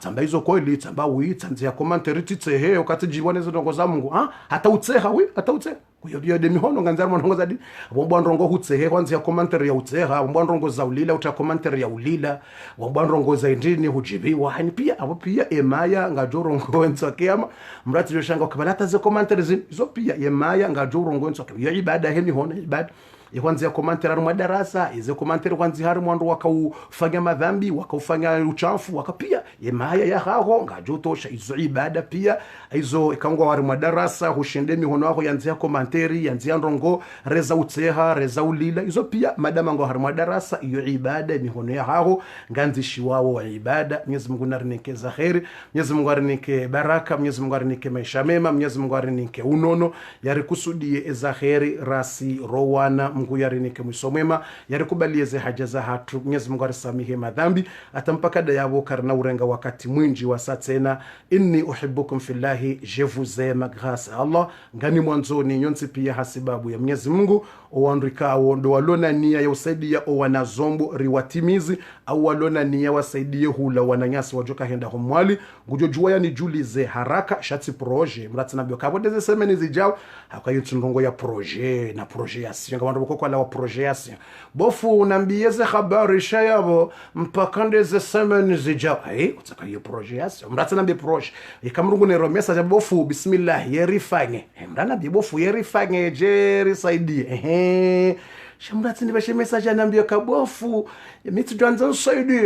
tamba hizo kweli tamba wi tsanzi ya komanteri titsehe ukati jiwane zo ndongo za Mungu hata utseha wi hata utseha kuyo de mihono nganzara mwanongo za di bombo ndongo hutsehe kwanza ya komanteri ya utseha bombo ndongo za ulila uta komanteri ya ulila bombo ndongo za indini hujibiwa hani pia abo pia emaya ngajorongo ntwa kiyama mrati yoshanga kubalata ze komanteri zo pia emaya ngajorongo ntwa yo ibada heni hono ibada ikwanza komanteri harumwa darasa ize komanteri kwanza harumwa ndo wakaufanya madhambi wakaufanya uchafu wakapia yemaya ya haho ngajotosha izo ibada pia izo ikangwa harumwa darasa hushende mihono wako yanzia komanteri yanzia ndongo reza utseha reza ulila izo pia madama ngo harumwa darasa iyo ibada mihono ya haho nganzishi wao wa ibada. Mwenyezi Mungu narinike za khairi, Mwenyezi Mungu arinike baraka, Mwenyezi Mungu arinike maisha mema, Mwenyezi Mungu arinike unono yarikusudie za khairi rasi rowana Mungu yarinike mwiso mwema yarikubalie ze haja za hatu. Mwenyezi Mungu arisamihe madhambi atampaka dayabo karna urenga wakati mwinji wa satena. Inni uhibbukum fillahi, je vous aime grâce à Allah. Ngani mwanzoni nyonsi pia hasibabu ya Mwenyezi Mungu oandrikao ndo walona nia ya usaidia o wanazombo riwatimizi au walona nia wasaidie hula wananyasi wajoka henda homwali ngujojua ya nijulize haraka shati proje mrati nabio kabodeze semeni zijao haka yutu ndongo ya proje na proje ya siyo nga wandu kwa la wa proje ya siyo bofu unambiyeze habari shayabo mpakandeze semeni zijao utaka yu proje ya siyo mrati nabio proje ikamrungu nero message bofu bismillah yerifanye mrana bofu yerifanye jeri saidie shamrati nibashe message anambia kabofu mitu dwanza saidi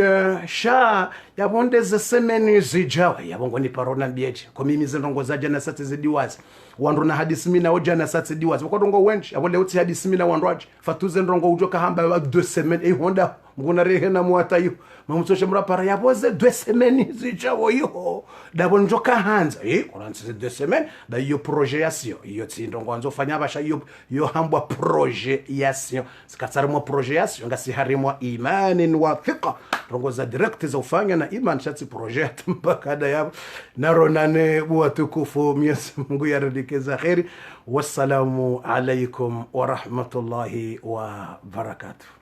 sha yabondeze semeni zijawa yabongo ni parona mbieje kwa mimi zendongo za jana sati zidiwazi wandu na hadisi mina ojana sati diwazi wakodongo wenchi abole uti hadisi mina wandu fatuze ndongo ujoka hamba 2 semaines honda nguna rehena muatayo mamutoshe mrapara yaboze 2 semaines zijawo yo dabo njoka hanza kuranze 2 semaines da yo projet yasio yo tsindongo anzo fanya basha yo hambwa projet yasio sikatsara mo projet yasio ngasi harimwa imani wa thiqa rongo za direct za ufanya na iman shati projet mpaka da yabo naronane watukufu. Mwenyezi Mungu yaridike za khairi. Wassalamu alaikum wa rahmatullahi wa barakatuh.